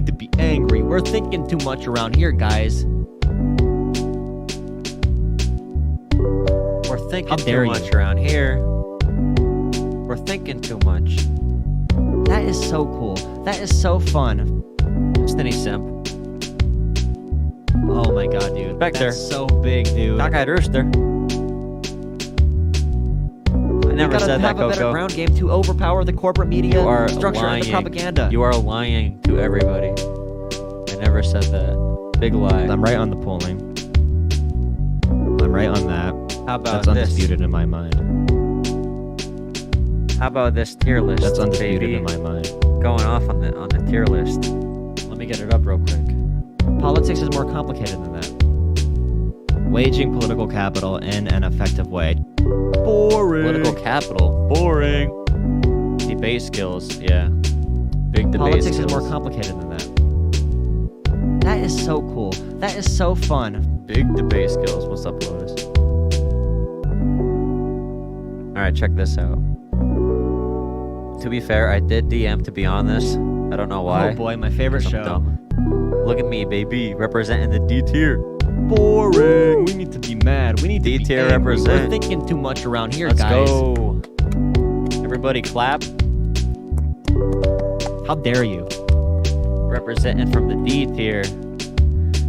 need to be angry. We're thinking too much around here, guys. We're thinking How too dare much you. around here. We're thinking too much. That is so cool. That is so fun. Destiny simp. Oh my god, dude. Back there. That's so big, dude. Cockeyed rooster. I never gotta said that, have a better Coco. ground game to overpower the corporate media You are structure and lying. the propaganda. You are lying to everybody. I never said that. Big lie. I'm right on the polling. I'm right on that. How about That's this? undisputed in my mind. How about this tier list? That's undisputed baby? in my mind. Going off on the tier list. Let me get it up real quick. Politics is more complicated than that. Waging political capital in an effective way. Boring. Political capital. Boring. Debate skills. Yeah. Big debate Politics skills. is more complicated than that. That is so cool. That is so fun. Big debate skills. What's up, Lotus? Alright, check this out. To be fair, I did DM to be on this. I don't know why. Oh boy, my favorite 'Cause I'm show. dumb. Look at me, baby. Representing the D tier. Boring. We need to be mad. We need to be D-tier angry. represent. We're thinking too much around here, Let's guys. go. Everybody clap. How dare you? Representing from the D tier.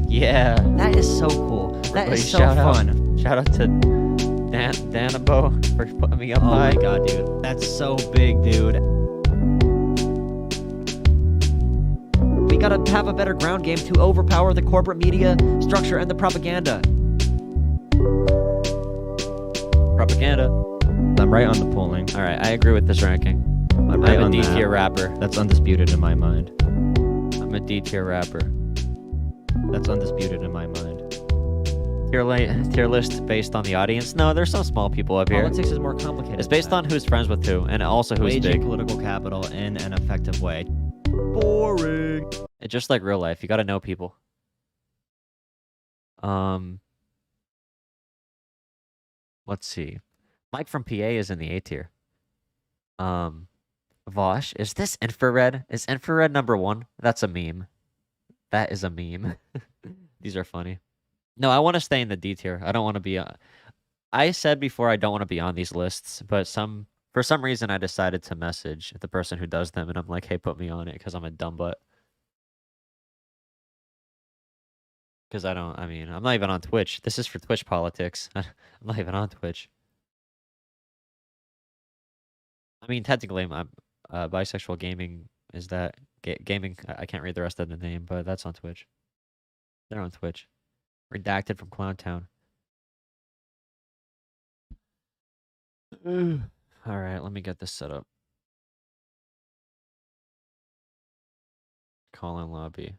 Yeah. That is so cool. That Everybody is so shout out. fun. Shout out to Danabo for putting me up Oh high. my god, dude. That's so big, dude. We gotta have a better ground game to overpower the corporate media structure and the propaganda. Propaganda. I'm right on the polling. Alright, I agree with this ranking. I'm right I'm a on D that. tier rapper. That's undisputed in my mind. I'm a D tier rapper. That's undisputed in my mind. Tier list based on the audience? No, there's some small people up here. Politics is more complicated. It's based on who's friends with who, and also who's waging big. political capital in an effective way. Boring. It's just like real life. You gotta know people. Let's see. Mike from PA is in the A tier. Vosh, is this infrared? Is infrared #1? That's a meme. That is a meme. These are funny. No, I want to stay in the D tier. I don't want to be I said before I don't want to be on these lists, but for some reason I decided to message the person who does them, and I'm like, hey, put me on it because I'm a dumb butt. Because I'm not even on Twitch. This is for Twitch politics. I'm not even on Twitch. I mean, technically, I'm bisexual gaming is that gaming. I can't read the rest of the name, but that's on Twitch. They're on Twitch. Redacted from Clowntown. All right, let me get this set up. Call in lobby.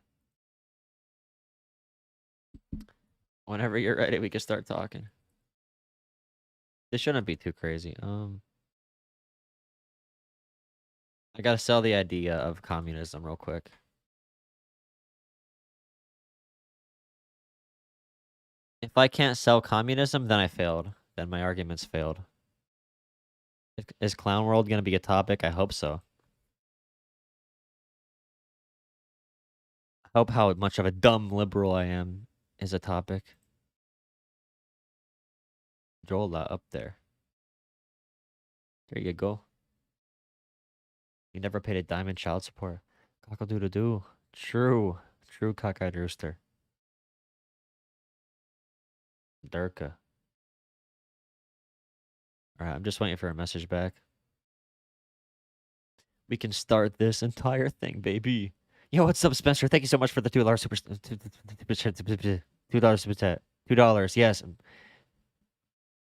Whenever you're ready, we can start talking. This shouldn't be too crazy. I gotta sell the idea of communism real quick. If I can't sell communism, then I failed. Then my arguments failed. Is Clown World gonna be a topic? I hope so. I hope how much of a dumb liberal I am is a topic. Jolah up there. There you go. You never paid a dime in child support. Cockle-doodle-doo. True. True cockeyed rooster. Durka. Alright, I'm just waiting for a message back. We can start this entire thing, baby. Yo, what's up, Spencer? Thank you so much for the $2 super $2 super chat. $2, yes.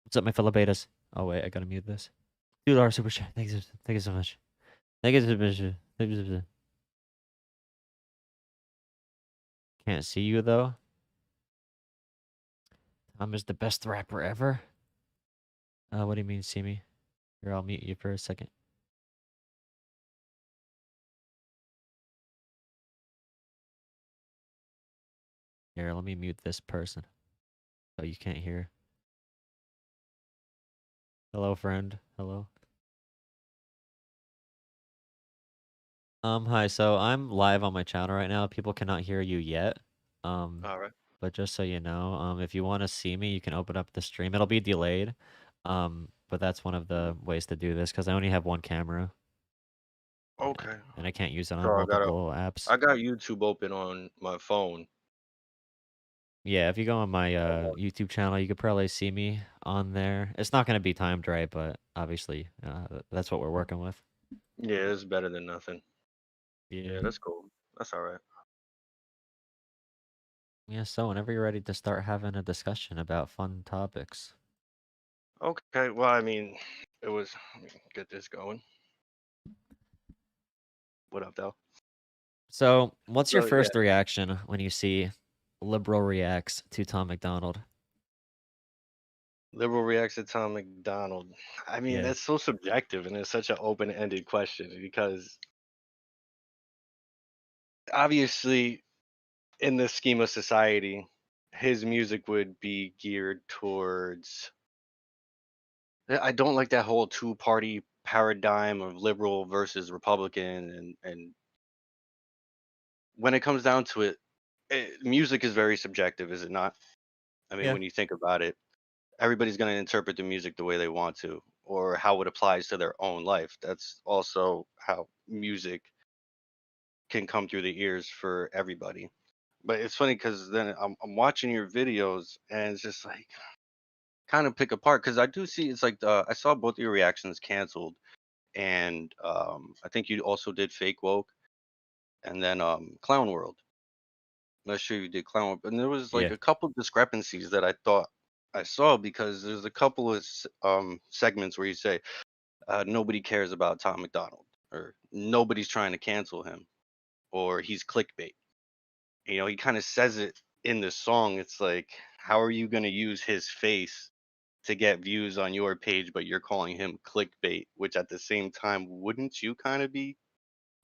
What's up, my fellow betas? Oh wait, I gotta mute this. $2 super chat. Thank you so much. Thank you so much. Thank you so much. Can't see you though. Tom is the best rapper ever. What do you mean, see me? Here, I'll mute you for a second. Here, let me mute this person. So you can't hear. Hello, friend. Hello. Hi. So I'm live on my channel right now. People cannot hear you yet. Um, All right. but just so you know, if you want to see me, you can open up the stream. It'll be delayed. But that's one of the ways to do this because I only have one camera Okay. and I can't use it on So multiple apps. I got YouTube open on my phone. Yeah, if you go on my Oh, YouTube channel, you could probably see me on there. It's not going to be timed right, but obviously, that's what we're working with. yeah, it's better than nothing. Yeah. Yeah, that's cool. That's all right. Yeah, so whenever you're ready to start having a discussion about fun topics. Okay. Well, I mean, let me get this going. What up, though? So, what's your So yeah, first reaction when you see liberal reacts to Tom Macdonald? liberal reacts to Tom McDonald. I mean, Yeah. that's so subjective, and it's such an open-ended question because obviously, in the scheme of society, his music would be geared towards. I don't like that whole two-party paradigm of liberal versus Republican, and when it comes down to it, music is very subjective, is it not? I mean, Yeah. when you think about it, everybody's going to interpret the music the way they want to, or how it applies to their own life. That's also how music can come through the ears for everybody. But it's funny because then I'm watching your videos and it's just like kind of pick apart because I do see it's like I saw both your reactions canceled, and I think you also did fake woke and then clown world. Not sure you did clown, and there was like Yeah. a couple discrepancies that I thought I saw because there's a couple of segments where you say nobody cares about Tom McDonald, or nobody's trying to cancel him, or he's clickbait. You know, he kind of says it in the song. It's like, how are you going to use his face to get views on your page, but you're calling him clickbait? Which at the same time, wouldn't you kind of be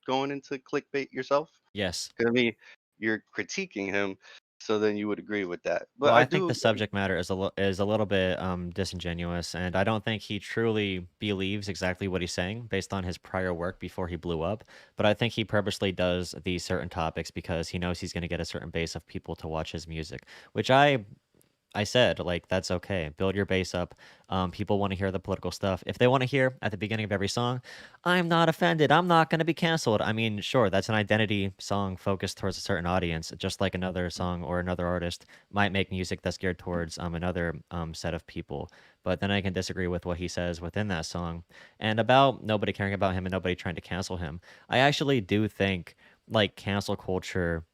going into clickbait yourself? Yes. 'Cause, I mean, you're critiquing him, so then you would agree with that. But Well, I I think do the subject matter is is a little bit disingenuous, and I don't think he truly believes exactly what he's saying based on his prior work before he blew up. But I think he purposely does these certain topics because he knows he's going to get a certain base of people to watch his music, which I said, like, that's okay. Build your base up. People want to hear the political stuff. If they want to hear at the beginning of every song, I'm not offended. I'm not going to be canceled. I mean, sure, that's an identity song focused towards a certain audience, just like another song or another artist might make music that's geared towards another set of people. But then I can disagree with what he says within that song. And about nobody caring about him and nobody trying to cancel him, I actually do think, like, cancel culture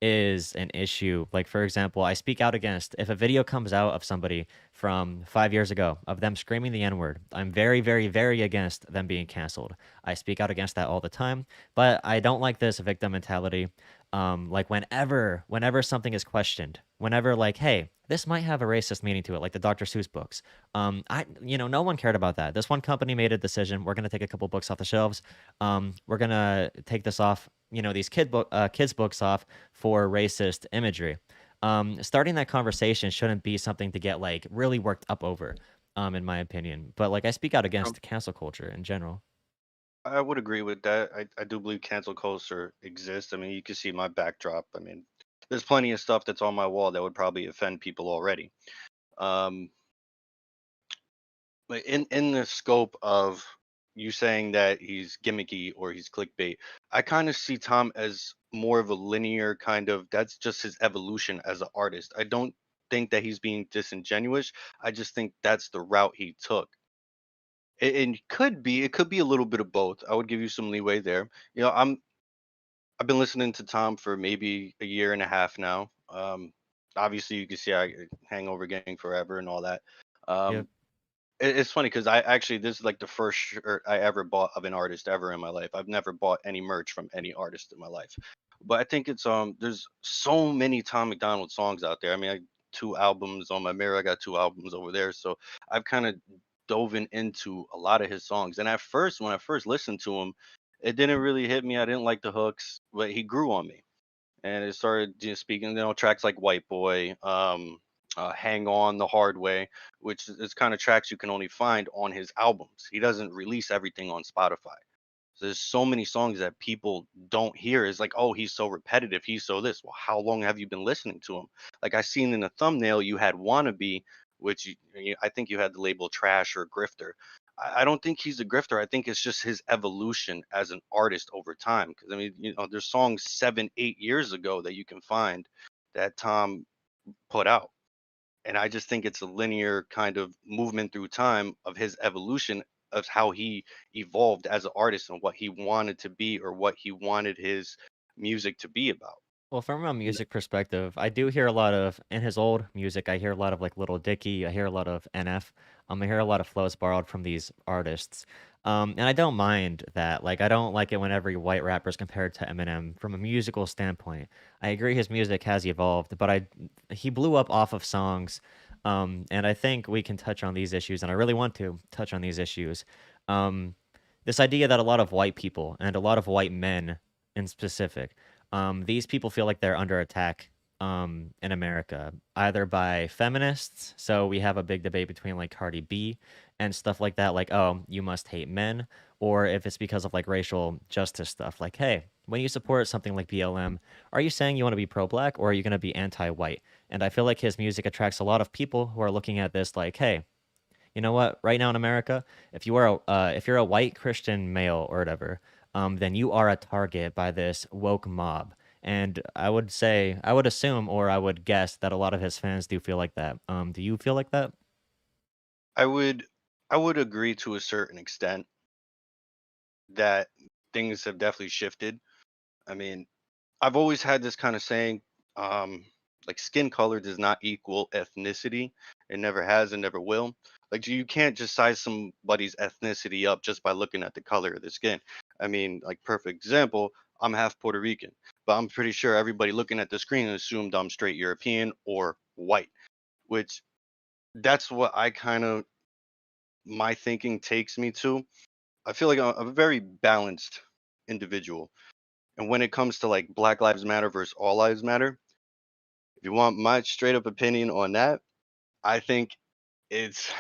is an issue. Like, for example, I speak out against if a video comes out of somebody from 5 years ago of them screaming the N word, I'm very, very, very against them being canceled. I speak out against that all the time, but I don't like this victim mentality. Like whenever something is questioned, whenever like, hey, this might have a racist meaning to it, like the Dr. Seuss books. No one cared about that. This one company made a decision. We're gonna take a couple books off the shelves. We're gonna take this off, these kids books off for racist imagery. Starting that conversation shouldn't be something to get like really worked up over, in my opinion. But like I speak out um, against cancel culture in general. I would agree with that. I do believe cancel culture exists. I mean, you can see my backdrop. I mean, there's plenty of stuff that's on my wall that would probably offend people already. Um, but in the scope of you saying that he's gimmicky or he's clickbait, I kind of see Tom as more of a linear kind of. That's just his evolution as an artist. I don't think that he's being disingenuous. I just think that's the route he took. It could be a little bit of both. I would give you some leeway there. You know, I've been listening to Tom for maybe a year and a half now. Obviously, you can see I Hangover Gang forever and all that. Yep. Um, it's funny because I actually this is like the first shirt I ever bought of an artist ever in my life. I've never bought any merch from any artist in my life, but I think it's there's so many Tom McDonald songs out there. I mean, two albums on my mirror. I got two albums over there, so I've kind of dove into a lot of his songs. And at first, when I first listened to him, it didn't really hit me. I didn't like the hooks, but he grew on me, and it started just speaking. Tracks like White Boy, Hang On the Hard Way, which is kind of tracks you can only find on his albums. He doesn't release everything on Spotify. There's so many songs that people don't hear. It's like, oh, he's so repetitive. He's so this. Well, how long have you been listening to him? Like I seen in the thumbnail, you had "Wannabe," which I think you had the label trash or grifter. I don't think he's a grifter. I think it's just his evolution as an artist over time. Because I mean, there's songs 7, 8 years ago that you can find that Tom put out. And I just think it's a linear kind of movement through time of his evolution of how he evolved as an artist and what he wanted to be or what he wanted his music to be about. Well, from a N- music perspective, I do hear a lot of in his old music. I hear a lot of like Little Dicky. I hear a lot of NF. I hear a lot of flows borrowed from these artists. And I don't mind that. Like, I don't like it when every white rapper is compared to Eminem from a musical standpoint. I agree his music has evolved, but he blew up off of songs. And I think we can touch on these issues, and I really want to touch on these issues. Um, this idea that a lot of white people and a lot of white men in specific these people feel like they're under attack in America, either by feminists. So we have a big debate between like Cardi B and stuff like that, like, oh, you must hate men, or if it's because of like racial justice stuff, like, hey, when you support something like BLM, are you saying you want to be pro-black or are you going to be anti-white? And I feel like his music attracts a lot of people who are looking at this like, hey, you know what? Right now in America, if you're a white Christian male or whatever, then you are a target by this woke mob. And I would assume, or I would guess that a lot of his fans do feel like that. Do you feel like that? I would I would agree to a certain extent that things have definitely shifted. I mean, I've always had this kind of saying, um, like skin color does not equal ethnicity. It never has and never will. Like you can't just size somebody's ethnicity up just by looking at the color of the skin. I mean, like perfect example, I'm half Puerto Rican, but I'm pretty sure everybody looking at the screen assumed I'm straight European or white, which that's what I kind of my thinking takes me to. I feel like I'm a very balanced individual. And when it comes to like Black Lives Matter versus All Lives Matter, if you want my straight up opinion on that, I think it's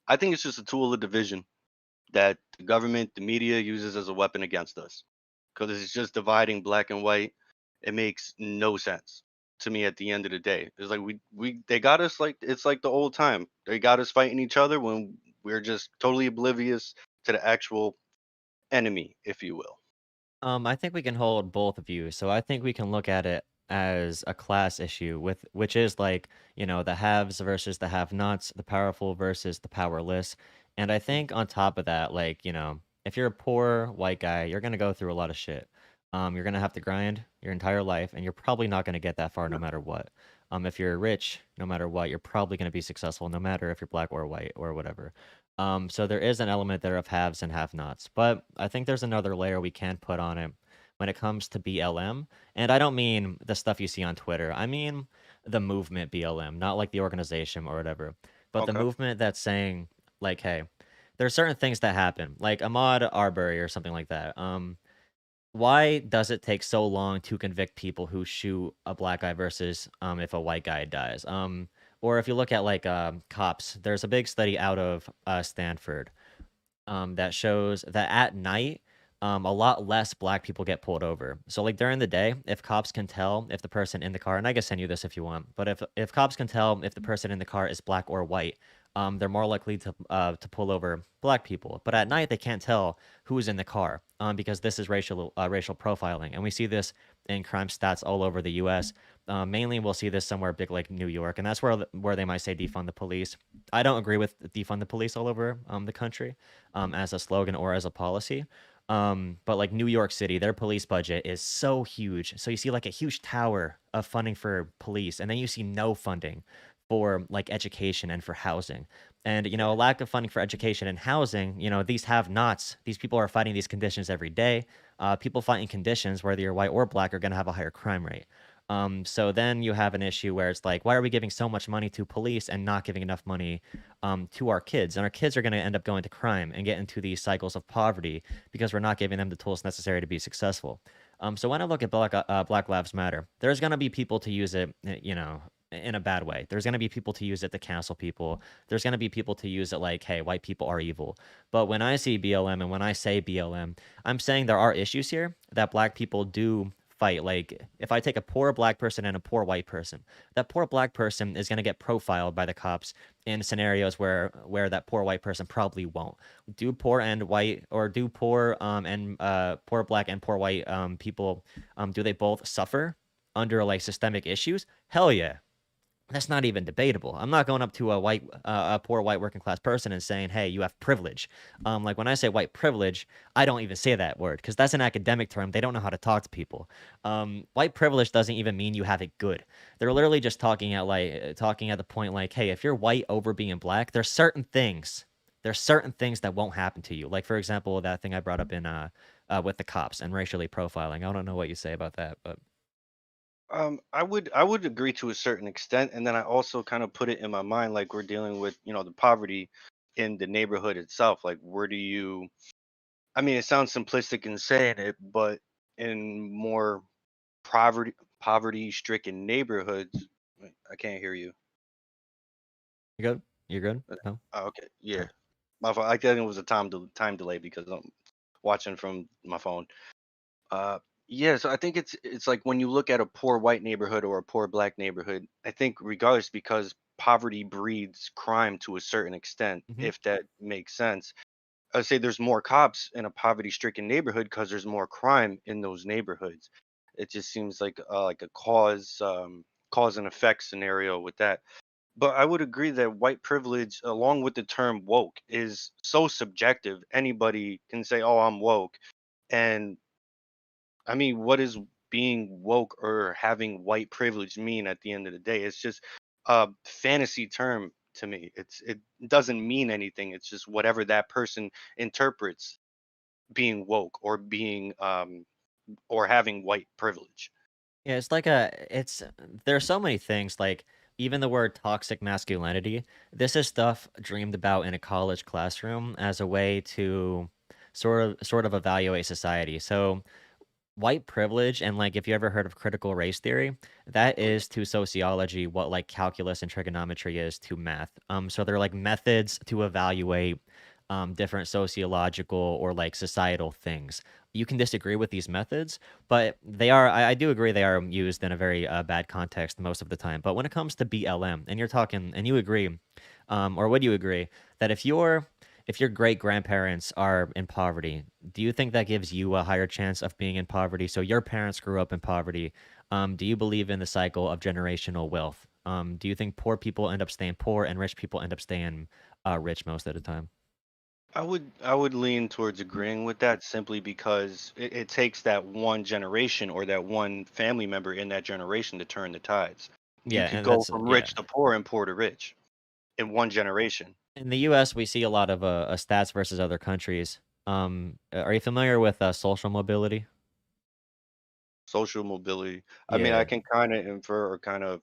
I think it's just a tool of division that the government, the media uses as a weapon against us. Because it's just dividing black and white. It makes no sense to me at the end of the day. It's like we they got us like it's like the old time. They got us fighting each other when we're just totally oblivious to the actual enemy, if you will. I think we can hold both of you. So I think we can look at it as a class issue with which is like, the haves versus the have-nots, the powerful versus the powerless. And I think on top of that, like, if you're a poor white guy, you're gonna go through a lot of shit. You're gonna have to grind your entire life, and you're probably not gonna get that far no matter what. If you're rich, no matter what, you're probably gonna be successful no matter if you're black or white or whatever. So there is an element there of haves and have-nots, but I think there's another layer we can put on it when it comes to BLM. And I don't mean the stuff you see on Twitter. I mean the movement BLM, not like the organization or whatever, but the Okay. movement that's saying like, hey, there's certain things that happen, like Ahmaud Arbery or something like that. Why does it take so long to convict people who shoot a black guy versus if a white guy dies? Or if you look at like cops, there's a big study out of Stanford that shows that at night, a lot less black people get pulled over. So like during the day, if cops can tell if the person in the car, and I can send you this if you want, but if cops can tell if the person in the car is black or white, they're more likely to pull over black people. But at night, they can't tell who's in the car because this is racial profiling, and we see this in crime stats all over the U.S. Mainly, we'll see this somewhere big like New York, and that's where they might say defund the police. I don't agree with defund the police all over the country as a slogan or as a policy. But like New York City, their police budget is so huge. So you see like a huge tower of funding for police, and then you see no funding for like education and for housing. And a Yeah. lack of funding for education and housing, these have nots. These people are fighting these conditions every day. People fighting conditions, whether you're white or black, are going to have a higher crime rate. So then you have an issue where it's like, why are we giving so much money to police and not giving enough money to our kids? And our kids are going to end up going to crime and get into these cycles of poverty because we're not giving them the tools necessary to be successful. So when I look at Black Lives Matter, there's going to be people to use it, in a bad way. There's going to be people to use it to cancel people. There's going to be people to use it like, hey, white people are evil. But when I see BLM and when I say BLM, I'm saying there are issues here that black people do fight. Like, if I take a poor black person and a poor white person, that poor black person is going to get profiled by the cops in scenarios where that poor white person probably won't. Do poor and white, or do poor and poor black and poor white people, do they both suffer under like systemic issues? Hell yeah. That's not even debatable. I'm not going up to a poor white working class person and saying, "Hey, you have privilege." Like when I say white privilege, I don't even say that word because that's an academic term. They don't know how to talk to people. White privilege doesn't even mean you have it good. They're literally just talking at the point like, "Hey, if you're white over being black, there's certain things. There's certain things that won't happen to you. Like for example, that thing I brought up in with the cops and racially profiling. I don't know what you say about that, but I would agree to a certain extent, and then I also kind of put it in my mind like we're dealing with, the poverty in the neighborhood itself. Like, where do you? I mean, it sounds simplistic in saying it, but in more poverty stricken neighborhoods, wait, I can't hear you. you good? You're good? No? Oh, okay, All yeah, right. my fault. I think it was a time delay because I'm watching from my phone. Uh, yeah, so I think it's like when you look at a poor white neighborhood or a poor black neighborhood, I think regardless, because poverty breeds crime to a certain extent, Mm-hmm. if that makes sense. I'd say there's more cops in a poverty-stricken neighborhood because there's more crime in those neighborhoods. It just seems like a cause and effect scenario with that. But I would agree that white privilege, along with the term woke, is so subjective. Anybody can say, "Oh, I'm woke," and I mean, what does being woke or having white privilege mean at the end of the day? It's just a fantasy term to me. It doesn't mean anything. It's just whatever that person interprets being woke or being or having white privilege. Yeah, it's there's so many things like even the word toxic masculinity. This is stuff dreamed about in a college classroom as a way to sort of evaluate society. So white privilege and like if you ever heard of critical race theory, that Oh yeah. is to sociology what like calculus and trigonometry is to math. So they're like methods to evaluate different sociological or like societal things. You can disagree with these methods, but I do agree they are used in a very bad context most of the time. But when it comes to BLM, and you're talking, and you agree, or would you agree that if your great grandparents are in poverty, do you think that gives you a higher chance of being in poverty? So your parents grew up in poverty. Do you believe in the cycle of generational wealth? Do you think poor people end up staying poor and rich people end up staying rich most of the time? I would lean towards agreeing with that simply because it takes that one generation or that one family member in that generation to turn the tides. You Yeah, could and go that's from yeah. rich to poor and poor to rich in one generation. In the U.S., we see a lot of stats versus other countries. Are you familiar with social mobility? Social mobility. I mean, I Yeah, can kind of infer or kind of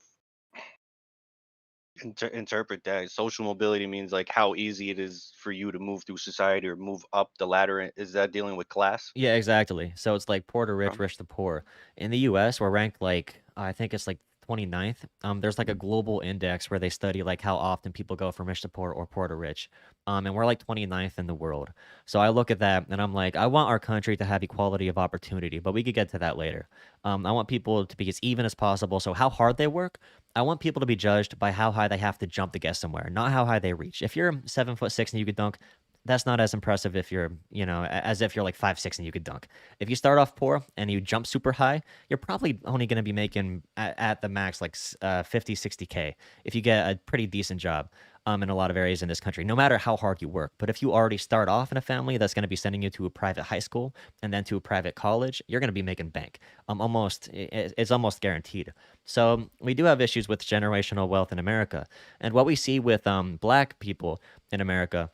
interpret that. Social mobility means like how easy it is for you to move through society or move up the ladder. Is that dealing with class? yeah, exactly. So it's like poor to rich, Um, rich to poor. In the US, we're ranked like I think it's like 29th. There's like a global index where they study like how often people go from rich to poor or poor to rich. And we're like 29th in the world. So I look at that and I'm like, I want our country to have equality of opportunity, but we could get to that later. I want people to be as even as possible. So how hard they work, I want people to be judged by how high they have to jump to get somewhere, not how high they reach. If you're 7'6" and you could dunk, that's not as impressive if you're, as if you're like 5'6" and you could dunk. If you start off poor and you jump super high, you're probably only going to be making at the max like 50, 60K if you get a pretty decent job in a lot of areas in this country, no matter how hard you work. But if you already start off in a family that's going to be sending you to a private high school and then to a private college, you're going to be making bank. It's almost guaranteed. So we do have issues with generational wealth in America. And what we see with black people in America,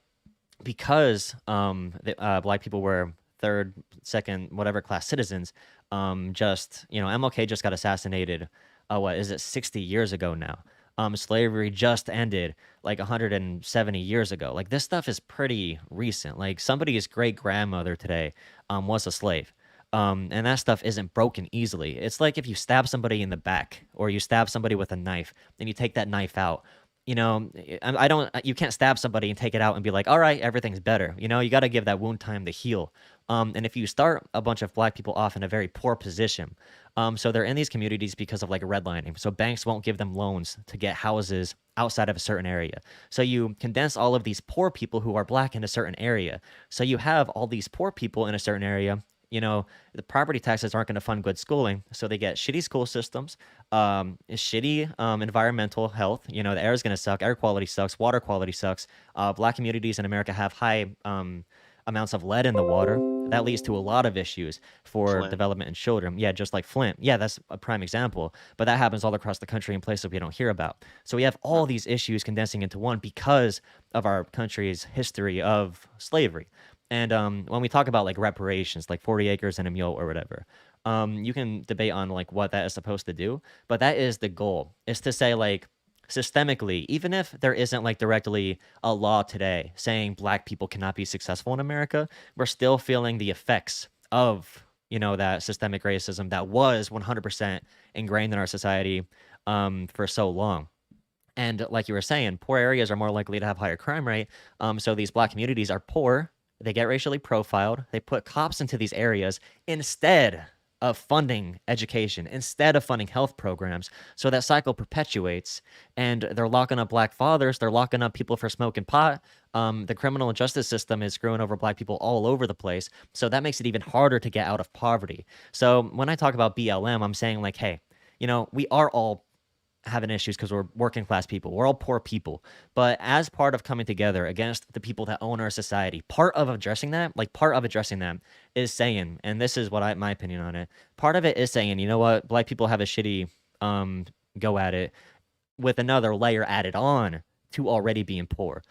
because black people were third, second, whatever class citizens, just MLK just got assassinated. What is it? 60 years ago now. Slavery just ended like 170 years ago. Like this stuff is pretty recent. Like somebody's great grandmother today, was a slave. And that stuff isn't broken easily. It's like if you stab somebody in the back or you stab somebody with a knife and you take that knife out. I don't. You can't stab somebody and take it out and be like, "All right, everything's better." You got to give that wound time to heal. And if you start a bunch of black people off in a very poor position, so they're in these communities because of like redlining. So banks won't give them loans to get houses outside of a certain area. So you condense all of these poor people who are black in a certain area. So you have all these poor people in a certain area. The property taxes aren't going to fund good schooling, so they get shitty school systems, shitty environmental health. The air is going to suck, air quality sucks, water quality sucks. Black communities in America have high amounts of lead in the water. That leads to a lot of issues for Flint. development in children. Yeah, just like Flint. Yeah, that's a prime example. But that happens all across the country in places we don't hear about. So we have all these issues condensing into one because of our country's history of slavery. And when we talk about like reparations, like 40 acres and a mule or whatever, you can debate on like what that is supposed to do, but that is the goal. Is to say like systemically, even if there isn't like directly a law today saying black people cannot be successful in America, we're still feeling the effects of that systemic racism that was 100% ingrained in our society for so long. And like you were saying, poor areas are more likely to have higher crime rate. So these black communities are poor. They get racially profiled. They put cops into these areas instead of funding education, instead of funding health programs. So that cycle perpetuates. And they're locking up black fathers. They're locking up people for smoking pot. The criminal justice system is screwing over black people all over the place. So that makes it even harder to get out of poverty. So when I talk about BLM, I'm saying like, hey, we are all having issues because we're working class people. We're all poor people. But as part of coming together against the people that own our society, part of addressing that is saying, and this is what my opinion on it, part of it is saying, you know what, black people have a shitty go at it with another layer added on to already being poor.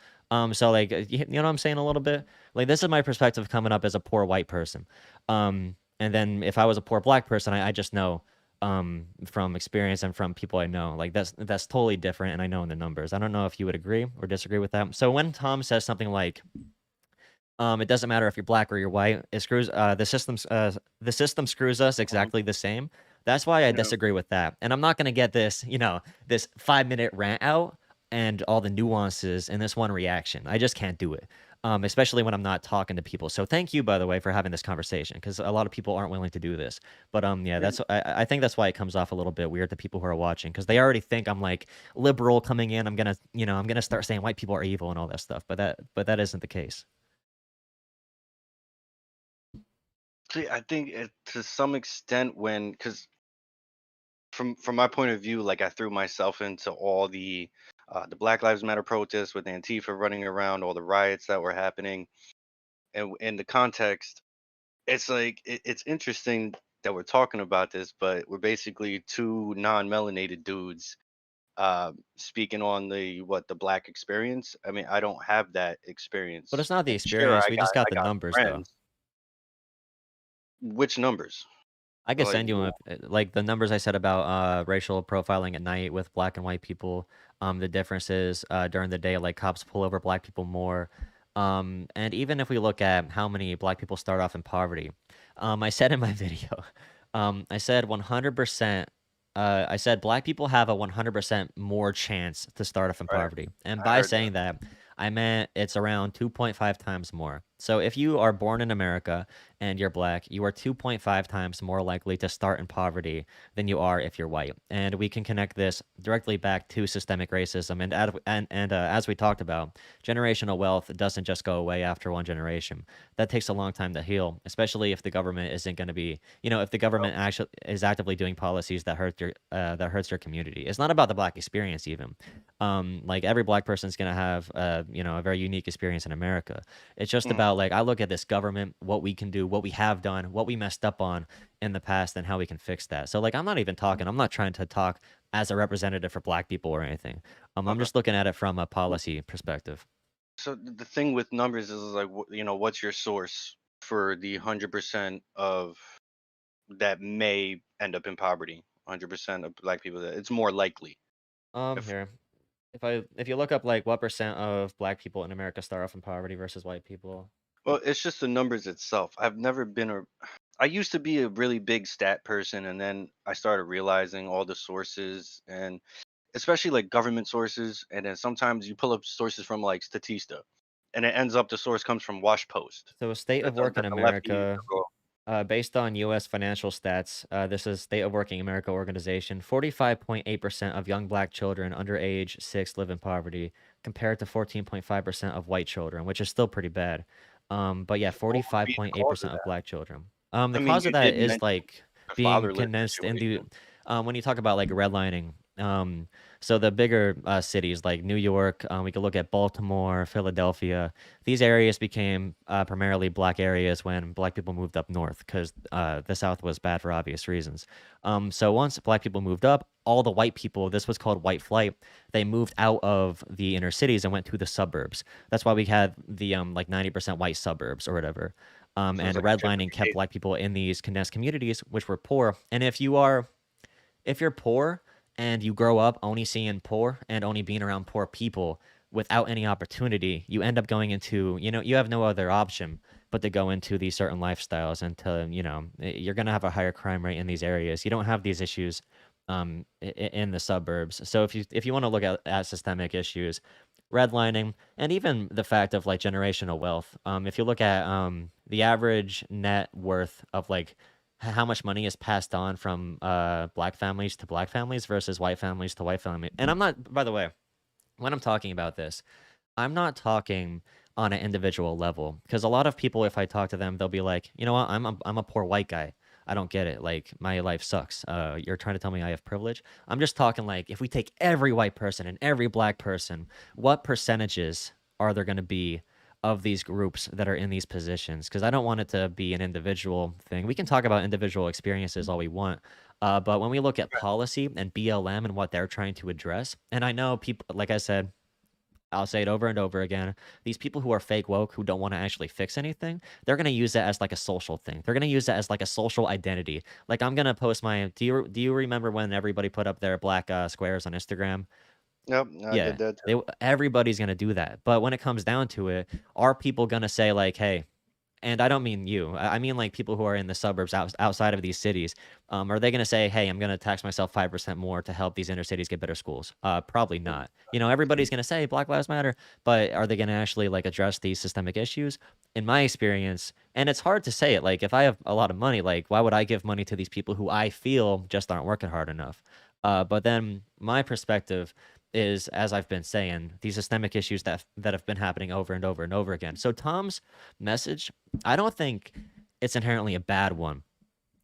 So like, you know what I'm saying a little bit? Like, this is my perspective coming up as a poor white person. And then if I was a poor black person, I just know from experience and from people I know, like that's totally different, and I know in the numbers. I don't know if you would agree or disagree with that. So when Tom says something like, it doesn't matter if you're black or you're white, it screws the system screws us exactly the same. That's why I Yeah. disagree with that. And I'm not gonna get this, this 5-minute rant out and all the nuances in this one reaction. I just can't do it. Especially when I'm not talking to people. So thank you, by the way, for having this conversation, because a lot of people aren't willing to do this. But yeah, I think that's why it comes off a little bit weird to people who are watching, because they already think I'm like liberal coming in. I'm gonna start saying white people are evil and all that stuff. But that isn't the case. See, I think to some extent because from my point of view, like I threw myself into all the Black Lives Matter protests with Antifa running around, all the riots that were happening, and in the context, it's like it's interesting that we're talking about this, but we're basically two non-melanated dudes speaking on the black experience. I mean, I don't have that But it's experience. not the And sure, experience. We just got I the got numbers, though. friends. Which numbers? I could Like, send you like the numbers I said about racial profiling at night with black and white people. The differences during the day, like cops pull over black people more. And even if we look at how many black people start off in poverty, I said in my video, I said 100%. I said black people have a 100% more chance to start off in right. poverty. And I by heard that. saying that, I meant it's around 2.5 times more. So if you are born in America and you're black, you are 2.5 times more likely to start in poverty than you are if you're white. And we can connect this directly back to systemic racism. And as we talked about, generational wealth doesn't just go away after one generation. That takes a long time to heal, especially if the government isn't going to be, if the government actually is actively doing policies that hurts your community. It's not about the black experience even. Like every black person is going to have, a very unique experience in America. It's just about like, I look at this government, what we can do, what we have done, what we messed up on in the past, and how we can fix that. So like, I'm not trying to talk as a representative for black people or anything. I'm Okay. just looking at it from a policy perspective. So the thing with numbers is like, what's your source for the 100% of that may end up in poverty? 100% of black people that it's more likely. If Here, if you look up like what percent of black people in America start off in poverty versus white people. Well, it's just the numbers itself. I've never been I used to be a really big stat person, and then I started realizing all the sources, and especially like government sources, and then sometimes you pull up sources from like Statista, and it ends up the source comes from Wash Post. So, a state of That's work in a lefty. America, based on U.S. financial stats, this is State of Working America organization. 45.8% of young black children under age 6 live in poverty, compared to 14.5% of white children, which is still pretty bad. But yeah, What would be the cause of 45.8% of that? black children. The I mean, cause of you that did is mention like the being fatherless condensed in the situation. when you talk about like redlining. So the bigger cities like New York, we could look at Baltimore, Philadelphia. These areas became primarily black areas when black people moved up north because the South was bad for obvious reasons. So once black people moved up, all the white people, this was called white flight, they moved out of the inner cities and went to the suburbs. That's why we had the like 90% white suburbs or whatever. So it's And like redlining kept gentrification. black people in these condensed communities, which were poor. And if you're poor and you grow up only seeing poor and only being around poor people without any opportunity, you end up going into, you have no other option but to go into these certain lifestyles and to, you're going to have a higher crime rate in these areas. You don't have these issues in the suburbs. So if you want to look at systemic issues, redlining, and even the fact of like generational wealth, if you look at the average net worth of like how much money is passed on from black families to black families versus white families to white families. And I'm not, by the way, when I'm talking about this, I'm not talking on an individual level because a lot of people, if I talk to them, they'll be like, you know what, I'm a poor white guy. I don't get it. Like my life sucks. You're trying to tell me I have privilege. I'm just talking like if we take every white person and every black person, what percentages are there going to be of these groups that are in these positions? Because I don't want it to be an individual thing. We can talk about individual experiences all we want. But when we look at policy and BLM and what they're trying to address, and I know people, like I said, I'll say it over and over again. These people who are fake woke, who don't want to actually fix anything, they're gonna use that as like a social thing. They're gonna use that as like a social identity. Like I'm gonna post my. Do you remember when everybody put up their black squares on Instagram? Yep, I Yeah, did that they too. everybody's gonna do that. But when it comes down to it, are people gonna say like, "Hey," and I don't mean you. I mean like people who are in the suburbs outside of these cities. Are they going to say, "Hey, I'm going to tax myself 5% more to help these inner cities get better schools"? Probably not. Everybody's going to say Black Lives Matter, but are they going to actually like address these systemic issues? In my experience, and it's hard to say it. Like if I have a lot of money, like why would I give money to these people who I feel just aren't working hard enough? But then my perspective is, as I've been saying, these systemic issues that have been happening over and over and over again. So Tom's message, I don't think it's inherently a bad one.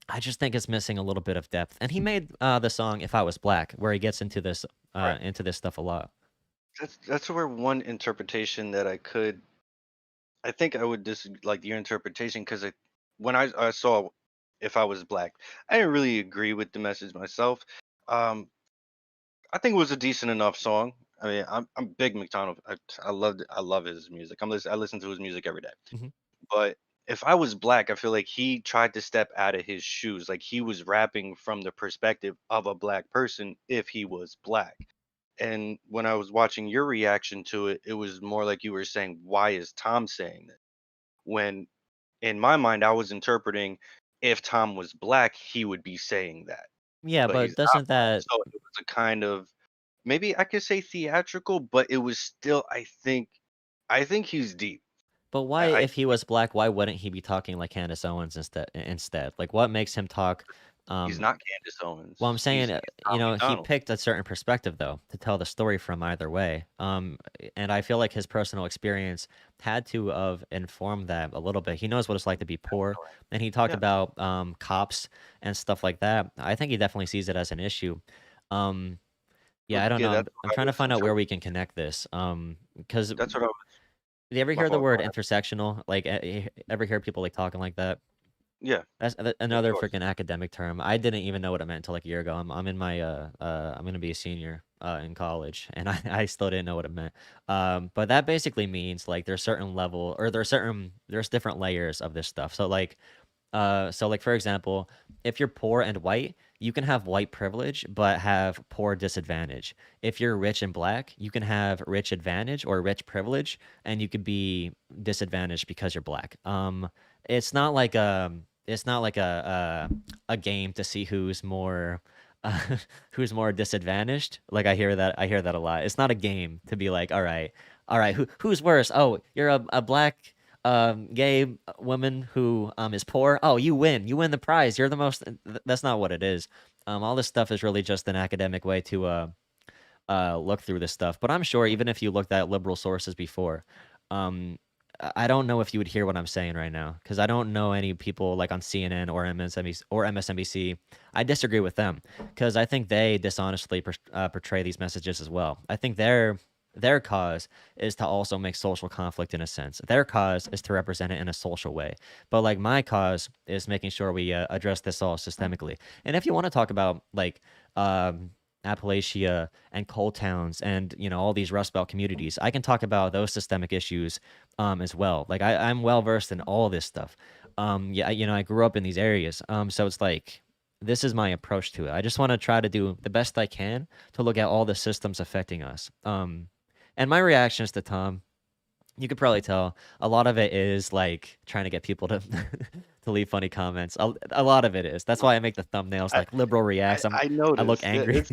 I just think it's missing a little bit of depth. And he made the song "If I Was Black," where he gets Right. into this stuff a lot. That's where one interpretation that I think I would like your interpretation because when I saw if I was black, I didn't really agree with the message myself. Um, I think it was a decent enough song. I mean, I'm big Macdonald. I love his music. I listen to his music every day. Mhm. But if I was black, I feel like he tried to step out of his shoes. Like he was rapping from the perspective of a black person if he was black. And when I was watching your reaction to it, it was more like you were saying, "Why is Tom saying that?" When in my mind, I was interpreting if Tom was black, he would be saying that, Yeah, but but he's not doesn't black. that So it was a kind of maybe I could say theatrical, but it was still I think he's deep. but why, I if he was black, why wouldn't he be talking like Candace Owens instead? Like what makes him talk he's um not Candace Owens. Well, I'm saying, He's Tom he McDonald. picked a certain perspective though to tell the story from either way. And I feel like his personal experience had to have informed that a little bit. He knows what it's like to be poor, and he talked Yeah. about cops and stuff like that. I think he definitely sees it as an issue. Um, yeah, But I don't yeah, know. that's I'm what I trying to was find out where we interpreting. can connect this. Because do That's what I was you ever my hear the fault, go word ahead. intersectional? Like, ever hear people like talking like that? Yeah, of Another course. freaking academic term. I didn't even know what it meant until like a year ago. I'm in my I'm gonna be a senior in college, and I still didn't know what it meant. But that basically means like there's certain level or there's different layers of this stuff. So like for example, if you're poor and white, you can have white privilege but have poor disadvantage. If you're rich and black, you can have rich advantage or rich privilege, and you could be disadvantaged because you're black. It's not like it's not like a game to see who's more uh, who's more disadvantaged. Like I hear that a lot. It's not a game to be like, all right, who's worse? Oh, you're a black gay woman who is poor. Oh, you win the prize. You're the most. That's not what it is. All this stuff is really just an academic way to look through this stuff. But I'm sure even if you looked at liberal sources before, um, I don't know if you would hear what I'm saying right now because I don't know any people like on CNN or MSNBC. I disagree with them because I think they dishonestly portray these messages as well. I think their cause is to also make social conflict in a sense. Their cause is to represent it in a social way. But like my cause is making sure we address this all systemically. And if you want to talk about like Appalachia and coal towns and all these Rust Belt communities, I can talk about those systemic issues as well. Like I'm well versed in all this stuff. Yeah, I grew up in these areas. So it's like this is my approach to it. I just want to try to do the best I can to look at all the systems affecting us. And my reactions to Tom, you could probably tell a lot of it is like trying to get people to to leave funny comments. A lot of it is. That's why I make the thumbnails I like liberal reacts. I I look noticed. angry.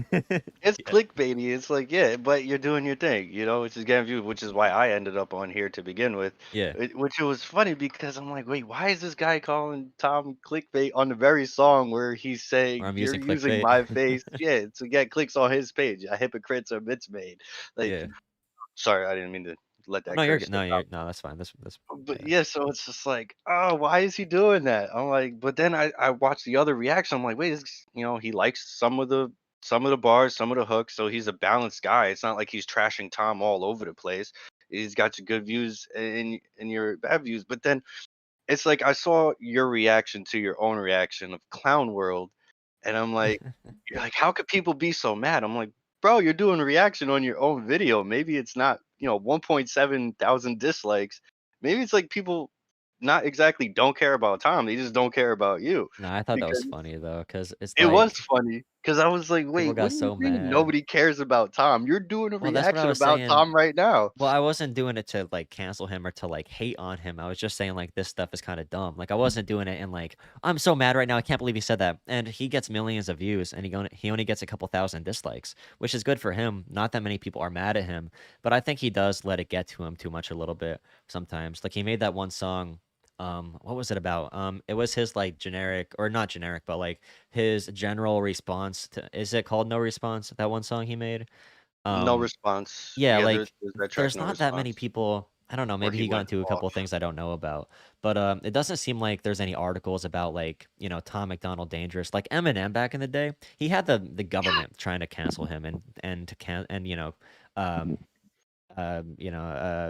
It's Yeah. clickbaity. It's like, yeah, but you're doing your thing, which is getting views, which is why I ended up on here to begin with. Yeah. Which it was funny because I'm like, wait, why is this guy calling Tom clickbait on the very song where he's Or saying I'm you're using using clickbait. my face, yeah, to get clicks on his page? A hypocrite's a mitts made. Like, Yeah. sorry, I didn't mean to let Oh, that no, you're curse good. slip out. No, that's fine. That's But yeah. yeah, so it's just like, oh, why is he doing that? I'm like, but then I watched the other reaction. I'm like, wait, he likes some of the bars, some of the hooks, so he's a balanced guy. It's not like he's trashing Tom all over the place. He's got your good views and your bad views. But then it's like I saw your reaction to your own reaction of Clown World, and I'm like, you're like, how could people be so mad? I'm like, bro, you're doing a reaction on your own video. Maybe it's not, 1.7 thousand dislikes. Maybe it's like people not exactly don't care about Tom. They just don't care about you. No, I thought that was Because funny though, because it's it was like funny. Because I was like, people wait, what got do you so mean mad. nobody cares about Tom? You're doing a Well, that's what I reaction was about saying. Tom right now. Well, I wasn't doing it to like cancel him or to like hate on him. I was just saying like this stuff is kind of dumb. Like I wasn't doing it and like I'm so mad right now. I can't believe he said that. And he gets millions of views and he only gets a couple thousand dislikes, which is good for him. Not that many people are mad at him, but I think he does let it get to him too much a little bit sometimes. Like he made that one song. What was it about? It was his like generic or not generic, but like his general response to, is it called No Response? That one song he made. No Um, response. yeah, Yeah, there's, like there's that track, there's no not that many response, people. I don't know, where maybe he he got went into a couple off. of things I don't know about. But it doesn't seem like there's any articles about like, Tom Macdonald dangerous. Like Eminem back in the day, he had the government trying to cancel him and to can and um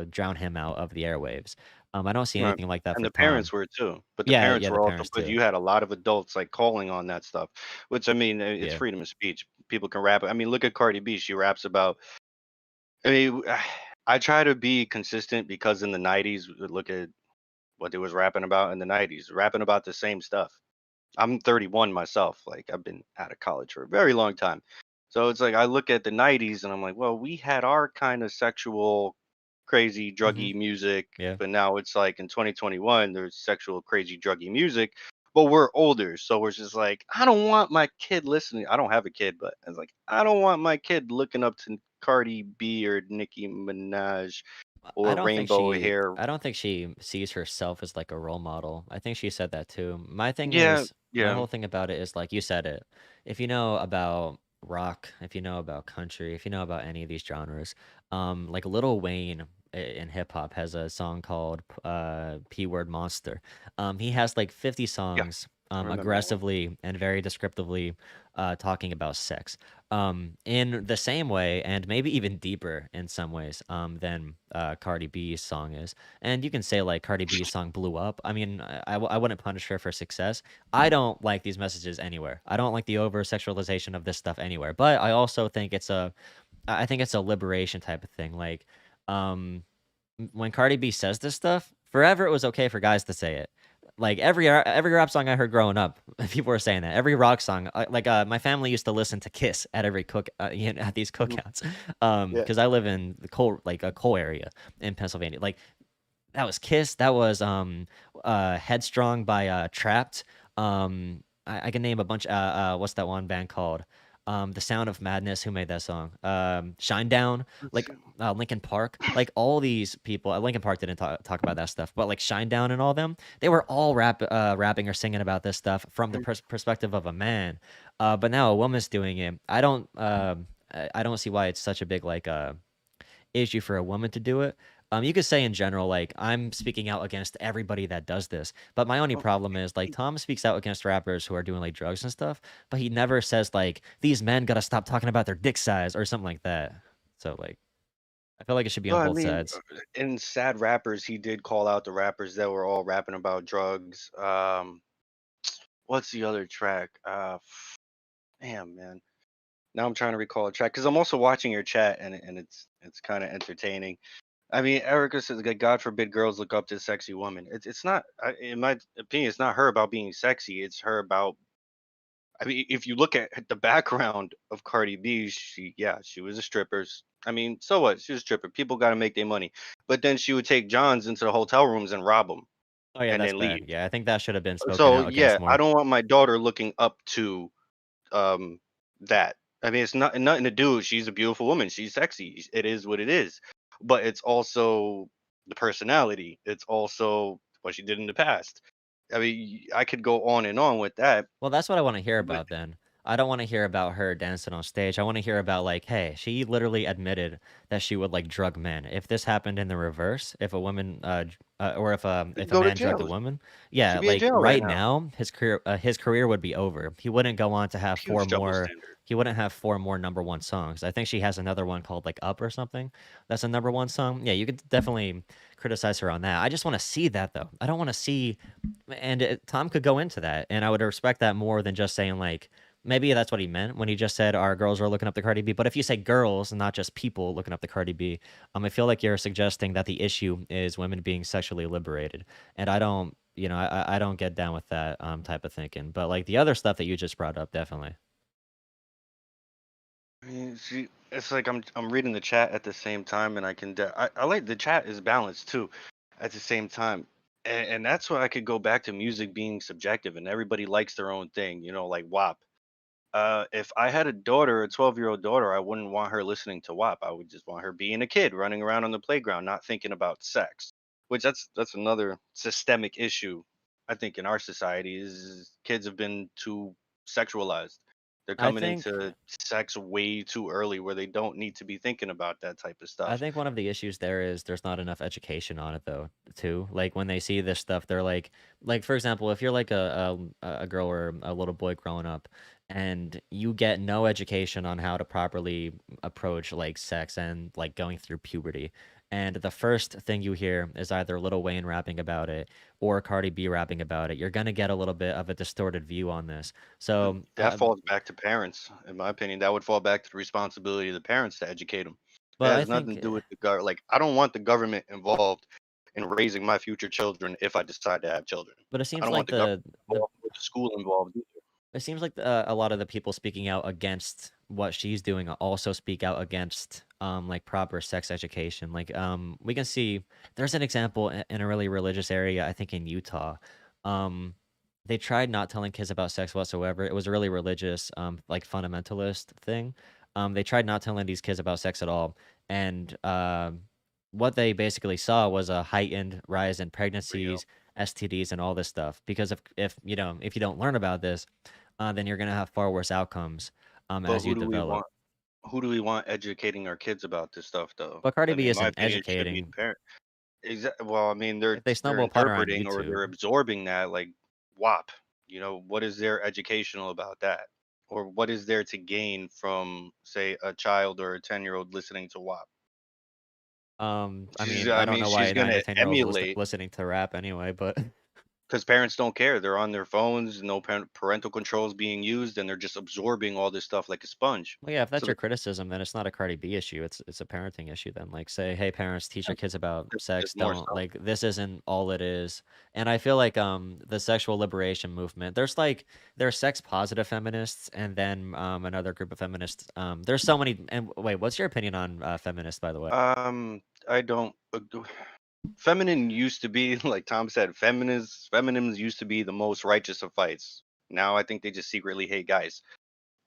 drown him out of the airwaves. I don't see Right, anything like that and for the Tom. parents were too, but the Yeah, parents yeah, the were also parents because too. you had a lot of adults, like, calling on that stuff, which, I mean, it's Yeah. freedom of speech. People can rap. I mean, look at Cardi B, she raps about. I mean, I try to be consistent because in the '90s, look at what they was rapping about in the '90s, rapping about the same stuff. I'm 31 myself, like, I've been out of college for a very long time. So it's like I look at the '90s and I'm like, well, we had our kind of sexual, crazy, Hmm. druggy music, Yeah. but now it's like in 2021, there's sexual, crazy, druggy music, but we're older, so we're just like, I don't want my kid listening. I don't have a kid, but I was like, I don't want my kid looking up to Cardi B or Nicki Minaj or Rainbow Hair. I don't think she sees herself as like a role model. I think she said that too. Yeah, My yeah, whole thing about it is like you said it. If you know about rock, if you know about country, if you know about any of these genres, like Lil Wayne in hip hop has a song called P Word Monster. He has like 50 yeah. songs I remember that one. aggressively and very descriptively talking about sex in the same way and maybe even deeper in some ways than Cardi B's song is. And you can say like Cardi B's song blew up. I mean, I wouldn't punish her for success. I don't like these messages anywhere. I don't like the over sexualization of this stuff anywhere. But I also think I think it's a liberation type of thing. Like, um, when Cardi B says this stuff, forever it was okay for guys to say it. Like every rap song I heard growing up, people were saying that. Every rock song, my family used to listen to Kiss at every at these Mhm. cookouts, Yeah. because I live in the coal like a coal area in Pennsylvania. Like That was Kiss. That was Headstrong by Trapped. I can name a bunch. What's that one band called? The Sound of Madness. Who made that song? Shinedown. Let's Like see. Linkin Park. Like all these people. Linkin Park didn't talk about that stuff, but like Shinedown and all them, they were all rapping or singing about this stuff from the perspective of a man. But now a woman's doing it. I don't see why it's such a big like issue for a woman to do it. You could say in general, like, I'm speaking out against everybody that does this. But my only Oh, problem is, like, Tom speaks out against rappers who are doing, like, drugs and stuff, but he never says, like, these men gotta stop talking about their dick size or something like that. So, like, I feel like it should be on well, I both mean, sides. in sad rappers, he did call out the rappers that were all rapping about drugs. What's the other track? Damn, man. Now I'm trying to recall a track because I'm also watching your chat and it's kind of entertaining. I mean, Erica says, like, God forbid girls look up to sexy women. It's not, in my opinion, it's not her about being sexy. It's her about. I mean, if you look at the background of Cardi B, she was a stripper. I mean, so what? She was a stripper. People got to make their money. But then she would take Johns into the hotel rooms and rob them Oh, yeah, and that's then bad. leave. Yeah, I think that should have been spoken So out against yeah, I more. don't want my daughter looking up to um that. I mean, it's nothing to do. She's a beautiful woman. She's sexy. It is what it is. But it's also the personality. It's also what she did in the past. I mean, I could go on and on with that. Well, that's what I wanna hear But about then. I don't wanna hear about her dancing on stage. I wanna hear about, like, hey, she literally admitted that she would, like, drug men. If this happened in the reverse, if a woman, or she'd if a go to man drugged a jail. woman, She'd yeah, be in like, jail right right now. now, his career would be over. He wouldn't go on to have 4 Huge double more standard. he wouldn't have 4 more number 1 songs. I think she has another one called, like, Up or something. That's a number 1 song. Yeah, you could definitely criticize her on that. I just wanna see that, though. I don't wanna see and Tom could go into that, and I would respect that more than just saying like maybe that's what he meant when he just said our girls are looking up the Cardi B. But if you say girls and not just people looking up the Cardi B, I feel like you're suggesting that the issue is women being sexually liberated, and I don't, I don't get down with that type of thinking. But like the other stuff that you just brought up, definitely. I mean, see, it's like I'm reading the chat at the same time, and I like the chat is balanced too, at the same time, and that's why I could go back to music being subjective, and everybody likes their own thing, like WAP. If I had a daughter, a 12-year-old daughter, I wouldn't want her listening to WAP. I would just want her being a kid, running around on the playground, not thinking about sex. Which that's another systemic issue, I think, in our society is kids have been too sexualized. They're I coming think into sex way too early, where they don't need to be thinking about that type of I stuff. think one of the issues there is there's not enough education on it though, too. Like when they see this stuff, they're like for example, if you're like a girl or a little boy growing up, and you get no education on how to properly approach like sex and like going through puberty, and the first thing you hear is either Lil Wayne rapping about it or Cardi B rapping about it, you're gonna get a little bit of a distorted view on this. So That falls back to parents, in my opinion. That would fall back to the responsibility of the parents to educate them. It but I has nothing think to do with the government. Like, I don't want the government involved in raising my future children if I decide to have children. but it I seems don't want like the government the involved with the school involved either. It seems like a lot of the people speaking out against what she's doing also speak out against like proper sex education. Like we can see there's an example in a really religious area, I think in Utah. Um they tried not telling kids about sex whatsoever. It was a really religious like fundamentalist thing. They tried not telling these kids about sex at all. And what they basically saw was a heightened rise in Real. pregnancies, STDs, and all this stuff. Because if you don't learn about this, then you're gonna have far worse outcomes But as you develop. who do we want educating our kids about this stuff though? But Cardi I B mean, in my isn't opinion, it should be educating. the parent. Well, I mean, they're If they they're stumble upon her on interpreting or YouTube, they're absorbing that like WAP. What is there educational about that? Or what is there to gain from, say, a child or a 10-year-old listening to WAP? I She's, mean, I I don't mean, know why she's a 9 gonna or 10-year-old's emulate listening to rap anyway, but because parents don't care. They're on their phones, no parental controls being used, and they're just absorbing all this stuff like a sponge. well, yeah, if So that's your criticism, then it's not a Cardi B issue. It's a parenting issue then. Like say, hey parents, teach your kids about there's sex. more Don't stuff. like this isn't all it is. And I feel like the sexual liberation movement, there's sex positive feminists and then another group of feminists. There's so many and wait, what's your opinion on feminists by the way? I don't. feminine used to be like Tom said, feminines used to be the most righteous of fights. Now I think they just secretly hate guys.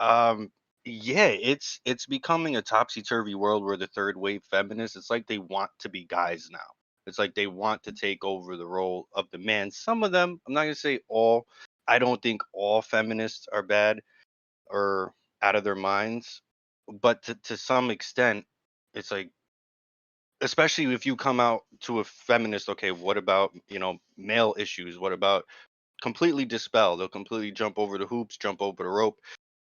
Um, yeah, it's becoming a topsy-turvy world where the third wave feminists, it's like they want to be guys now. It's like they want to take over the role of the man. Some of them, I'm not gonna say all. I don't think all feminists are bad or out of their minds, but to some extent, it's like, especially if you come out to a feminist, okay, what about, male issues? What about completely dispel? They'll completely jump over the hoops, jump over the rope.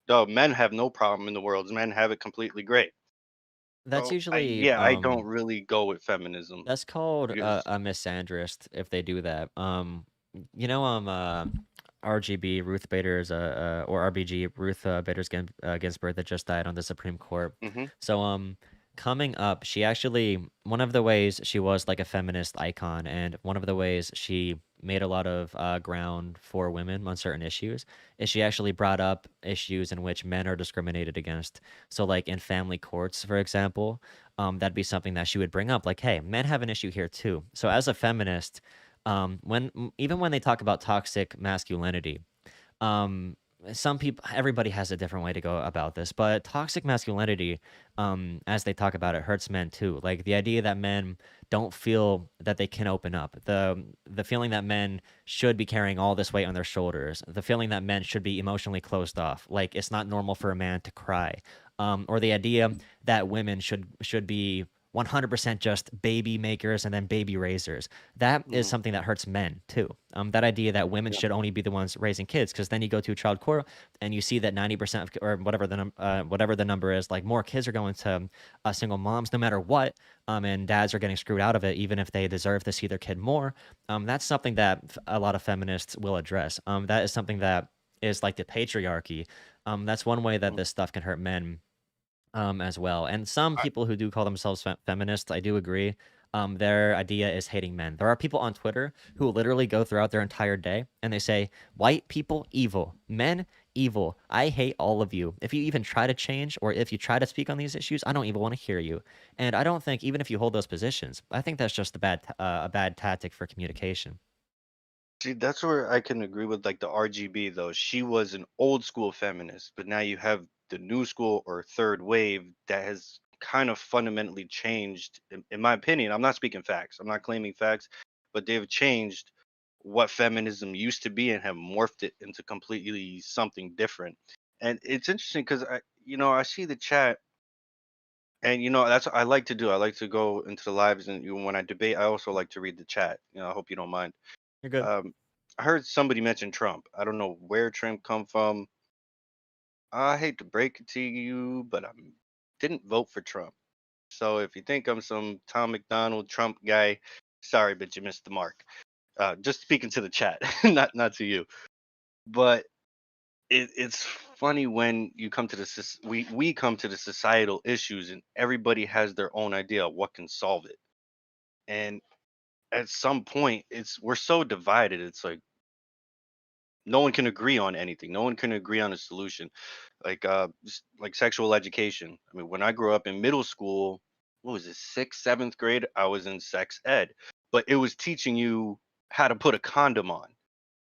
The men have no problem in the world. Men have it completely great. That's So I usually yeah, I don't really go with feminism that's called because a misandrist if they do that. You know, RGB Ruth Bader's or RBG Ruth Ginsburg that just died on the Supreme Court. hmm So coming up, she actually one of the ways she was like a feminist icon, and one of the ways she made a lot of ground for women on certain issues is she actually brought up issues in which men are discriminated against. So like in family courts, for example, that'd be something that she would bring up, like, hey, men have an issue here too. So as a feminist, even when they talk about toxic masculinity, um, some people, everybody has a different way to go about this, but toxic masculinity, as they talk about it, hurts men too. Like the idea that men don't feel that they can open up, the feeling that men should be carrying all this weight on their shoulders, the feeling that men should be emotionally closed off, like it's not normal for a man to cry, or the idea that women should be 100% just baby makers and then baby raisers. That is mm, something that hurts men too. That idea that women yeah, should only be the ones raising kids, because then you go to a child court and you see that 90% of, or whatever the number is, like more kids are going to single moms, no matter what, and dads are getting screwed out of it, even if they deserve to see their kid more. That's something that a lot of feminists will address. That is something that is like the patriarchy. That's one way that mm. this stuff can hurt men as well. And some I, people who do call themselves feminists, I do agree. Their idea is hating men. There are people on Twitter who literally go throughout their entire day and they say, white people evil, men evil. I hate all of you. If you even try to change or if you try to speak on these issues, I don't even want to hear you. And I don't think even if you hold those positions, I think that's just a bad tactic for communication. See, that's where I can agree with like the RGB though. She was an old school feminist, but now you have the new school or third wave that has kind of fundamentally changed, in my opinion. I'm not speaking facts. I'm not claiming facts, but they've changed what feminism used to be and have morphed it into completely something different. And it's interesting because I see the chat, and that's what I like to do. I like to go into the lives, and when I debate, I also like to read the chat. I hope you don't mind. You're good. um, I heard somebody mention Trump. I don't know where Trump come from. I hate to break it to you, but I didn't vote for Trump. So if you think I'm some Tom McDonald Trump guy, sorry, but you missed the mark. Just speaking to the chat, not to you. But it's funny when you come to we come to the societal issues, and everybody has their own idea of what can solve it. And at some point, we're so divided. It's like no one can agree on anything. No one can agree on a solution. Like like sexual education. I mean, when I grew up in middle school, what was it, sixth, seventh grade? I was in sex ed, but it was teaching you how to put a condom on.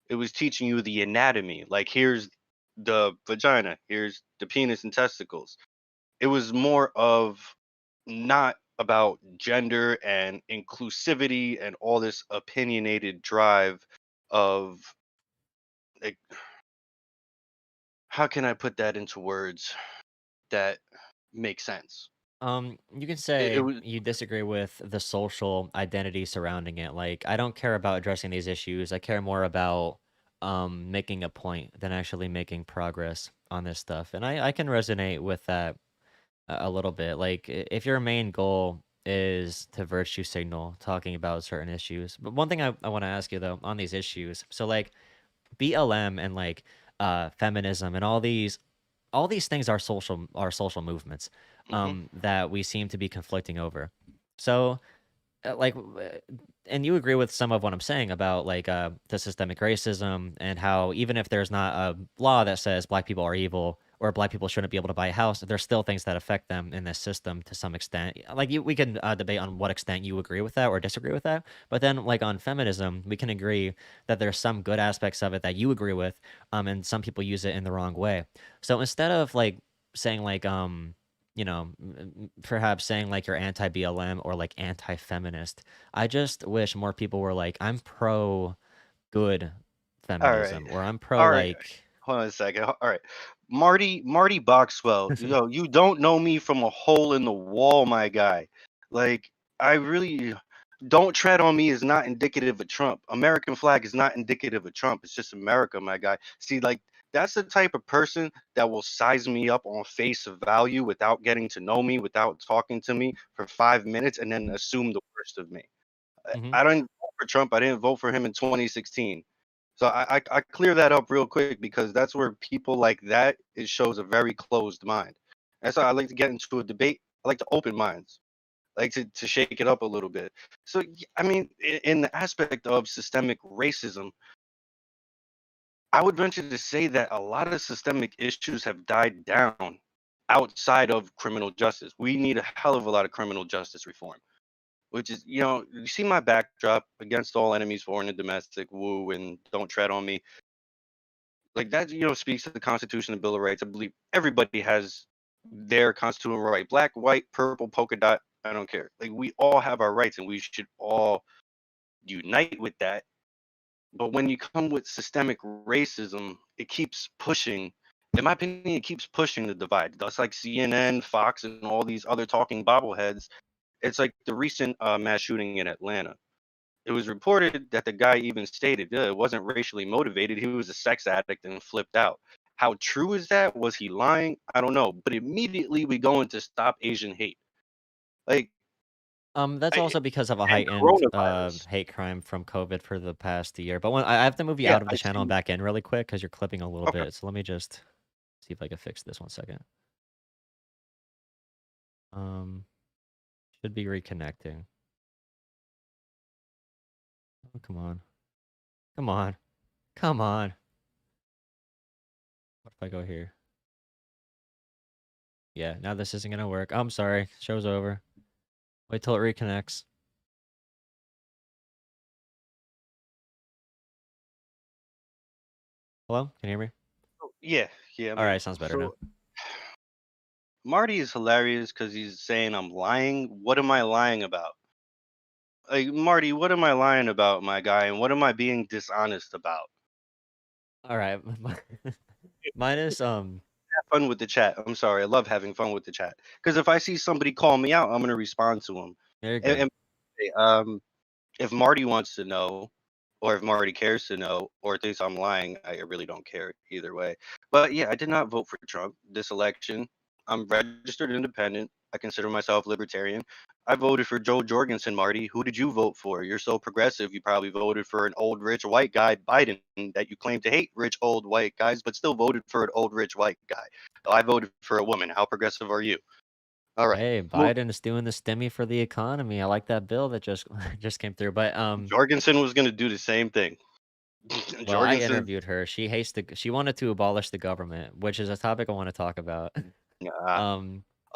It was teaching you the anatomy. Like here's the vagina, here's the penis and testicles. It was more of not about gender and inclusivity and all this opinionated drive of like, how can I put that into words that make sense? You can It say was you disagree with the social identity surrounding it. Like, I don't care about addressing these issues. I care more about making a point than actually making progress on this stuff. And I can resonate with that a little bit. Like, if your main goal is to virtue signal talking about certain issues. But one thing I want to ask you though on these issues. So like BLM and like feminism and all these things are social movements mhm. that we seem to be conflicting over. So and you agree with some of what I'm saying about like the systemic racism and how even if there's not a law that says black people are evil or black people shouldn't be able to buy a house, there's still things that affect them in this system to some extent. Like we can debate on what extent you agree with that or disagree with that, but then like on feminism, we can agree that there's some good aspects of it that you agree with, and some people use it in the wrong way. So instead of like saying like perhaps saying like you're anti-BLM or like anti-feminist, I just wish more people were like, I'm pro good All right, feminism, or I'm pro all right. like Hold on a second. All right, Marty Boxwell. You don't know me from a hole in the wall, my guy. Like I really don't tread on me is not indicative of Trump. American flag is not indicative of Trump. It's just America, my guy. See, like that's the type of person that will size me up on face of value without getting to know me, without talking to me for 5 minutes, and then assume the worst of me. Mhm. I didn't vote for Trump. I didn't vote for him in 2016. So I clear that up real quick because that's where people like that, it shows a very closed mind. That's why I like to get into a debate. I like to open minds, I like to shake it up a little bit. So I mean, in the aspect of systemic racism, I would venture to say that a lot of systemic issues have died down outside of criminal justice. We need a hell of a lot of criminal justice reform, which is, you see my backdrop against all enemies, foreign and domestic, woo, and don't tread on me. Like that, speaks to the Constitution and Bill of Rights. I believe everybody has their constitutional right, black, white, purple, polka dot. I don't care. Like we all have our rights, and we should all unite with that. But when you come with systemic racism, it keeps pushing. In my opinion, it keeps pushing the divide. That's like CNN, Fox, and all these other talking bobbleheads. It's like the recent mass shooting in Atlanta. It was reported that the guy even stated it wasn't racially motivated. He was a sex addict and flipped out. How true is that? Was he lying? I don't know. But immediately we go into stop Asian hate. Like, That's I, also because of a and heightened coronavirus. hate crime from COVID for the past year. But when I have to move you Yeah, out of the I channel and see. back in really quick because you're clipping a little Okay. bit. So let me just see if I can fix this 1 second. Should be reconnecting. Oh, come on. Come on. Come on. What if I go here? Yeah, now this isn't gonna work. I'm sorry. Show's over. Wait till it reconnects. Hello? Can you hear me? Yeah, yeah, I'm All here. right, sounds better now. So Marty is hilarious because he's saying I'm lying. What am I lying about? Like, Marty, what am I lying about, my guy? And what am I being dishonest about? All right. Mine is Have fun with the chat. I'm sorry. I love having fun with the chat. Because if I see somebody call me out, I'm going to respond to them. There you And, go. if Marty wants to know, or if Marty cares to know, or thinks I'm lying, I really don't care either way. But yeah, I did not vote for Trump this election. I'm registered independent. I consider myself libertarian. I voted for Joe Jorgensen, Marty. Who did you vote for? You're so progressive. You probably voted for an old rich white guy, Biden, that you claim to hate rich old white guys, but still voted for an old rich white guy. I voted for a woman. How progressive are you? All right. Hey, Move. Biden is doing the stimmy for the economy. I like that bill that just just came through. But Jorgensen was going to do the same thing. well, I Jorgensen, interviewed her. She wanted to abolish the government, which is a topic I want to talk about. uh,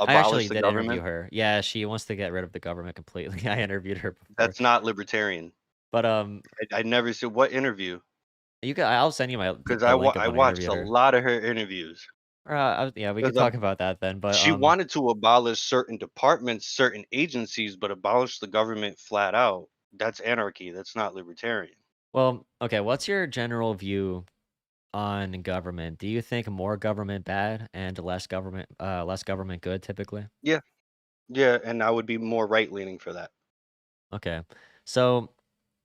I abolish actually the did interview government. her. Yeah, she wants to get rid of the government completely. I interviewed her before. That's not libertarian. But I never said what interview I'll send you because the link of I when I watched interviewed a her. lot of her interviews Yeah, we could because talk about that then. But she wanted to abolish certain departments, certain agencies, but abolish the government flat out. That's anarchy. That's not libertarian. well, okay, what's your general view on government? Do you think more government bad and less government good typically? Yeah, yeah, and I would be more right leaning for that. Okay. So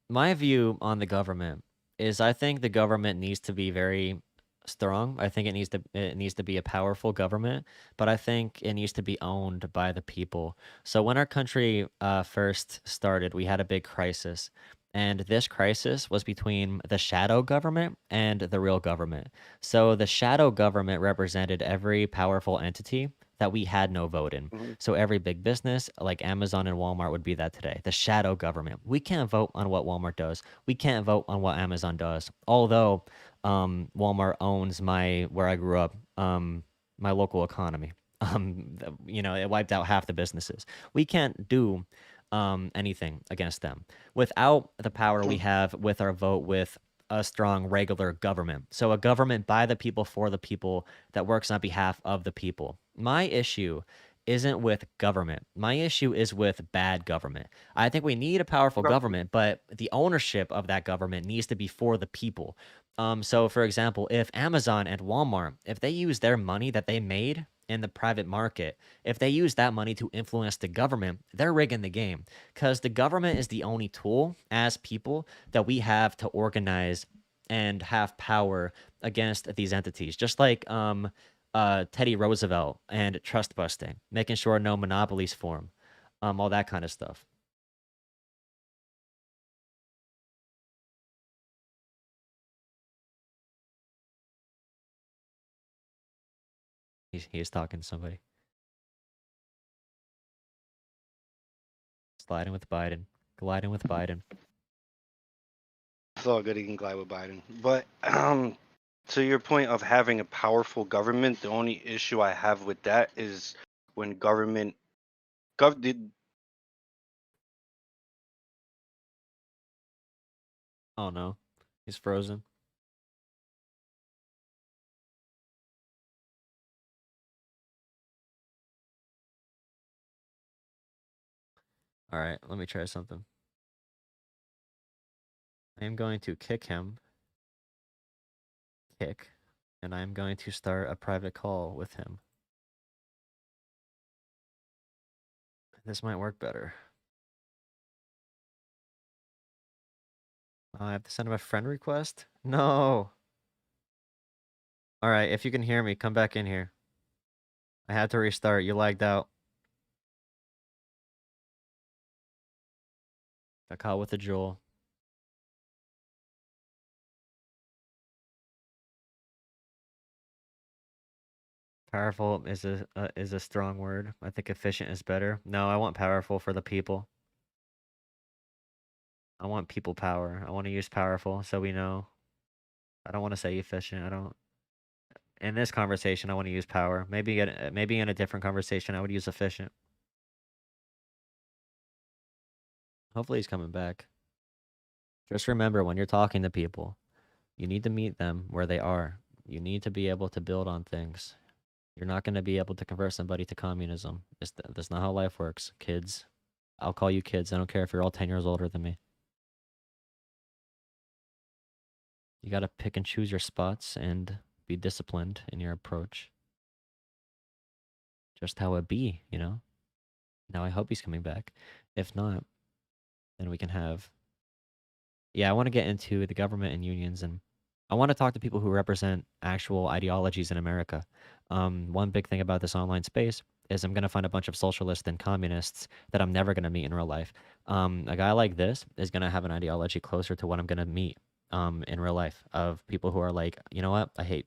my view on the government is I think the government needs to be very strong. I think it needs to be a powerful government, but I think it needs to be owned by the people. So when our country first started, we had a big crisis. And this crisis was between the shadow government and the real government. So the shadow government represented every powerful entity that we had no vote in. Hmm. So every big business like Amazon and Walmart would be that today. The shadow government. We can't vote on what Walmart does. We can't vote on what Amazon does. Although Walmart owns my where I grew up. my local economy. It wiped out half the businesses. We can't do anything against them without the power we have with our vote with a strong regular government. So a government by the people for the people that works on behalf of the people. My issue isn't with government. My issue is with bad government. I think we need a powerful Okay. government, but the ownership of that government needs to be for the people. So for example, if Amazon and Walmart, if they use their money that they made in the private market, if they use that money to influence the government, they're rigging the game because the government is the only tool as people that we have to organize and have power against these entities. Just like Teddy Roosevelt and trust busting, making sure no monopolies form, all that kind of stuff. He's talking to somebody. Sliding with Biden, gliding with Biden. It's all good. He can glide with Biden. But to your point of having a powerful government, the only issue I have with that is when government did. Oh no, he's frozen. All right, let me try something. I am going to kick him. Kick. And I'm going to start a private call with him. This might work better. I have to send him a friend request? No. All right, if you can hear me, come back in here. I had to restart. You lagged out. Got caught with a Joel. Powerful is a strong word. I think efficient is better. No, I want powerful for the people. I want people power. I want to use powerful so we know. I don't want to say efficient. I don't. In this conversation, I want to use power. Maybe in a different conversation, I would use efficient. Hopefully, he's coming back. Just remember, when you're talking to people, you need to meet them where they are. You need to be able to build on things. You're not going to be able to convert somebody to communism. That's not how life works, kids. I'll call you kids. I don't care if you're all 10 years older than me. You got to pick and choose your spots and be disciplined in your approach. Just how it be, you know? Now I hope he's coming back. If not, then we can have. Yeah, I want to get into the government and unions, and I want to talk to people who represent actual ideologies in America. One big thing about this online space is I'm going to find a bunch of socialists and communists that I'm never going to meet in real life. A guy like this is going to have an ideology closer to what I'm going to meet in real life of people who are like, you know what, I hate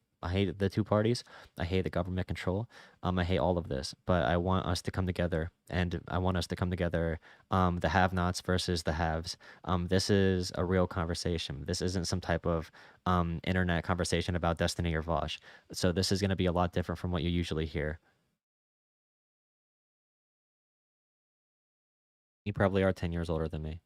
the two parties. I hate the government control. I hate all of this, but I want us to come together, and I want us to come together. The have-nots versus the haves. This is a real conversation. This isn't some type of internet conversation about Destiny or Vosh. So this is going to be a lot different from what you usually hear. You probably are 10 years older than me.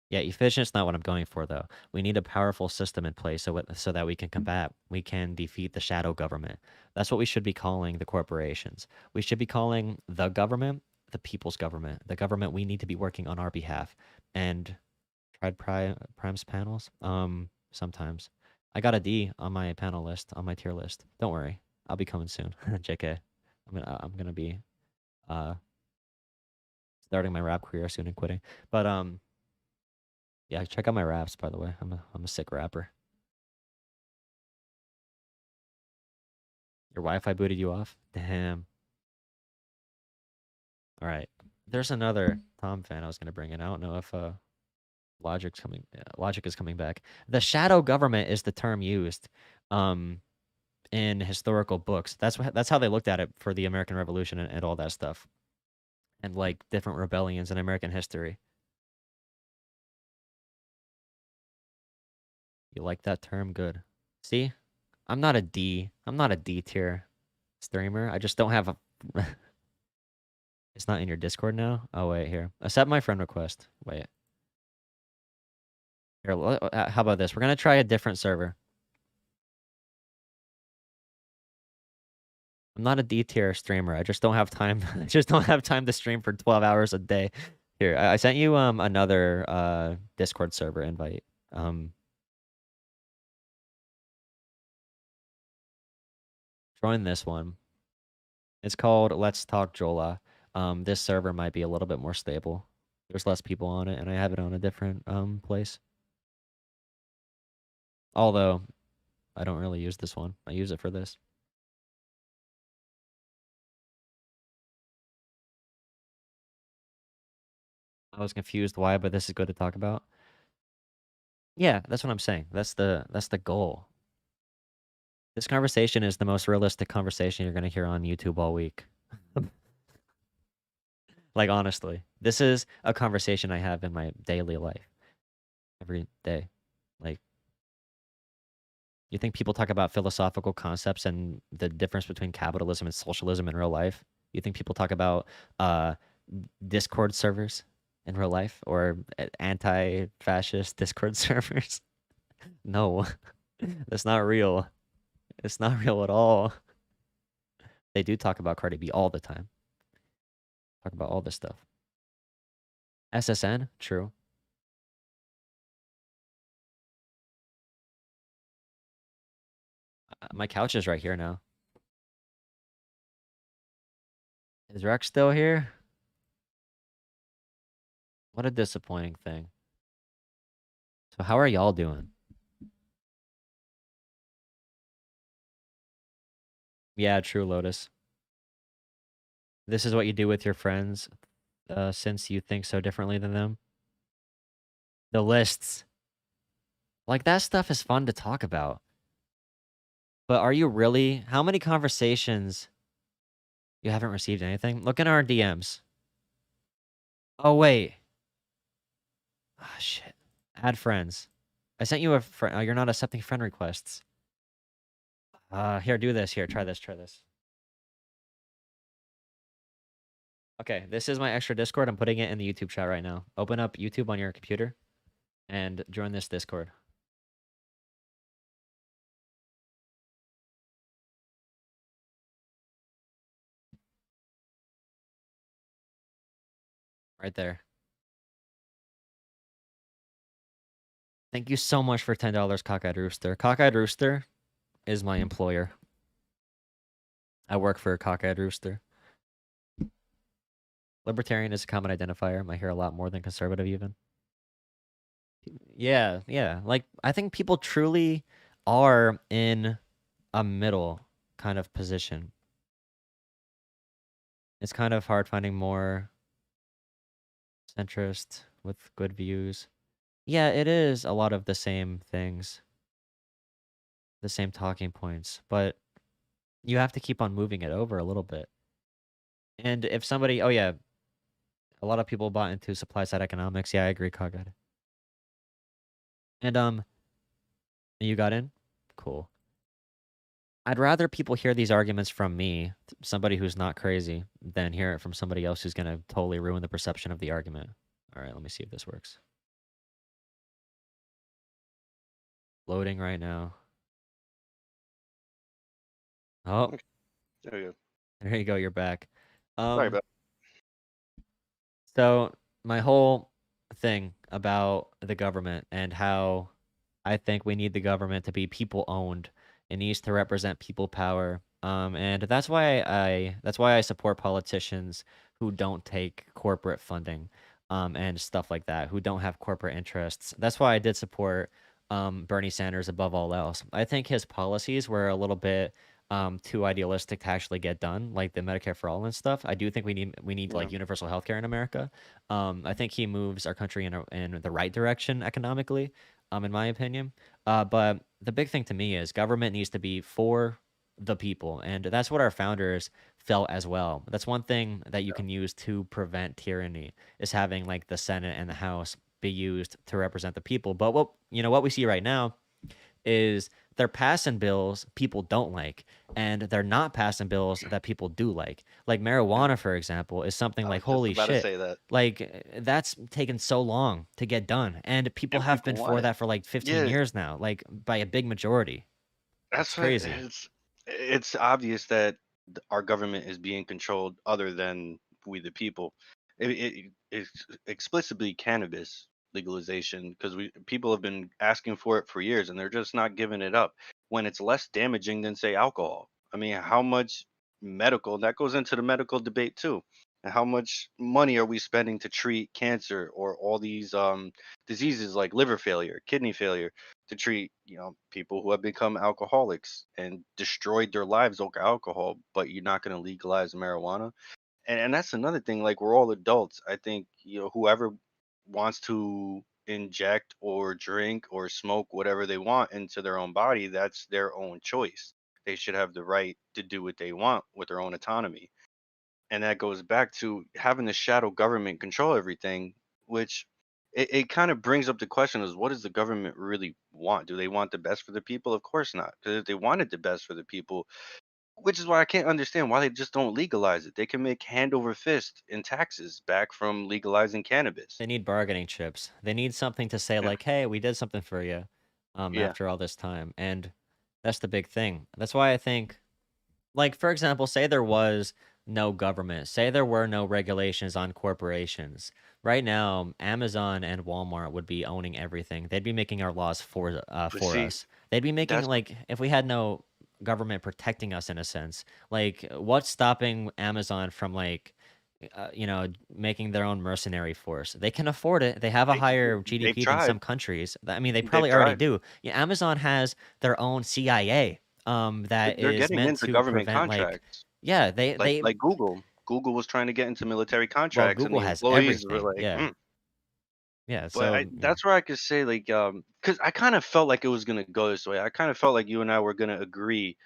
Yeah, efficient's not what I'm going for, though. We need a powerful system in place so that we can defeat the shadow government. That's what we should be calling the corporations. We should be calling the government the people's government, the government we need to be working on our behalf. And tried Prime's panels? Sometimes. I got a D on my panel list, on my tier list. Don't worry, I'll be coming soon. JK, I'm gonna be starting my rap career soon and quitting. But yeah, check out my raps, by the way. I'm a sick rapper. Your Wi-Fi booted you off? Damn. All right. There's another Tom fan I was gonna bring in. I don't know if Logic is coming back. The shadow government is the term used in historical books. That's how they looked at it for the American Revolution and all that stuff. And like different rebellions in American history. You like that term? Good. See? I'm not a D. I'm not a D tier. streamer. I just don't have a. It's not in your Discord now. Oh wait, here. Accept my friend request. Wait. Here, how about this? We're gonna try a different server. I'm not a D tier streamer. I just don't have time. I just don't have time to stream for 12 hours a day. Here, I sent you another Discord server invite. Join this one. It's called Let's Talk Jolah. This server might be a little bit more stable. There's less people on it, and I have it on a different place. Although, I don't really use this one. I use it for this. I was confused why, but this is good to talk about. Yeah, that's what I'm saying. That's the goal. This conversation is the most realistic conversation you're gonna hear on YouTube all week. Like honestly, this is a conversation I have in my daily life, every day. Like, you think people talk about philosophical concepts and the difference between capitalism and socialism in real life? You think people talk about Discord servers in real life or anti-fascist Discord servers? No, that's not real. It's not real at all. They do talk about Cardi B all the time. Talk about all this stuff. SSN, true. My couch is right here now. Is Rex still here? What a disappointing thing. So how are y'all doing? Yeah, true, Lotus. This is what you do with your friends, since you think so differently than them. The lists. Like, that stuff is fun to talk about. But are you really? How many conversations you haven't received anything? Look in our DMs. Oh, wait. Ah, shit. Add friends. I sent you a friend. Oh, you're not accepting friend requests. Here, do this. Here, try this. Okay, this is my extra Discord. I'm putting it in the YouTube chat right now. Open up YouTube on your computer and join this Discord. Right there. Thank you so much for $10, Cockeyed Rooster. Cockeyed Rooster is my employer. I work for Cockeyed Rooster. Libertarian is a common identifier. I hear a lot more than conservative even. Yeah. Like, I think people truly are in a middle kind of position. It's kind of hard finding more centrist with good views. Yeah, it is a lot of the same things. The same talking points, but you have to keep on moving it over a little bit. And if somebody, oh yeah, a lot of people bought into supply side economics. Yeah, I agree, Coghead. And you got in? Cool. I'd rather people hear these arguments from me, somebody who's not crazy, than hear it from somebody else who's gonna totally ruin the perception of the argument. All right, let me see if this works. Loading right now. Oh, There you go. there you go. You're back. Sorry about. So my whole thing about the government and how I think we need the government to be people owned. It needs to represent people power. And that's why I support politicians who don't take corporate funding, and stuff like that, who don't have corporate interests. That's why I did support Bernie Sanders above all else. I think his policies were a little bit too idealistic to actually get done, like the Medicare for all and stuff. I do think we need Yeah. like universal healthcare in America. I think he moves our country in the right direction economically, in my opinion. But the big thing to me is government needs to be for the people, and that's what our founders felt as well. That's one thing that you can use to prevent tyranny, is having like the Senate and the House be used to represent the people. But what we see right now is they're passing bills people don't like, and they're not passing bills that people do like. Like marijuana, for example, is something I like, was just holy about to shit, say that. like that's taken so long to get done, and people And have people been want for it. that for like 15 Yeah, years now, like by a big majority. It's that's what crazy. it's obvious that our government is being controlled other than we the people. It's explicitly cannabis legalization because we people have been asking for it for years and they're just not giving it up when it's less damaging than say alcohol. I mean, how much medical that goes into the medical debate too. And how much money are we spending to treat cancer or all these diseases like liver failure, kidney failure? To treat people who have become alcoholics and destroyed their lives over alcohol, but you're not going to legalize marijuana. And that's another thing, like we're all adults. I think whoever wants to inject or drink or smoke whatever they want into their own body, that's their own choice. They should have the right to do what they want with their own autonomy. And that goes back to having the shadow government control everything, which it kind of brings up the question is what does the government really want? Do they want the best for the people? Of course not, because if they wanted the best for the people, which is why I can't understand why they just don't legalize it. They can make hand over fist in taxes back from legalizing cannabis. They need bargaining chips. They need something to say Yeah. like, "Hey, we did something for you," Yeah. after all this time, and that's the big thing. That's why I think, like, for example, say there was no government, say there were no regulations on corporations. Right now, Amazon and Walmart would be owning everything. They'd be making our laws But for see, us. They'd be making that's like if we had no government protecting us in a sense. Like, what's stopping Amazon from like making their own mercenary force? They can afford it. They have a higher they've GDP than tried. some countries. I mean, they They've probably already tried. do. Yeah, Amazon has their own CIA that They're is getting meant into to government prevent like contracts. yeah, they Like they like Google. Google was trying to get into military well, contracts, and Google the has employees were everything. like, Yeah. Yeah, But so yeah. that's where I could say like because I kind of felt like it was gonna go this way. I kind of felt like you and I were gonna agree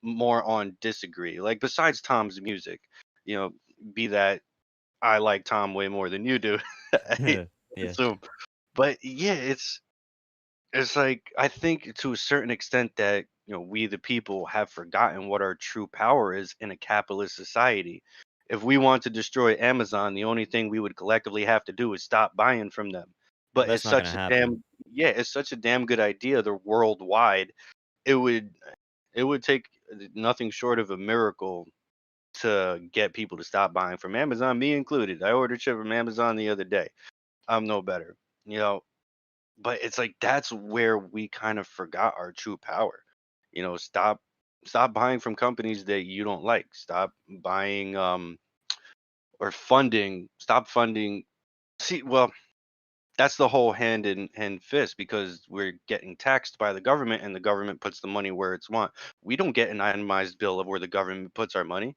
more on disagree. Like besides Tom's music, you know, be that I like Tom way more than you do, I Yeah. assume. But yeah, it's like I think to a certain extent that we the people have forgotten what our true power is in a capitalist society. If we want to destroy Amazon, the only thing we would collectively have to do is stop buying from them. But But that's it's not gonna such a happen. damn yeah, it's such a damn good idea. They're worldwide. It would it would take nothing short of a miracle to get people to stop buying from Amazon, me included. I ordered shit from Amazon the other day. I'm no better. You know, but it's like that's where we kind of forgot our true power. Stop buying from companies that you don't like. Stop buying or funding. Stop funding. See, well, that's the whole hand in hand fist because we're getting taxed by the government and the government puts the money where it's want. We don't get an itemized bill of where the government puts our money,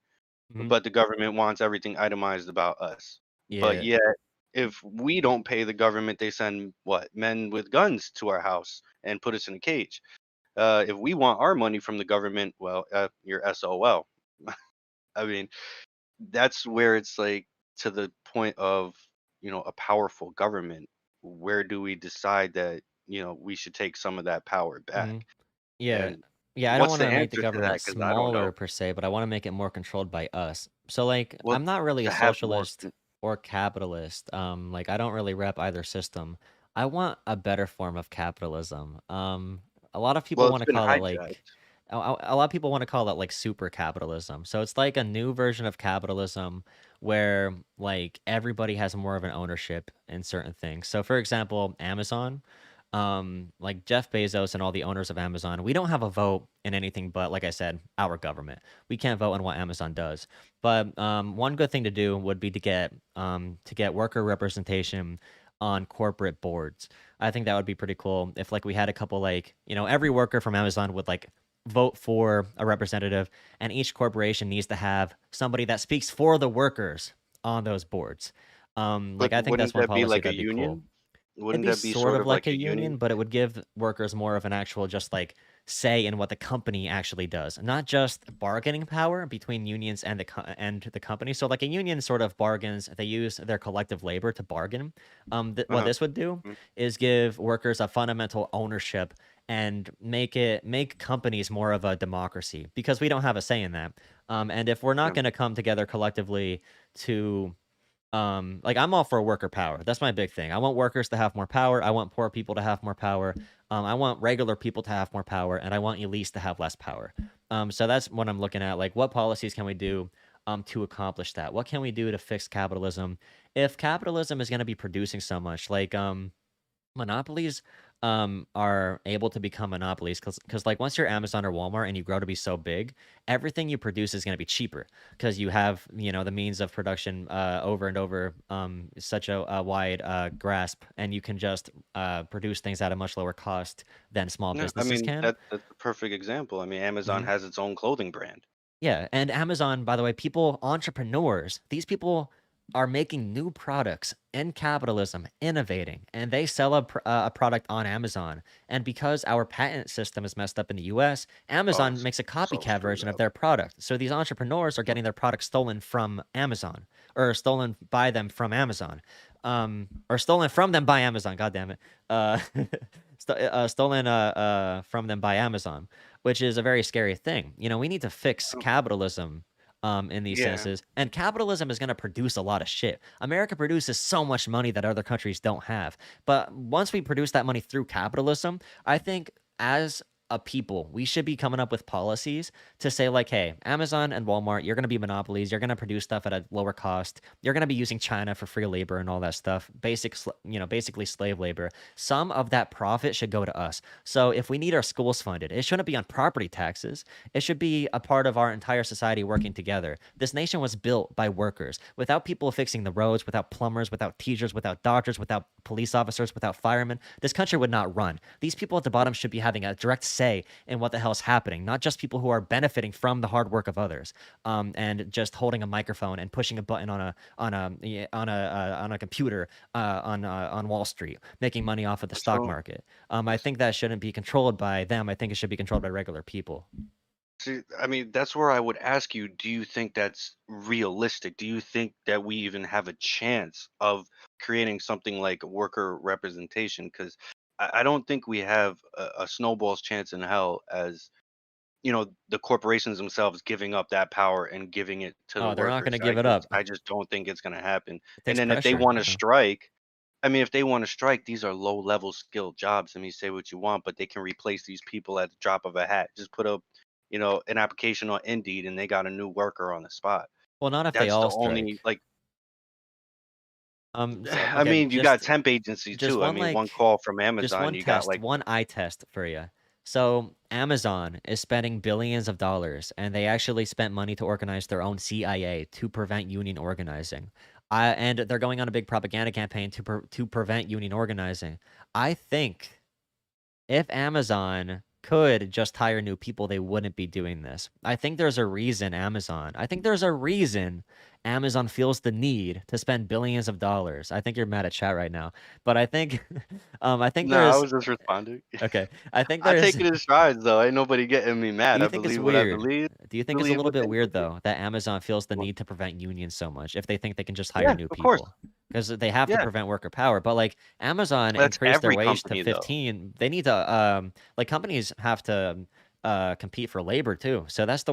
Mhm. but the government wants everything itemized about us. But Yeah. yet, if we don't pay the government, they send what men with guns to our house and put us in a cage. If we want our money from the government, well, you're SOL. I mean, that's where it's like to the point of a powerful government. Where do we decide that we should take some of that power back? Mhm. Yeah. And Yeah, I don't what's the wanna make the answer to that? government Because I don't smaller know. per se, but I wanna make it more controlled by us. So, like, Well, I'm not really a to have more. socialist or capitalist. Like, I don't really rep either system. I want a better form of capitalism. A lot of people Well, it's wanna been call it hijacked. like a lot of people wanna call it like super capitalism. So it's like a new version of capitalism where like everybody has more of an ownership in certain things. So for example, Amazon, like Jeff Bezos and all the owners of Amazon, we don't have a vote in anything but, like I said, our government. We can't vote on what Amazon does. But one good thing to do would be to get worker representation on corporate boards. I think that would be pretty cool if like we had a couple like, every worker from Amazon would like vote for a representative, and each corporation needs to have somebody that speaks for the workers on those boards. But Like I think that's wouldn't one that be policy like a that'd be cool. union? It'd Wouldn't be that be sort sort of of like like a a union, union? but it would give workers more of an actual just like say in what the company actually does, not just bargaining power between unions and the company. So like a union sort of bargains, they use their collective labor to bargain. What Uh-huh. this would do Mm. is give workers a fundamental ownership and make companies more of a democracy, because we don't have a say in that. And if we're not Yeah. going to come together collectively to like, I'm all for worker power. That's my big thing. I want workers to have more power. I want poor people to have more power. I want regular people to have more power, and I want elites to have less power. So that's what I'm looking at. Like, what policies can we do to accomplish that? What can we do to fix capitalism? If capitalism is going to be producing so much, like monopolies are able to become monopolies because like once you're Amazon or Walmart and you grow to be so big, everything you produce is going to be cheaper because you have, you know, the means of production over and over, such a wide grasp, and you can just produce things at a much lower cost than small Yeah, I businesses mean can. that's a perfect example. I mean, Amazon Mhm. has its own clothing brand. Yeah, and Amazon, by the way, people, entrepreneurs, these people are making new products in capitalism, innovating, and they sell a product on Amazon. And because our patent system is messed up in the US, Oh, Amazon it's makes a so copycat screwed version of up. their product. So these entrepreneurs are Mhm. getting their product stolen from Amazon, or stolen by them from Amazon, or stolen from them by Amazon. God damn it. Uh, stolen from them by Amazon, which is a very scary thing. You know, we need to fix Oh, capitalism in these yeah. senses. And capitalism is going to produce a lot of shit. America produces so much money that other countries don't have. But once we produce that money through capitalism, I think as a people, we should be coming up with policies to say, like, hey, Amazon and Walmart, you're going to be monopolies. You're going to produce stuff at a lower cost. You're going to be using China for free labor and all that stuff. Basically slave labor. Some of that profit should go to us. So if we need our schools funded, it shouldn't be on property taxes. It should be a part of our entire society working together. This nation was built by workers. Without people fixing the roads, without plumbers, without teachers, without doctors, without police officers, without firemen, this country would not run. These people at the bottom should be having a direct say in what the hell is happening, not just people who are benefiting from the hard work of others, and just holding a microphone and pushing a button on a computer on Wall Street, making money off of the stock So, market. I think that shouldn't be controlled by them. I think it should be controlled by regular people. see, I mean, that's where I would ask you, do you think that's realistic? Do you think that we even have a chance of creating something like worker representation? Because I don't think we have a snowball's chance in hell as, the corporations themselves giving up that power and giving it to the Oh, they're not going to workers. give it up. I just don't think it's going to happen. It And takes then if they pressure. want to Yeah. strike, I mean, if they want to strike, these are low level skilled jobs. I mean, say what you want, but they can replace these people at the drop of a hat. Just put up, an application on Indeed and they got a new worker on the spot. Well, not if they That's the all only strike. like So I okay, mean, you got temp agencies just too. I one mean, one like call from just Amazon, one you got test, like one eye test for you. So Amazon is spending billions of dollars, and they actually spent money to organize their own CIA to prevent union organizing. And they're going on a big propaganda campaign to prevent union organizing. I think if Amazon could just hire new people, they wouldn't be doing this. I think there's a reason Amazon feels the need to spend billions of dollars. I think you're mad at chat right now, but I think, I think no, I there's was just responding. okay. I think I there's. take it in strides though. Ain't nobody getting me Do mad. you I think it's believe what I weird? believe. Do you think it's a Believe little what bit they weird believe. though that Amazon feels the Well, need to prevent unions so much if they think they can just hire yeah, new of course. people? Because they have to Yeah. prevent worker power. But like Amazon That's increased their every wage to company though. 15. They need to like companies have to compete for labor too. So that's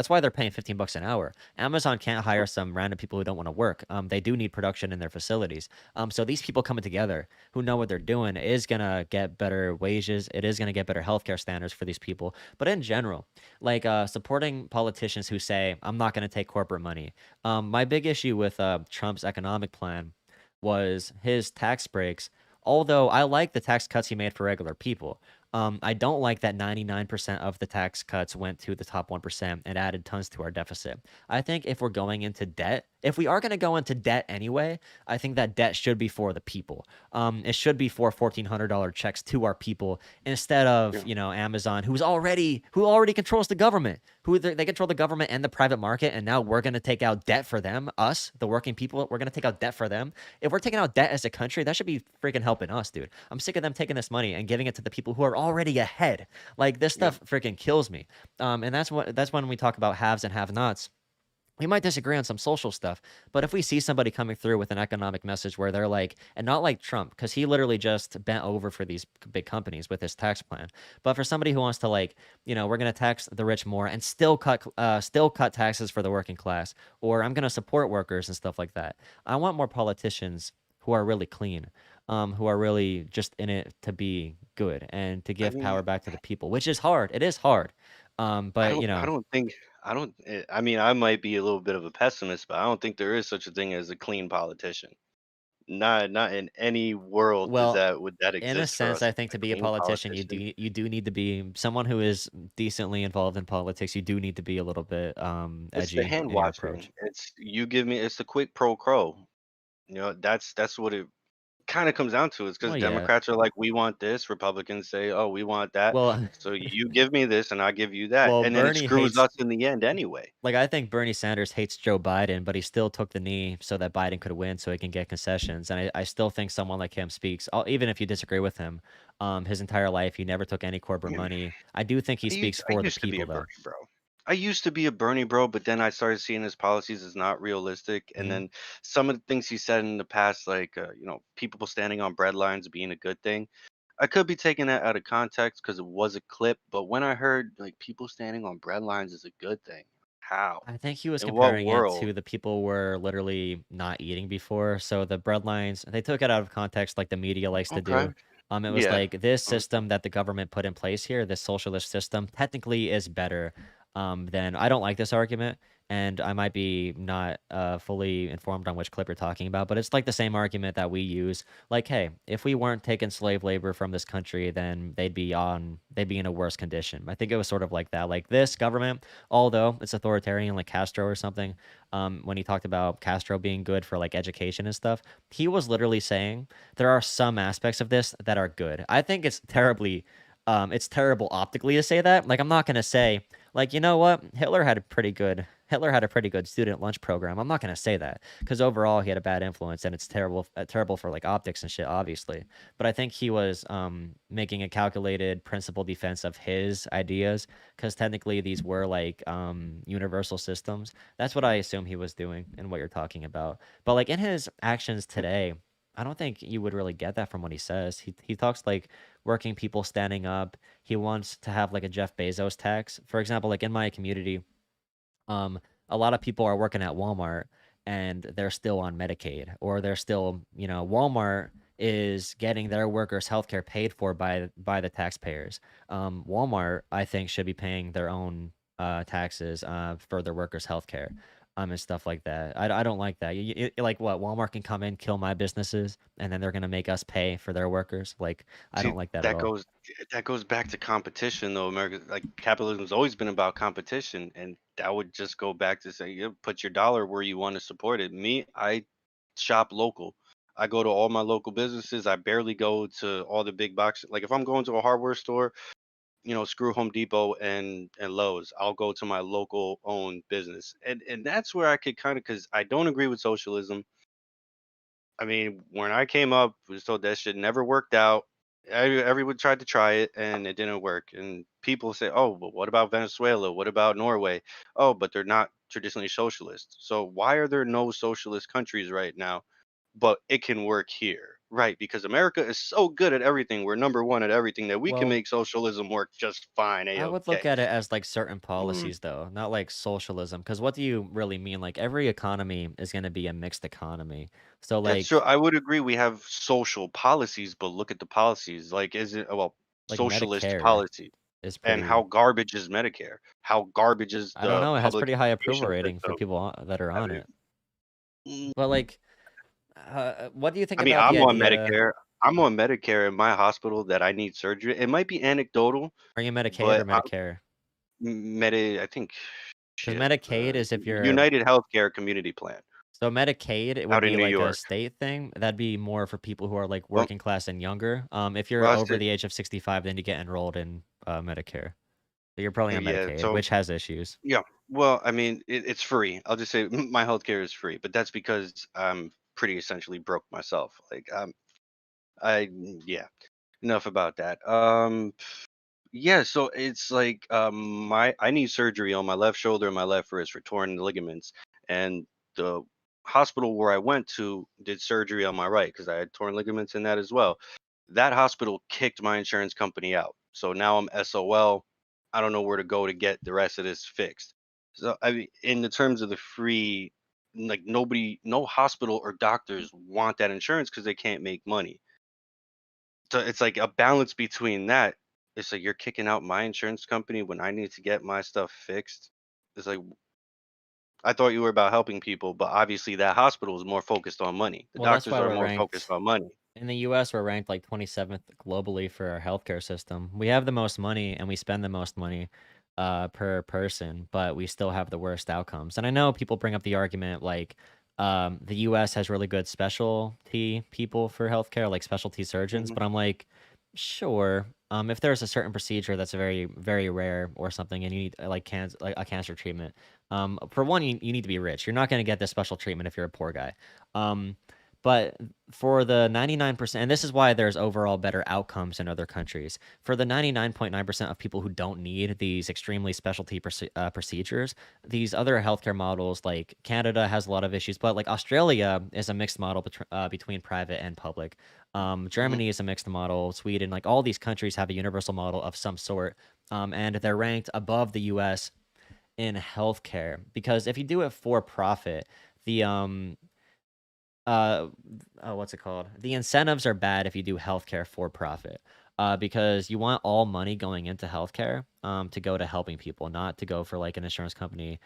why they're paying $15 an hour. Amazon can't hire some random people who don't want to work. They do need production in their facilities. So these people coming together who know what they're doing is gonna get better wages. It is gonna get better healthcare standards for these people. But in general, like supporting politicians who say, I'm not gonna take corporate money. My big issue with Trump's economic plan was his tax breaks. Although I like the tax cuts he made for regular people, I don't like that 99% of the tax cuts went to the top 1% and added tons to our deficit. I think if we're going into debt, if we are going to go into debt anyway, I think that debt should be for the people. It should be for $1,400 checks to our people instead of, Yeah. Amazon, who already controls the government, they control the government and the private market, and now we're going to take out debt for them, us, the working people. We're going to take out debt for them. If we're taking out debt as a country, that should be freaking helping us, dude. I'm sick of them taking this money and giving it to the people who are already ahead. Like this Yeah. stuff freaking kills me. And that's when we talk about haves and have-nots. We might disagree on some social stuff, but if we see somebody coming through with an economic message where they're like, and not like Trump, because he literally just bent over for these big companies with his tax plan, but for somebody who wants to like, we're gonna tax the rich more and still cut taxes for the working class, or I'm gonna support workers and stuff like that. I want more politicians who are really clean, who are really just in it to be good and to I give mean, power back to the people, which is hard. It is hard, I but don't I don't think I don't I mean, I might be a little bit of a pessimist, but I don't think there is such a thing as a clean politician. Not in any world does well, that would that in a exist for sense, us. I think A to be a clean politician, politician. you do need to be someone who is decently involved in politics. You do need to be a little bit It's the edgy hand in your washing. approach. It's the quick pro quo. That's what it kind of comes down to. It's because Well, yeah. Democrats are like, we want this. Republicans say, oh, we want that. Well, So you give me this and I give you that. well, And then it Bernie screws hates us in the end anyway. like I think Bernie Sanders hates Joe Biden, but he still took the knee so that Biden could win, so he can get concessions. And I still think someone like him speaks, even if you disagree with him, his entire life he never took any corporate Yeah. money. I do think he speaks I for the used to be people, a though. Bernie bro. I used to be a Bernie bro, but then I started seeing his policies as not realistic. And Hmm. then some of the things he said in the past, like people standing on bread lines being a good thing. I could be taking that out of context because it was a clip, but when I heard like people standing on bread lines is a good thing, how? I think he was In what comparing it world? to the people were literally not eating before. So the breadlines, they took it out of context like the media likes to Okay. do. It was Yeah. like this Uh, system that the government put in place here, this socialist system, technically is better than I don't like this argument, and I might be not fully informed on which clip you're talking about, but it's like the same argument that we use. Like, hey, if we weren't taking slave labor from this country, then they'd be in a worse condition. I think it was sort of like that. Like this government, although it's authoritarian like Castro or something, when he talked about Castro being good for like education and stuff, he was literally saying there are some aspects of this that are good. I think it's terrible optically to say that. Like I'm not gonna say like you know what Hitler had a pretty good student lunch program. I'm not gonna say that because overall he had a bad influence and it's terrible for like optics and shit, obviously. But I think he was making a calculated principled defense of his ideas because technically these were like universal systems. That's what I assume he was doing and what you're talking about. But like in his actions today, I don't think you would really get that from what he says. He talks like working people standing up. He wants to have like a Jeff Bezos tax. For example, like in my community, um, a lot of people are working at Walmart and they're still on Medicaid, or they're still, Walmart is getting their workers' healthcare paid for by the taxpayers. Walmart, I think, should be paying their own taxes for their workers' healthcare. And stuff like that. I don't like that. Like what? Walmart can come in, kill my businesses, and then they're gonna make us pay for their workers. Like I don't See, like that at all. that goes back to competition though. America, like capitalism's always been about competition, and that would just go back to say, you put your dollar where you want to support it. Me, I shop local. I go to all my local businesses. I barely go to all the big box. Like if I'm going to a hardware store, screw Home Depot and Lowe's. I'll go to my local owned business, and that's where I could kind of, because I don't agree with socialism. I mean, when I came up, we was told that shit never worked out. Everyone tried to try it and it didn't work. And people say, "Oh, but what about Venezuela? What about Norway? Oh, but they're not traditionally socialist. So why are there no socialist countries right now? But it can work here, right? Because America is so good at everything. We're number one at everything that we can Well, make socialism work just fine. A I would look okay. at it as like certain policies though, not like socialism. Because what do you really mean? Like every economy is going to be a mixed economy. So That's true. like I would agree we have social policies, but look at the policies. Like, is it, well, like socialist Medicare policy? is And pretty. how garbage is Medicare? How garbage is I don't the know. It has public pretty high approval education rating for system? people that are I on mean, it. mm, But like, what do you think I mean, about the I'm on idea? Medicare. I'm on Medicare in my hospital that I need surgery. It might be anecdotal, Are you Medicaid or but I'm Medicare? I think, Because shit, Medicaid is if you're United Healthcare Community Plan so Medicaid, it would out in be New like a York. state thing. That'd be more for people who are like Well, working class and younger. If you're well, over the age of 65, then you get enrolled in Medicare. So you're probably on yeah. Medicaid, So which has issues. yeah. Well, I mean, it's free. I'll just say my healthcare is free, but that's because I'm pretty essentially broke myself. Like, yeah. enough about that. Yeah, so it's like my I need surgery on my left shoulder and my left wrist for torn ligaments, and the hospital where I went to did surgery on my right because I had torn ligaments in that as well. That hospital kicked my insurance company out, so now I'm SOL. I don't know where to go to get the rest of this fixed. So I mean, in the terms of the free, like nobody, no hospital or doctors want that insurance because they can't make money. So it's like a balance between that. It's like you're kicking out my insurance company when I need to get my stuff fixed. It's like I thought you were about helping people, but obviously that hospital is more focused on money. The Well, that's doctors why are we're more focused ranked on money. in the US, we're ranked like 27th globally for our healthcare system. We have the most money and we spend the most money per person, but we still have the worst outcomes. And I know people bring up the argument like the US has really good specialty people for healthcare, like specialty surgeons, Hmm. but I'm like, sure. If there's a certain procedure that's very, very rare or something, and you need like a cancer treatment, for one, you need to be rich. You're not going to get this special treatment if you're a poor guy. Um, but for the 99%, and this is why there's overall better outcomes in other countries, for the 99.9% of people who don't need these extremely specialty procedures, these other healthcare models, like Canada has a lot of issues, but like Australia is a mixed model between private and public. Hmm. Germany is a mixed model, Sweden, like all these countries have a universal model of some sort, and they're ranked above the US in healthcare because if you do it for profit, the uh what's it called? The incentives are bad if you do healthcare for profit. Because you want all money going into healthcare to go to helping people, not to go for like an insurance company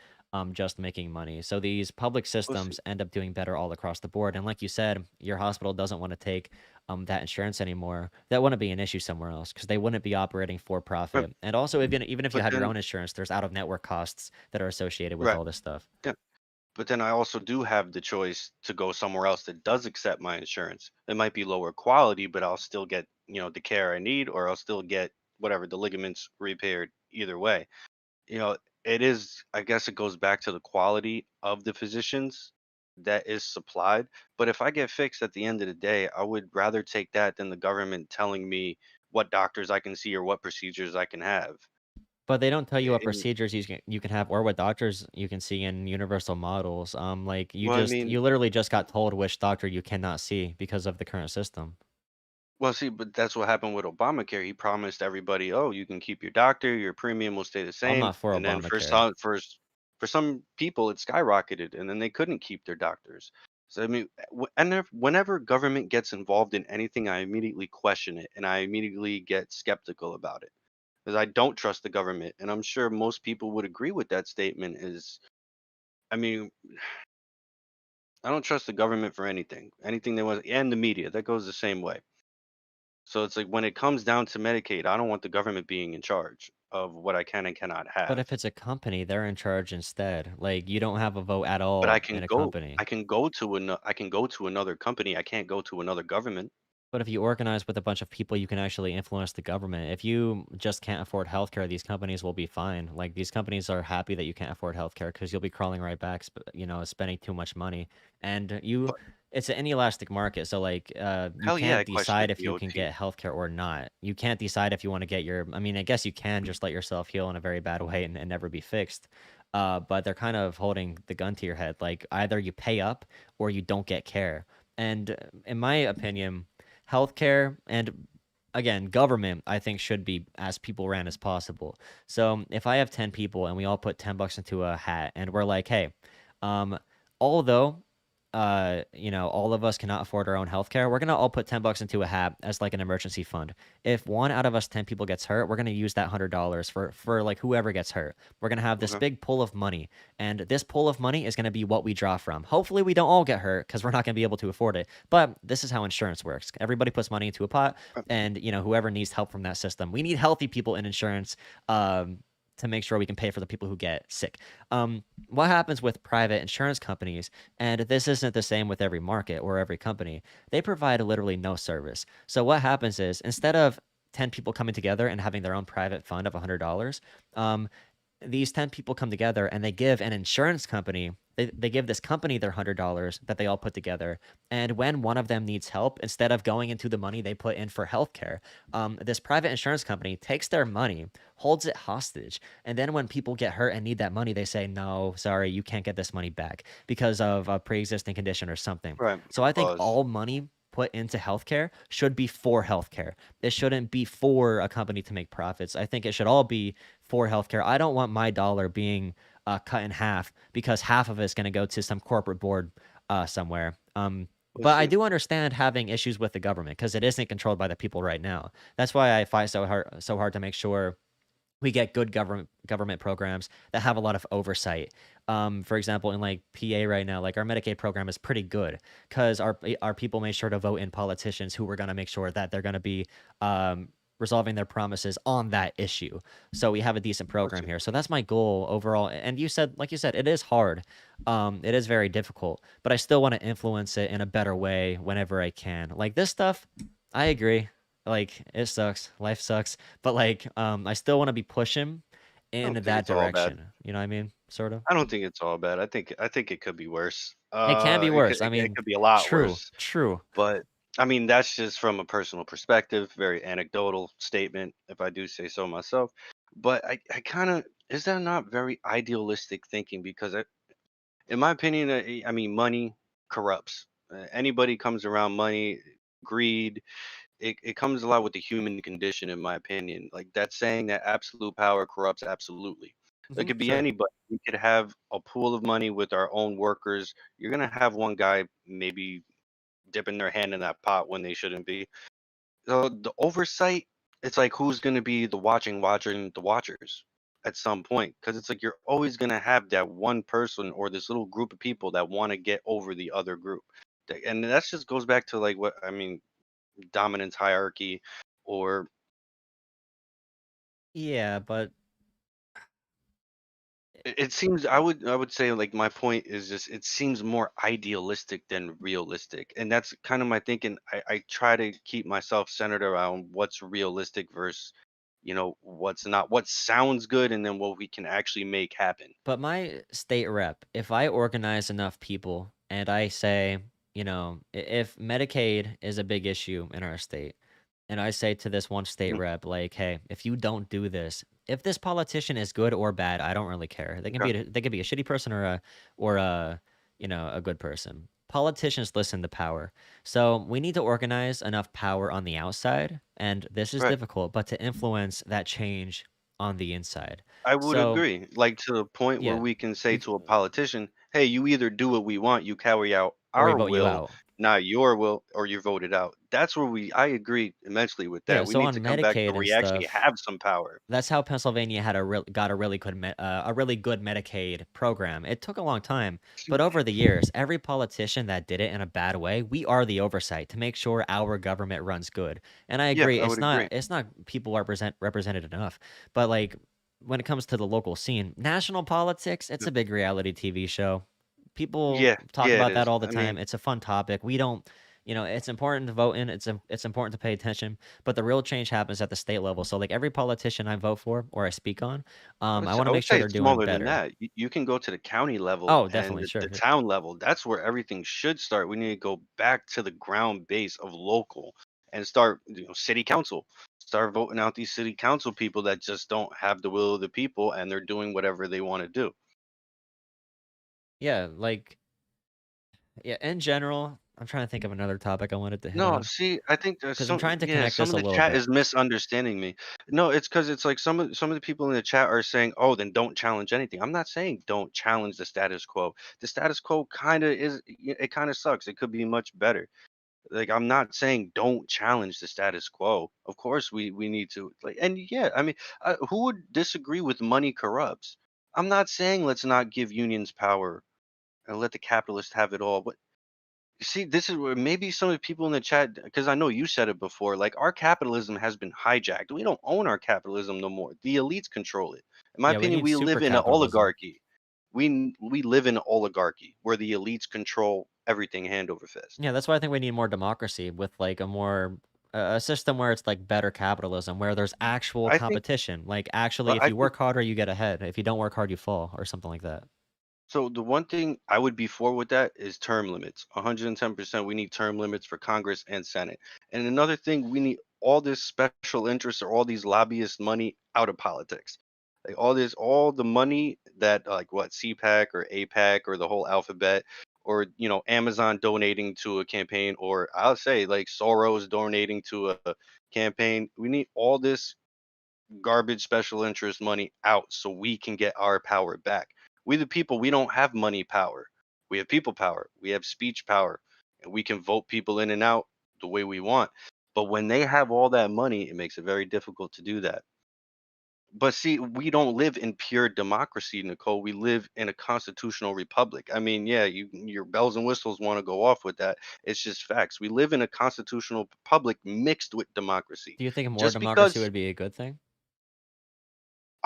just making money. So these public We'll see. systems end up doing better all across the board. And like you said, your hospital doesn't want to take that insurance anymore. That wouldn't be an issue somewhere else because they wouldn't be operating for But, profit. And also, even if you but have your then, own insurance, there's out of network costs that are associated with right. all this stuff. Yeah. But then I also do have the choice to go somewhere else that does accept my insurance. It might be lower quality, but I'll still get, the care I need, or I'll still get whatever the ligaments repaired either way. you know, it is, I guess it goes back to the quality of the physicians that is supplied. But if I get fixed at the end of the day, I would rather take that than the government telling me what doctors I can see or what procedures I can have. But they don't tell you what And, procedures you can have or what doctors you can see in universal models. Like well, I mean, you literally just got told which doctor you cannot see because of the current system. well, see, but that's what happened with Obamacare. He promised everybody, "Oh, you can keep your doctor, your premium will stay the I'm same." not for And then Obamacare. for some people, it skyrocketed, and then they couldn't keep their doctors. So I mean, whenever government gets involved in anything, I immediately question it, and I immediately get skeptical about it because I don't trust the government, and I'm sure most people would agree with that statement. I mean, I don't trust the government for anything, anything they want, and the media. That goes the same way. So it's like when it comes down to Medicaid, I don't want the government being in charge of what I can and cannot But have. if it's a company, they're in charge instead. Like you don't have a vote at But all in a company. I can go to another company. I can't go to another government. But if you organize with a bunch of people, you can actually influence the government. If you just can't afford healthcare, these companies will be fine. Like these companies are happy that you can't afford healthcare because you'll be crawling right back, spending too much money. And But it's an inelastic market. So like, you hell yeah, I can't question the decide if you can DOT. get healthcare or not. You can't decide if you want to get your. I mean, I guess you can just let yourself heal in a very bad way and never be fixed. But they're kind of holding the gun to your head. Like either you pay up or you don't get care. And in my opinion healthcare and again government I think should be as people ran as possible. So if I have 10 people and we all put $10 into a hat and we're like, hey, um although all of us cannot afford our own healthcare, we're gonna all put $10 into a hat as like an emergency fund. If one out of us 10 people gets hurt, we're gonna use that $100 for like whoever gets hurt. We're gonna have this Okay. big pool of money, and this pool of money is gonna be what we draw from. Hopefully, we don't all get hurt because we're not gonna be able to afford it. But this is how insurance works. Everybody puts money into a pot, and whoever needs help from that system. We need healthy people in insurance. To make sure we can pay for the people who get sick. What happens with private insurance companies, and this isn't the same with every market or every company, they provide literally no service. So what happens is instead of 10 people coming together and having their own private fund of $100, um, these 10 people come together and they give an insurance company, they give this company their $100 that they all put together. And when one of them needs help, instead of going into the money they put in for healthcare, this private insurance company takes their money, holds it hostage. And then when people get hurt and need that money, they say, no, sorry, you can't get this money back because of a pre-existing condition or something. Right. So I think Pause. all money put into healthcare should be for healthcare. It shouldn't be for a company to make profits. I think it should all be for healthcare. I don't want my dollar being cut in half because half of it's going to go to some corporate board somewhere. Let's But I see. do understand having issues with the government because it isn't controlled by the people right now. That's why I fight so hard to make sure we get good government programs that have a lot of oversight. For example, in like PA right now, like our Medicaid program is pretty good because our people made sure to vote in politicians who were going to make sure that they're going to be resolving their promises on that issue. So we have a decent Let's program see. here. So that's my goal overall. And you said, like you said, it is hard. It is very difficult, but I still want to influence it in a better way whenever I can. Like this stuff, I agree. Like it sucks. Life sucks. But like, I still want to be pushing I in don't think that it's all bad. direction. You know what I mean? Sort of. I don't think it's all bad. I think it could be worse. It can be It could worse. I it mean, could be a lot true, worse. true. But I mean, that's just from a personal perspective, very anecdotal statement, if I do say so myself. But I kind of, is that not very idealistic thinking? Because in my opinion, I mean, money corrupts. Anybody comes around money, greed. It comes a lot with the human condition, in my opinion. Like that saying that absolute power corrupts absolutely. It could be Sure. anybody. We could have a pool of money with our own workers. You're gonna have one guy maybe dipping their hand in that pot when they shouldn't be. So the oversight, it's like who's going to be the watching the watchers at some point, because it's like you're always going to have that one person or this little group of people that want to get over the other group. And that just goes back to like what I mean, dominance hierarchy, or Yeah, but it seems I would say like my point is just it seems more idealistic than realistic, and that's kind of my thinking. I try to keep myself centered around what's realistic versus what's not, what sounds good, and then what we can actually make happen. my state rep, if I organize enough people and I say, if Medicaid is a big issue in our state, and I say to this one state Mhm. rep, like, hey, if you don't do this, if this politician is good or bad, I don't really care. Okay. They can be a shitty person or a good person. Politicians listen to power. So we need to organize enough power on the outside, and this is Right. difficult, but to influence that change on the inside. I would So agree. Like to the point where yeah, we can say to a politician, "Hey, you either do what we want, you carry out or we our vote you will, out. not your will, or you're voted out." That's where I agree immensely with Yeah, that. We so need on to come back to Medicaid where and we actually stuff, have some power. that's how Pennsylvania had got a really good Medicaid program. It took a long time, but over the years, every politician that did it in a bad way, we are the oversight to make sure our government runs good. And I Yeah, agree, I would agree. it's not people represented enough, but like when it comes to the local scene, national politics, it's Mm. a big reality TV show. People Yeah, talk yeah, it about that is. all the I time. mean, It's a fun topic. We don't, it's important to vote in. It's important to pay attention. But the real change happens at the state level. So like every politician I vote for or I speak on, I want I to make would sure say they're it's doing smaller than better. that. You can go to the county level Oh, and definitely, the sure. town level. That's where everything should start. We need to go back to the ground base of local and start, city council. Start voting out these city council people that just don't have the will of the people and they're doing whatever they want to do. Yeah, like yeah, in general, I'm trying to think of another topic I wanted to hit No, on see, I think there's because I'm some, trying to yeah, connect some this of a the little chat bit. is misunderstanding me. No, it's because it's like some of the people in the chat are saying, "Oh, then don't challenge anything." I'm not saying don't challenge the status quo. The status quo kind of is, it kind of sucks. It could be much better. Like I'm not saying don't challenge the status quo. Of course we need to, like, and yeah, I mean, who would disagree with money corrupts? I'm not saying let's not give unions power and let the capitalists have it all. But see, this is where maybe some of the people in the chat, because I know you said it before, like our capitalism has been hijacked. We don't own our capitalism no more. The elites control it. In my Yeah, we opinion, need we super live in an capitalism. oligarchy. We live in an oligarchy where the elites control everything hand over fist. Yeah, that's why I think we need more democracy with like a more a system where it's like better capitalism, where there's actual I think, competition. Like actually, but if I you think work harder, you get ahead. If you don't work hard, you fall, or something like that. so. The one thing I would be for with that is term limits. 110%. We need term limits for Congress and Senate. And another thing, we need all this special interest or all these lobbyist money out of politics. Like all the money that like what CPAC or APAC or the whole alphabet or Amazon donating to a campaign, or I'll say like Soros donating to a campaign. We need all this garbage special interest money out so we can get our power back. We the people, we don't have money power. We have people power. We have speech power, and we can vote people in and out the way we want. But when they have all that money, it makes it very difficult to do that. But see, we don't live in pure democracy, Nicole. We live in a constitutional republic. I mean, yeah, your bells and whistles want to go off with that. It's just facts. We live in a constitutional republic mixed with democracy. Do you think more Just democracy because would be a good thing?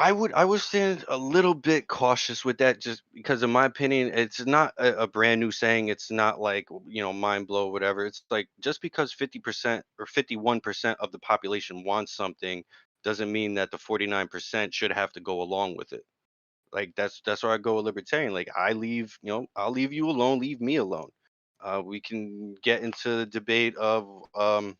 I would stand a little bit cautious with that, just because in my opinion, it's not a brand new saying. It's not like, mind blow, whatever. It's like just because 50% or 51% of the population wants something doesn't mean that the 49% should have to go along with it. Like that's where I go with libertarian. Like I'll leave you alone, leave me alone. We can get into the debate of I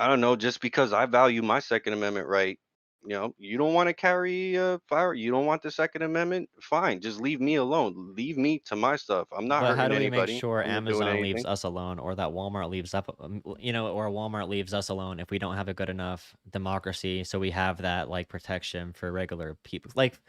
don't know, just because I value my Second Amendment right, you don't want to carry a fire, you don't want the Second Amendment, fine, just leave me alone. Leave me to my stuff. I'm not But how hurting do we make anybody. sure I'm not doing Amazon leaves anything. us alone, or that Walmart leaves up, or Walmart leaves us alone if we don't have a good enough democracy, so we have that like protection for regular people? Like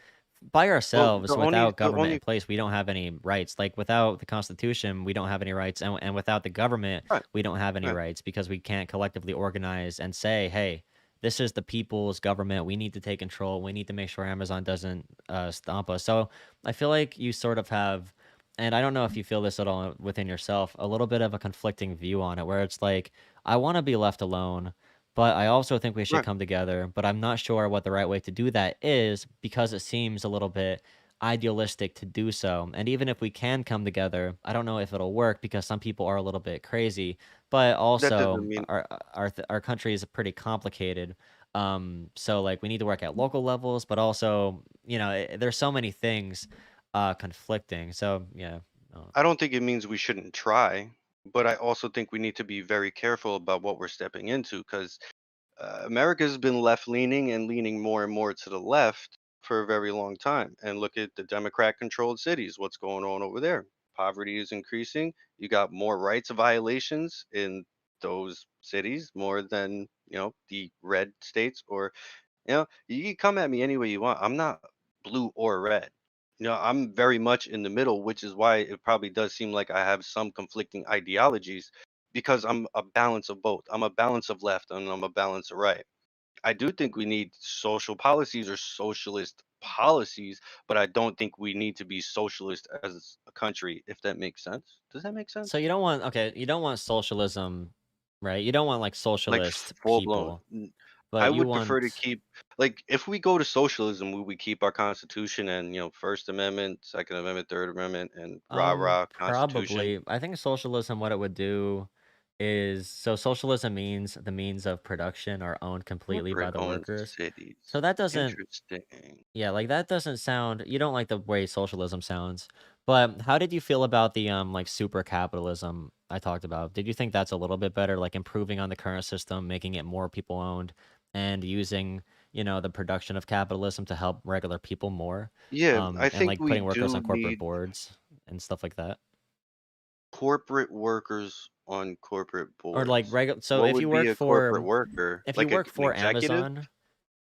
by Well, ourselves, the only without the government in only place, we don't have any rights. Like without the Constitution, we don't have any rights, and without the government, right, we don't have any right. rights because we can't collectively organize and say, "Hey, this is the people's government. We need to take control. We need to make sure Amazon doesn't stomp us." So I feel like you sort of have, and I don't know if you feel this at all within yourself, a little bit of a conflicting view on it, where it's like, I want to be left alone, but I also think we should Right. come together. But I'm not sure what the right way to do that is because it seems a little bit idealistic to do so. And even if we can come together, I don't know if it'll work because some people are a little bit crazy. But That doesn't also, mean our country is pretty complicated. So like we need to work at local levels, but also, there's so many things conflicting. So yeah. I don't think it means we shouldn't try, but I also think we need to be very careful about what we're stepping into, because America's been left leaning and leaning more and more to the left for a very long time. And look at the Democrat controlled cities. What's going on over there? Poverty is increasing. You got more rights violations in those cities more than, the red states. Or, you can come at me any way you want. I'm not blue or red. I'm very much in the middle, which is why it probably does seem like I have some conflicting ideologies, because I'm a balance of both. I'm a balance of left and I'm a balance of right. I do think we need social policies or socialist policies, but I don't think we need to be socialist as a country, if that makes sense. Does that make So sense? you don't want, okay, you don't want socialism, right? You don't want like Like socialist full blown. people, I but you would prefer to want. keep, like, if we go to socialism, we would keep our constitution and, First Amendment, Second Amendment, Third Amendment, and rah rah Constitution. Probably. I think socialism, what it would do is, so socialism means the means of production are owned completely by Corporate the owned workers. So cities. that doesn't, Interesting. yeah, like that doesn't sound, you don't like the way socialism sounds. But how did you feel about the like super capitalism I talked about? Did you think that's a little bit better, like improving on the current system, making it more people owned and using, the production of capitalism to help regular people more? Yeah, I And think like we putting workers do on corporate need boards and stuff like that. corporate workers on corporate Or like boards. regular, so What if would you be work a corporate for, worker? if you Like work an for executive? Amazon.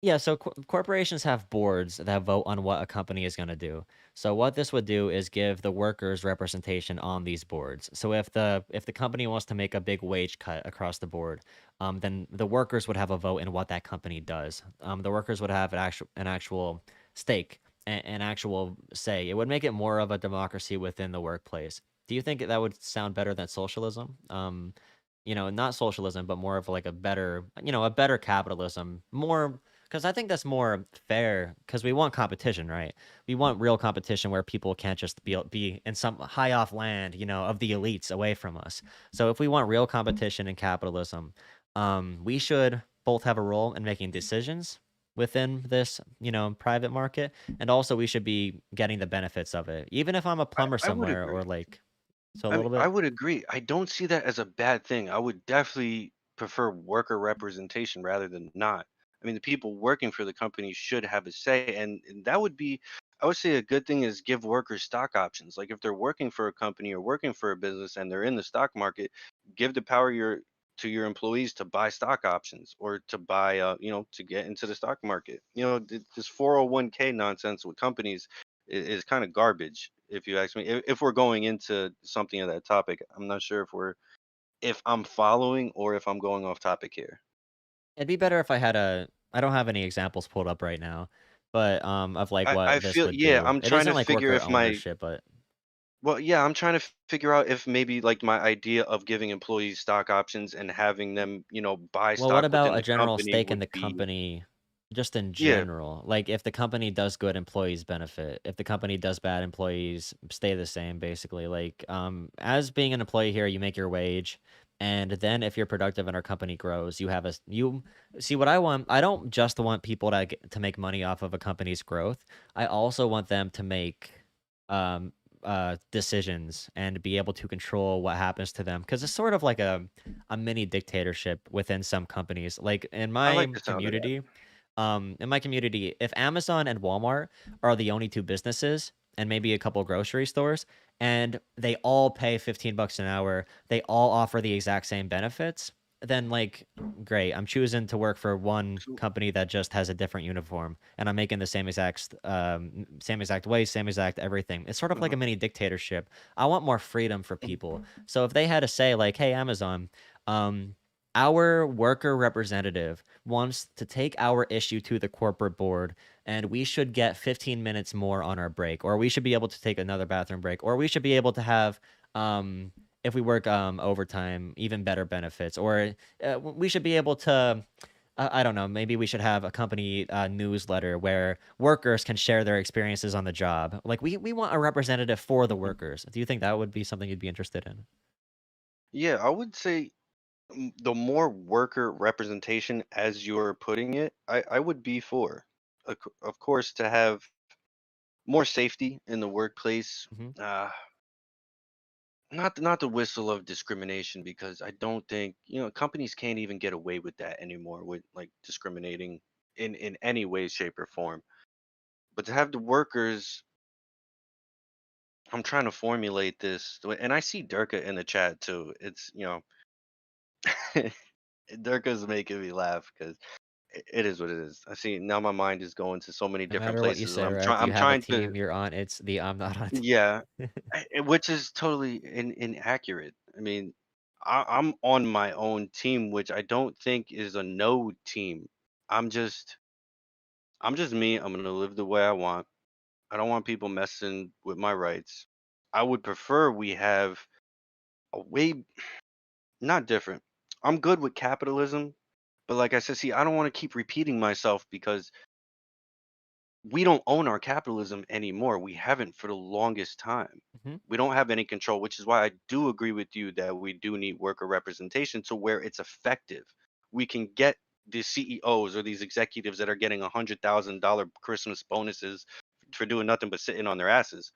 Yeah, so corporations have boards that vote on what a company is going to do. So what this would do is give the workers representation on these boards. So if the company wants to make a big wage cut across the board, then the workers would have a vote in what that company does. The workers would have an actual stake, an actual say. It would make it more of a democracy within the workplace. Do you think that would sound better than socialism? Not socialism, but more of like a better capitalism, more Because I think that's more fair. Because we want competition, right? We want real competition where people can't just be in some high off land, of the elites away from us. So if we want real competition in capitalism, we should both have a role in making decisions within this, private market, and also we should be getting the benefits of it. Even if I'm a plumber I would somewhere or agree. like, so a I mean, little I bit. would agree. I don't see that as a bad thing. I would definitely prefer worker representation rather than not. I mean, the people working for the company should have a say, and that would be, I would say, a good thing is give workers stock options. Like if they're working for a company or working for a business and they're in the stock market, give the power to your employees to buy stock options or to buy, to get into the stock market. This 401k nonsense with companies is kind of garbage, if you ask me. If we're going into something of that topic, I'm not sure if I'm following or if I'm going off topic here. It'd be better if I had a. I don't have any examples pulled up right now, but of like I what this feel, would yeah, do. I'm It trying isn't to like figure worker if my ownership, but well, yeah, I'm trying to figure out if maybe like my idea of giving employees stock options and having them, buy well, what stock about within a the general company stake in would the be, company, just in yeah. general? Like if the company does good, employees benefit. If the company does bad, employees stay the same, basically. Like as being an employee here, you make your wage. And then if you're productive and our company grows, you have you see what I want. I don't just want people to make money off of a company's growth. I also want them to make um decisions and be able to control what happens to them, because it's sort of like a mini dictatorship within some companies. Like I like the sound of that. in my community, if Amazon and Walmart are the only two businesses and maybe a couple grocery stores, and they all pay 15 bucks an hour, they all offer the exact same benefits, then like great, I'm choosing to work for one So, company that just has a different uniform, and I'm making the same exact way, same exact everything. It's sort of like mhm. a mini dictatorship. I want more freedom for people. So if they had to say like, hey, Amazon, um our worker representative wants to take our issue to the corporate board, and we should get 15 minutes more on our break, or we should be able to take another bathroom break, or we should be able to have if we work overtime, even better benefits, or we should be able to I don't know, maybe we should have a company newsletter where workers can share their experiences on the job. Like we want a representative for the Mhm. workers. Do you think that would be something you'd be interested in? Yeah, I would say the more worker representation, as you're putting it, I would be for. Of course, to have more safety in the workplace. Hmm. Uh, not the whistle of discrimination, because I don't think companies can't even get away with that anymore with like discriminating in any way, shape, or form. But to have the workers, I'm trying to formulate this, and I see Durka in the chat too. It's Durka's making me laugh because it is what it is. I see now my mind is going to so many No different matter what you places, and say, I'm Red, trying. you I'm have a trying to. team you're on. It's the I'm not on a Yeah, team. which is totally inaccurate. I mean, I'm on my own team, which I don't think is a no team. I'm just I'm just me. I'm gonna live the way I want. I don't want people messing with my rights. I would prefer we have a way not different. I'm good with capitalism, but like I said, see, I don't want to keep repeating myself because we don't own our capitalism anymore. We haven't for the longest time. Hmm. We don't have any control, which is why I do agree with you that we do need worker representation to where it's effective. We can get the CEOs or these executives that are getting $100,000 Christmas bonuses for doing nothing but sitting on their asses.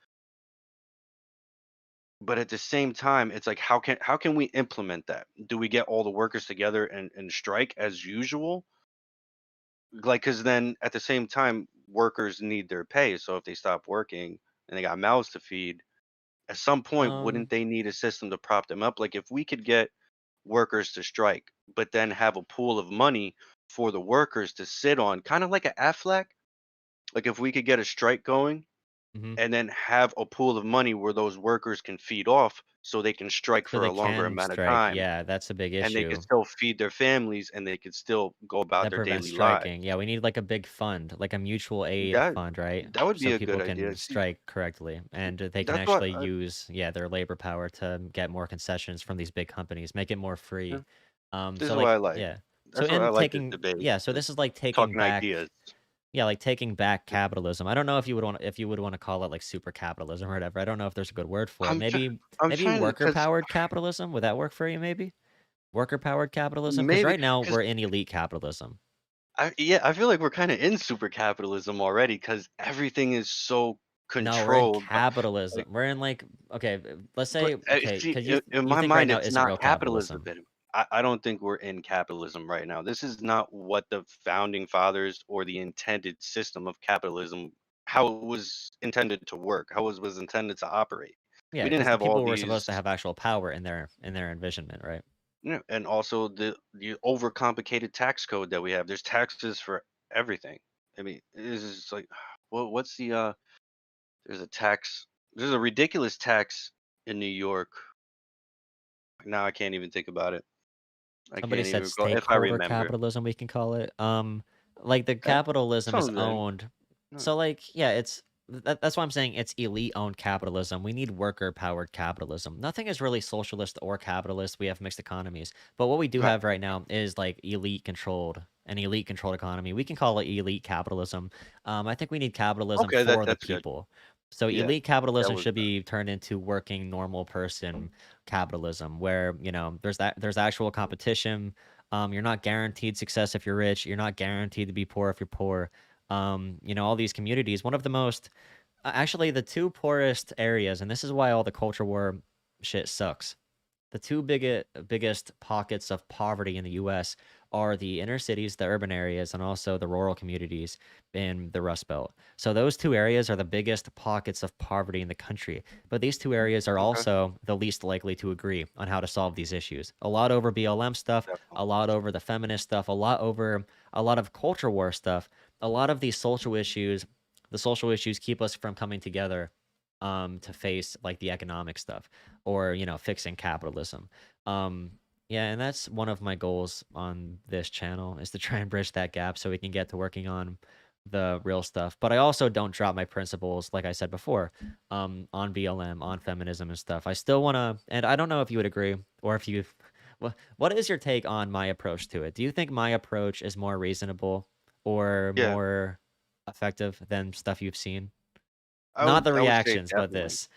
But at the same time, it's like how can we implement that? Do we get all the workers together and strike as usual? Like, because then at the same time, workers need their pay. So if they stop working and they got mouths to feed, at some point, wouldn't Um, they need a system to prop them up? Like, if we could get workers to strike, but then have a pool of money for the workers to sit on, kind of like a Aflac. Like, if we could get a strike going mhm. and then have a pool of money where those workers can feed off so they can strike So for they a longer can amount of strike. time Yeah, that's a big and they could issue. still feed their families and they could still go about That their prevents daily lives. striking. Yeah, we need like a big fund, like a mutual aid That fund, right? that would be So a good people idea. can See, strike correctly, and they can that's what actually use, yeah, their labor power to get more concessions from these big companies, make it more yeah, free. this So is what I like, like. yeah. So That's what I in like this taking, debate. yeah, so Just this is like taking talking back, ideas. yeah, like taking back capitalism. I don't know if you would want if you would want to call it like super capitalism or whatever. I don't know if there's a good word for it. I'm try- Maybe I'm maybe trying to, worker because powered capitalism. Would that work for you? Maybe worker powered capitalism, because maybe right now because we're in elite capitalism. I feel like we're kind of in super capitalism already because everything is so No, we're in controlled. capitalism. Like, We're in like okay, let's but say okay, see, because in you my think right mind, now it's isn't not real capitalism. capitalism. But I don't think we're in capitalism right now. This is not what the founding fathers or the intended system of capitalism, how it was intended to work, how it was intended to operate. Yeah, We didn't because the have all people were supposed these, to have actual power in their envisionment, right? and also the overcomplicated tax code that we have. There's taxes for everything. I mean, this is like, what's the there's a tax. There's a ridiculous tax in New York. Now I can't even think about it. I Somebody can't even said recall if I stakeholder remember. capitalism, we can call it. Like the Eh, capitalism some is of them. owned. No. So like, yeah, that's why I'm saying it's elite owned capitalism. We need worker powered capitalism. Nothing is really socialist or capitalist. We have mixed economies. But what we do Right. have right now is like an elite controlled economy. We can call it elite capitalism. I think we need capitalism Okay, for the that's good. people. So Yeah, elite that capitalism was should be turned into working normal person capitalism where there's actual competition. You're not guaranteed success if you're rich. You're not guaranteed to be poor if you're poor. All these communities, one of the most actually the two poorest areas, and this is why all the culture war shit sucks. The two biggest pockets of poverty in the US are the inner cities, the urban areas, and also the rural communities in the Rust Belt. So those two areas are the biggest pockets of poverty in the country. But these two areas are okay. also the least likely to agree on how to solve these issues. A lot over BLM stuff, Definitely. a lot over the feminist stuff, a lot over a lot of culture war stuff. A lot of these social issues, the social issues keep us from coming together to face like the economic stuff or fixing capitalism. um yeah, and that's one of my goals on this channel is to try and bridge that gap so we can get to working on the real stuff. But I also don't drop my principles, like I said before, on BLM, on feminism and stuff. I still want to, and I don't know if you would agree or if you what is your take on my approach to it? Do you think my approach is more reasonable or Yeah, more effective than stuff you've seen? I Not would the I would say reactions, but definitely. this.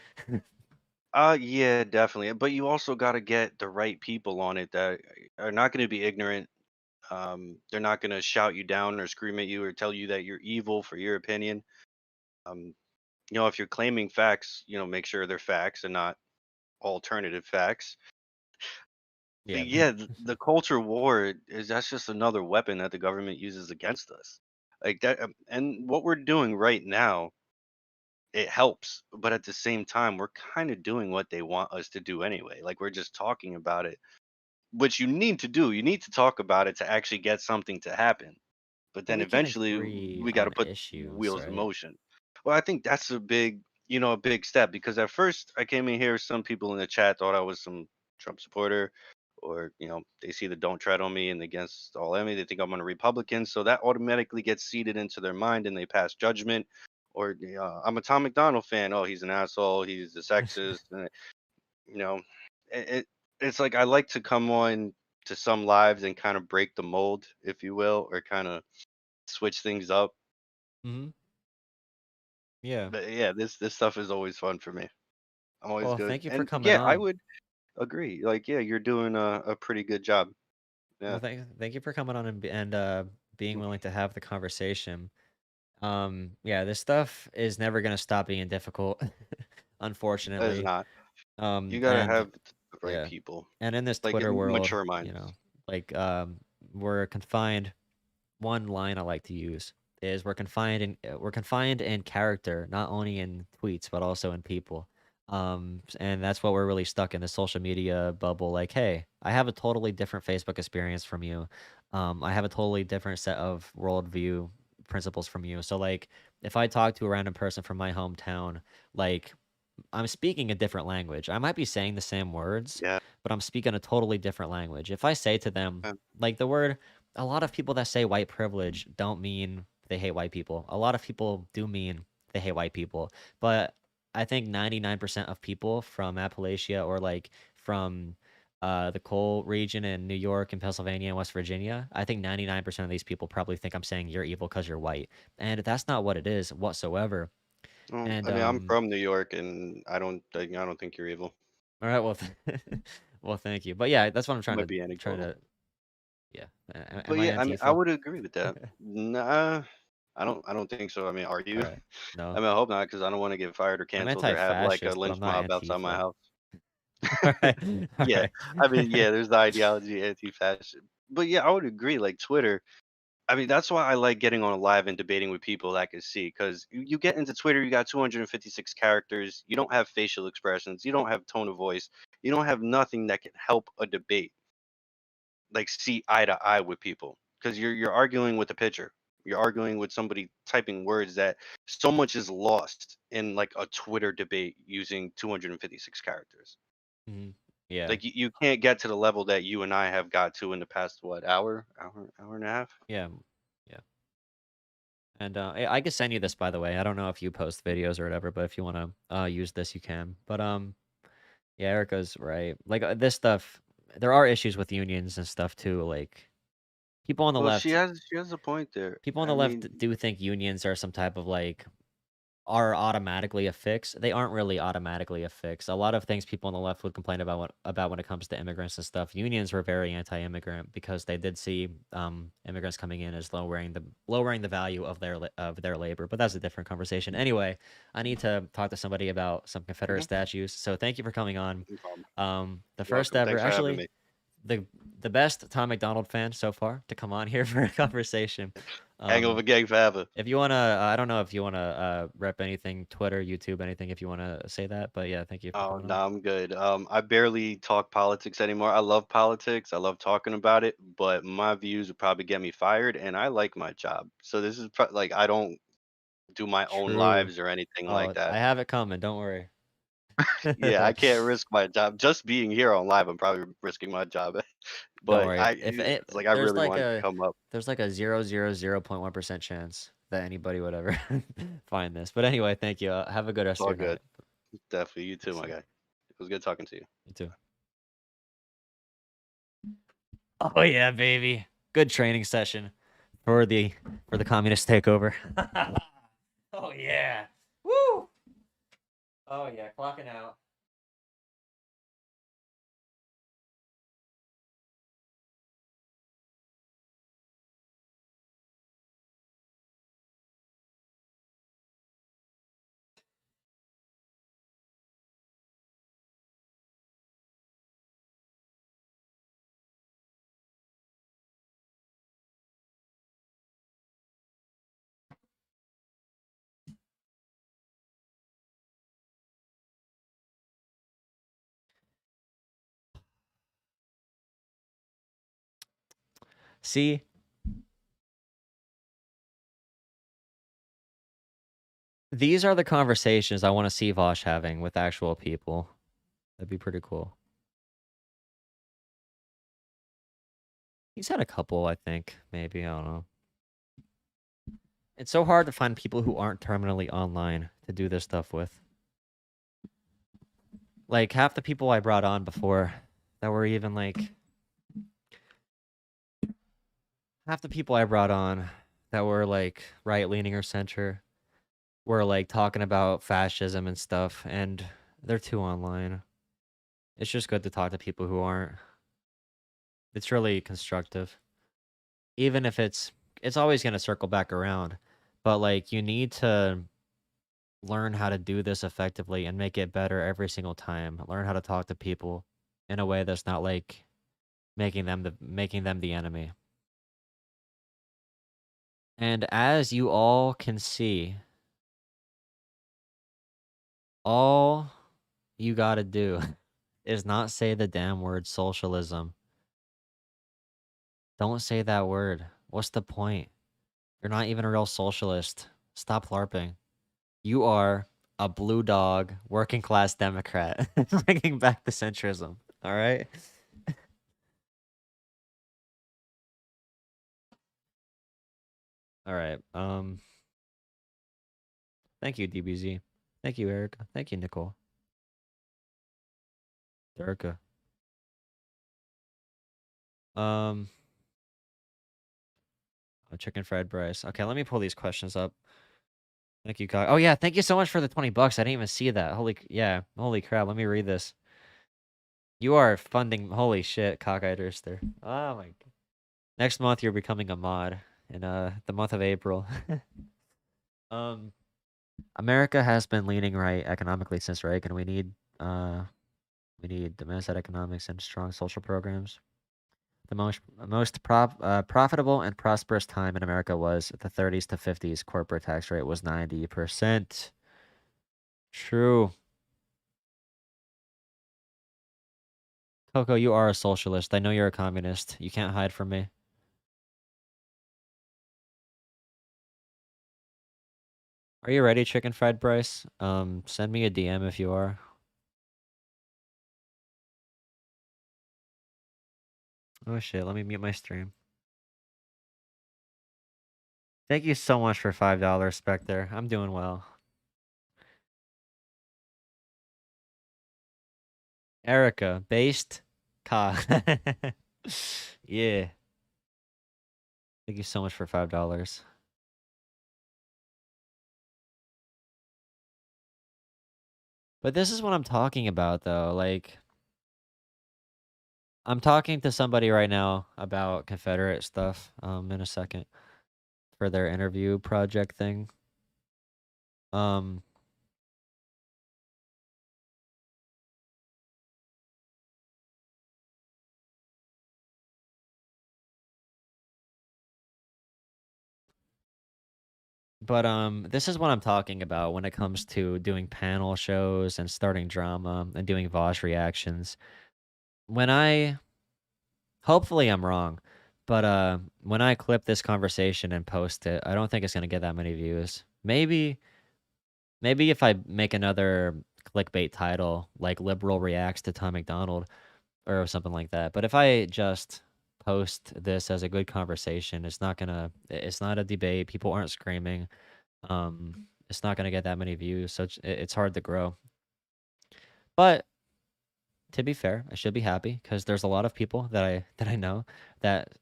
Yeah, definitely. But you also got to get the right people on it that are not going to be ignorant. They're not going to shout you down or scream at you or tell you that you're evil for your opinion. Um, if you're claiming facts, make sure they're facts and not alternative facts. But Yeah. yeah, the culture war is that's just another weapon that the government uses against us. Like that, and what we're doing right now, it helps, but at the same time, we're kind of doing what they want us to do anyway. Like we're just talking about it, which you need to do. You need to talk about it to actually get something to happen. But But then we can eventually, agree we got to on put issues, wheels in right? motion. Well, I think that's a big step because at first I came in here, some people in the chat thought I was some Trump supporter, or they see the "Don't Tread on Me" and against all enemy. They think I'm a Republican, so that automatically gets seeded into their mind and they pass judgment. Or I'm a Tom McDonald fan. Oh, he's an asshole. He's a sexist. And, you know, it's like I like to come on to some lives and kind of break the mold, if you will, or kind of switch things up. Hmm. Yeah. But yeah, this stuff is always fun for me. I'm always Well, good. thank you for And coming yeah, I on. would agree. Like, yeah, you're doing a pretty good job. Well, Yeah. thank you for coming on and being willing to have the conversation. Yeah, this stuff is never gonna stop being difficult, That is unfortunately. not. You gotta And have the right yeah, people. and in this Like Twitter world, mature minds. like we're confined. One line I like to use is we're confined in character, not only in tweets but also in people. And that's what we're really stuck in the social media bubble. Like, hey, I have a totally different Facebook experience from you. I have a totally different set of worldview principles from you. So like, if I talk to a random person from my hometown, like I'm speaking a different language. I might be saying the same words, Yeah. but I'm speaking a totally different language. If I say to them, like the word, a lot of people that say white privilege don't mean they hate white people. A lot of people do mean they hate white people. But I think 99% of people from Appalachia or like from the coal region in New York and Pennsylvania and West Virginia, I think 99% of these people probably think I'm saying you're evil because you're white, and that's not what it is whatsoever. And I mean, I'm from New York, and I don't think you're evil. all right, well, well, thank you. But yeah, that's what I'm Might be anecdotal. yeah. But Am I yeah, I mean, I Antifa? would agree with that. Nah, I don't think so. I mean, are All you? right, I no, mean, I hope not, because I don't want to get fired or I'm canceled or have like a anti-fascist, but lynch I'm not mob outside my Antifa. house. All right, all Yeah, right. I mean, yeah, there's the ideology anti-fascist. But yeah, I would agree. Like Twitter, I mean, that's why I like getting on live and debating with people that I can see. Because you get into Twitter, you got 256 characters. You don't have facial expressions. You don't have tone of voice. You don't have nothing that can help a debate, like see eye to eye with people. Because you're arguing with a picture. You're arguing with somebody typing words that so much is lost in like a Twitter debate using 256 characters. Mhm. Yeah, Like you can't get to the level that you and I have got to in the past what hour and a half. yeah, yeah. And I can send you this, by the way. I don't know if you post videos or whatever, but if you want to use this, you can. But yeah, Erica's right. Like this stuff, there are issues with unions and stuff too. Like people on the Well, left, she has a point there. people on I the left mean, do think unions are some type of like are automatically a fix. They aren't really automatically a fix. A lot of things people on the left would complain about when it comes to immigrants and stuff. Unions were very anti-immigrant because they did see immigrants coming in as lowering the value of of their labor. But that's a different conversation. Anyway, I need to talk to somebody about some Confederate mhm, statues. So thank you for coming on. no problem. The You're first welcome. ever, Thanks for having actually, me. the the best Tom McDonald fan so far to come on here for a conversation. Hangover Um, gang forever. if you wanna, I don't know if you wanna rep anything, Twitter, YouTube, anything. If you wanna say that, but yeah, thank you for Oh coming no, on. I'm good. I barely talk politics anymore. I love politics. I love talking about it, but my views would probably get me fired, and I like my job. So this is like I don't do my own True. lives or anything like Oh, that. I have it coming. Don't worry. Yeah, I can't risk my job. Just being here on live, I'm probably risking my job. Don't But worry. If it, it's like I really wanted to come up. there's like a 0.1% chance that anybody would ever find this. But anyway, thank you. Have a good It's rest of all your night. good. Definitely. You too, my See you. guy. It was good talking to you. You too. Oh yeah, baby. Good training session for the communist takeover. Oh yeah. Woo! Oh yeah, clocking out. See, these are the conversations I want to see Vosh having with actual people. That'd be pretty cool. He's had a couple, I think. Maybe, I don't know. It's so hard to find people who aren't terminally online to do this stuff with. Like, half the people I brought on before that were even like... Half the people I brought on that were like right-leaning or center were like talking about fascism and stuff, and they're too online. It's just good to talk to people who aren't. It's really constructive. Even if it's always going to circle back around, but like you need to learn how to do this effectively and make it better every single time. Learn how to talk to people in a way that's not like making them the enemy. And as you all can see, all you got to do is not say the damn word socialism. Don't say that word. What's the point? You're not even a real socialist. Stop LARPing. You are a blue dog, working class Democrat, bringing back the centrism. All right. All right. Thank you, DBZ. Thank you, Erica. Thank you, Nicole. Erica. Um, oh, chicken fried rice. Okay, let me pull these questions up. Thank you, God. Oh yeah, thank you so much for the $20. I didn't even see that. Yeah, holy crap. Let me read this. You are funding. Holy shit, cockeyeders there. Oh my. Next month you're becoming a mod in the month of April. um, America has been leaning right economically since Reagan. We need domestic economics and strong social programs. The most profitable and prosperous time in America was the 30s to 50s. Corporate tax rate was 90%. True. Coco, you are a socialist. I know you're a communist. You can't hide from me. Are you ready, chicken fried Bryce? Send me a DM if you are. Oh shit, let me mute my stream. Thank you so much for $5, Spectre. I'm doing well. Erica, based Ka. Yeah. Thank you so much for $5. But this is what I'm talking about though. Like I'm talking to somebody right now about Confederate stuff in a second for their interview project thing. Um But this is what I'm talking about when it comes to doing panel shows and starting drama and doing Vosh reactions. When I hopefully I'm wrong, but when I clip this conversation and post it, I don't think it's gonna get that many views. Maybe if I make another clickbait title like "Liberal reacts to Tom Macdonald" or something like that. But if I just post this as a good conversation, it's not a debate. People aren't screaming. It's not gonna get that many views, so it's hard to grow. But to be fair, I should be happy because there's a lot of people that I know that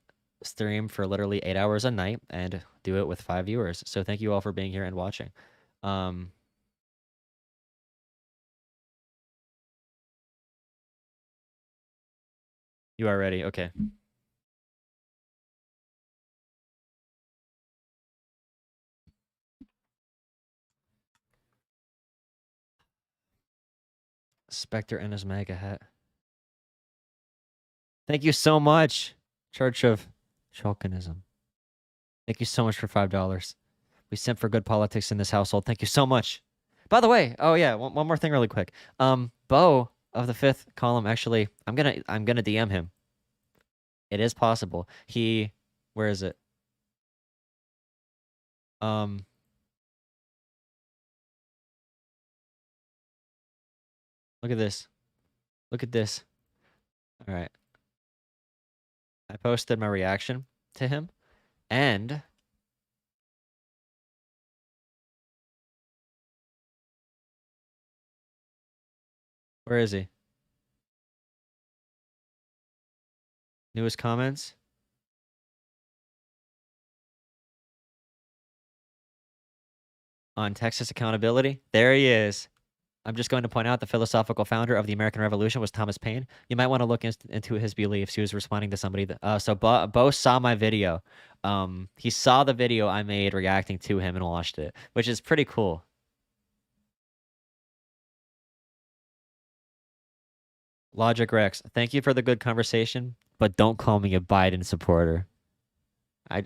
stream for literally 8 hours a night and do it with 5 viewers. So thank you all for being here and watching. Um, you are ready. Okay. Spectre and his MAGA hat. Thank you so much, Church of Shulkinism. Thank you so much for $5. We simp for good politics in this household. Thank you so much. By the way, oh yeah, one more thing really quick. Bo of the fifth column, actually, I'm gonna DM him. It is possible. Where is it? Um, look at this. Look at this. All right. I posted my reaction to him, and where is he? Newest comments on Texas accountability. There he is. I'm just going to point out the philosophical founder of the American Revolution was Thomas Paine. You might want to look into his beliefs. He was responding to somebody that, so Bo saw my video. He saw the video I made reacting to him and watched it, which is pretty cool. Logic Rex, thank you for the good conversation, but don't call me a Biden supporter. I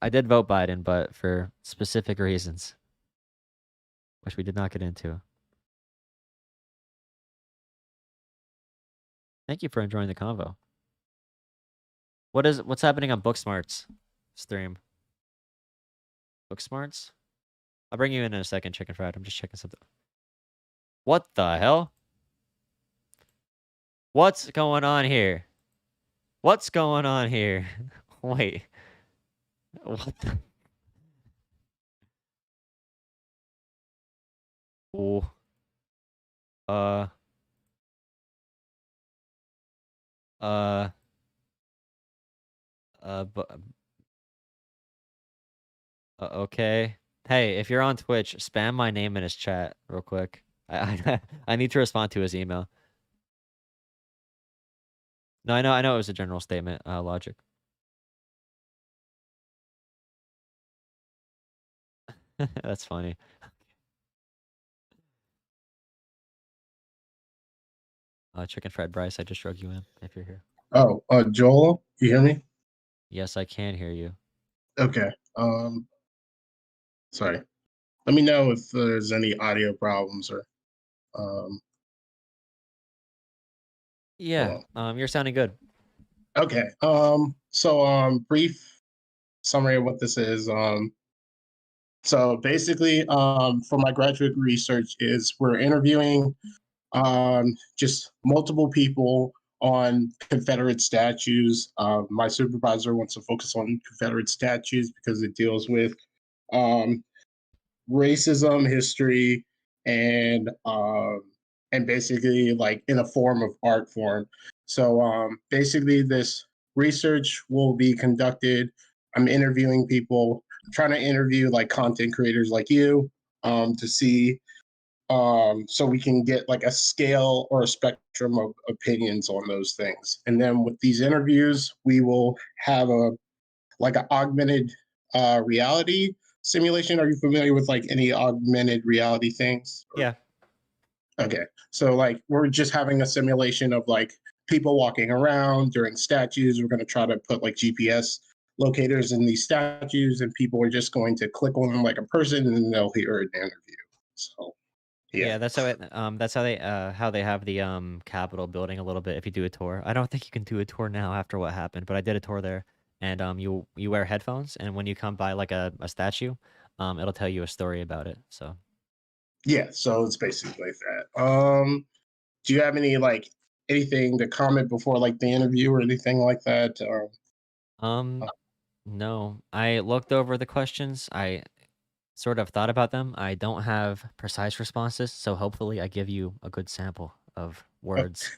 I did vote Biden, but for specific reasons, which we did not get into. Thank you for enjoying the convo. What's happening on Booksmart's stream? Booksmart's? I'll bring you in a second, Chicken Fried. I'm just checking something. What the hell? What's going on here? What's going on here? Wait. What the? Ooh. Uh. But okay. Hey, if you're on Twitch, spam my name in his chat real quick. I need to respond to his email. No, I know it was a general statement, logic. That's funny. Chicken fried Bryce, I just drug you in if you're here. Oh, Joel, you hear me? Yes, I can hear you. Okay. Sorry. Let me know if there's any audio problems or um hold Yeah, on. you're sounding good. Okay. Brief summary of what this is. So basically, for my graduate research is we're interviewing just multiple people on Confederate statues. My supervisor wants to focus on Confederate statues because it deals with um, racism history and basically like in a form of art form. So basically this research will be conducted. I'm interviewing people, trying to interview like content creators like you to see so we can get like a scale or a spectrum of opinions on those things. And then with these interviews, we will have a like an augmented reality simulation. Are you familiar with like any augmented reality things? Yeah. Okay. So like we're just having a simulation of like people walking around during statues. We're going to try to put like GPS locators in these statues and people are just going to click on them like a person and then they'll hear an interview. So yeah. Yeah, that's how they have the Capitol building a little bit if you do a tour. I don't think you can do a tour now after what happened, but I did a tour there. And you wear headphones and when you come by like a statue, it'll tell you a story about it. So Yeah, so it's basically that. Do you have any like anything to comment before like the interview or anything like that? um no. I looked over the questions. I sort of thought about them. I don't have precise responses, so hopefully I give you a good sample of words.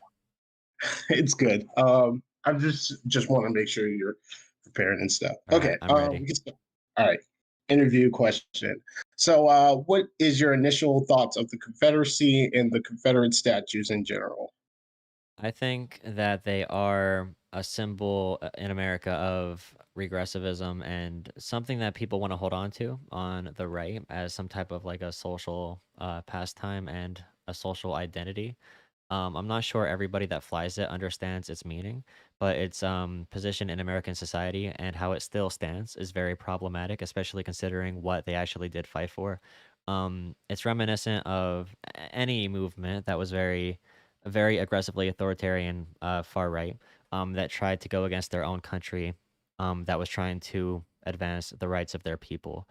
It's good. I just want to make sure you're prepared and stuff. All right, Okay. I'm ready. We can start. All right. Interview question. So, what is your initial thoughts of the Confederacy and the Confederate statues in general? I think that they are a symbol in America of regressivism and something that people want to hold on to on the right as some type of like a social pastime and a social identity. I'm not sure everybody that flies it understands its meaning, but its position in American society and how it still stands is very problematic, especially considering what they actually did fight for. It's reminiscent of any movement that was very aggressively authoritarian, far right, that tried to go against their own country, that was trying to advance the rights of their people.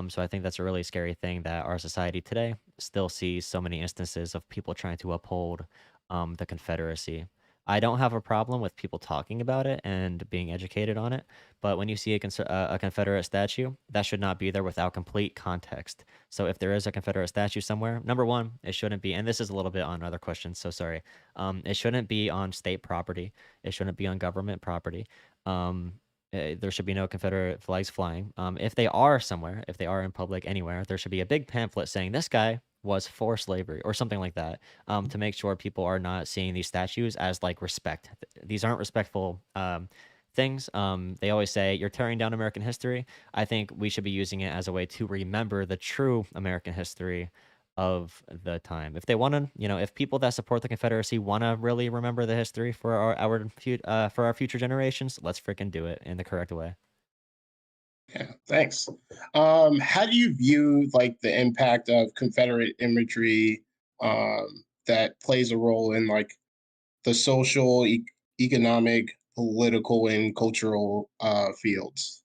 So I think that's a really scary thing that our society today still sees so many instances of people trying to uphold the Confederacy. I don't have a problem with people talking about it and being educated on it, but when you see a Confederate statue, that should not be there without complete context. So if there is a Confederate statue somewhere, number one, it shouldn't be, and this is a little bit on other questions, so sorry. It shouldn't be on state property. It shouldn't be on government property. There should be no Confederate flags flying. If they are somewhere, if they are in public anywhere, there should be a big pamphlet saying this guy was for slavery or something like that, to make sure people are not seeing these statues as like respect. These aren't respectful things. They always say you're tearing down American history. I think we should be using it as a way to remember the true American history of the time. If they want to, if people that support the Confederacy want to really remember the history for our future generations, let's freaking do it in the correct way. Yeah, thanks. How do you view like the impact of Confederate imagery that plays a role in like the social, economic, political, and cultural fields?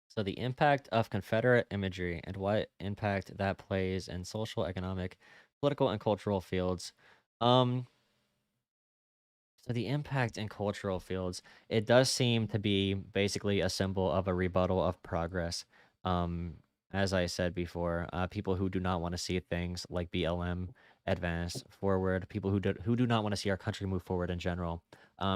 So the impact of Confederate imagery and what impact that plays in social, economic, political, and cultural fields. Um, So the impact in cultural fields, it does seem to be basically a symbol of a rebuttal of progress. Um, as I said before, people who do not want to see things like BLM advance forward, people who do not want to see our country move forward in general,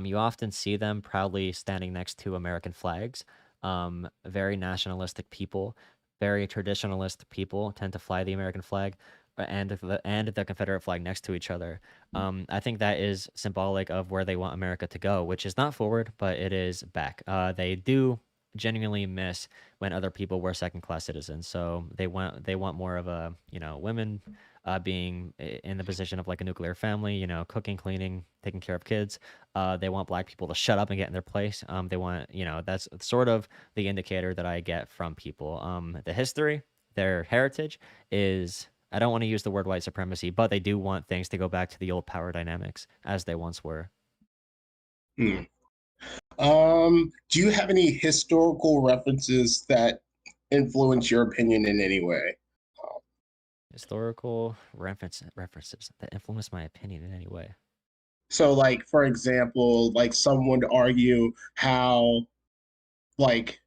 you often see them proudly standing next to American flags. Very nationalistic people, very traditionalist people tend to fly the American flag and the Confederate flag next to each other. I think that is symbolic of where they want America to go, which is not forward, but it is back. They do genuinely miss when other people were second class citizens. So they want more of a, women being in the position of like a nuclear family, cooking, cleaning, taking care of kids. They want black people to shut up and get in their place. They want, that's sort of the indicator that I get from people. The history, their heritage is, I don't want to use the word white supremacy, but they do want things to go back to the old power dynamics as they once were. Hmm. Do you have any historical references that influence your opinion in any way? Historical references that influence my opinion in any way. So, like, for example, like some would argue how, like,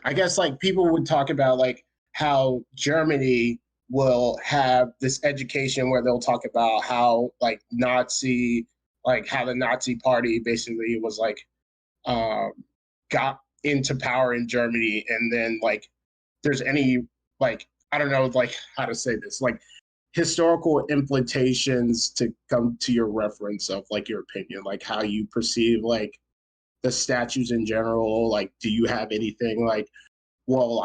I guess, like, people would talk about, like, how Germany will have this education where they'll talk about how, like, how the Nazi party basically was, like, um, got into power in Germany. And then, like, there's any, like, I don't know, like, how to say this, like, historical implications to come to your reference of, like, your opinion, like, how you perceive, like, the statues in general. Like, do you have anything like, well,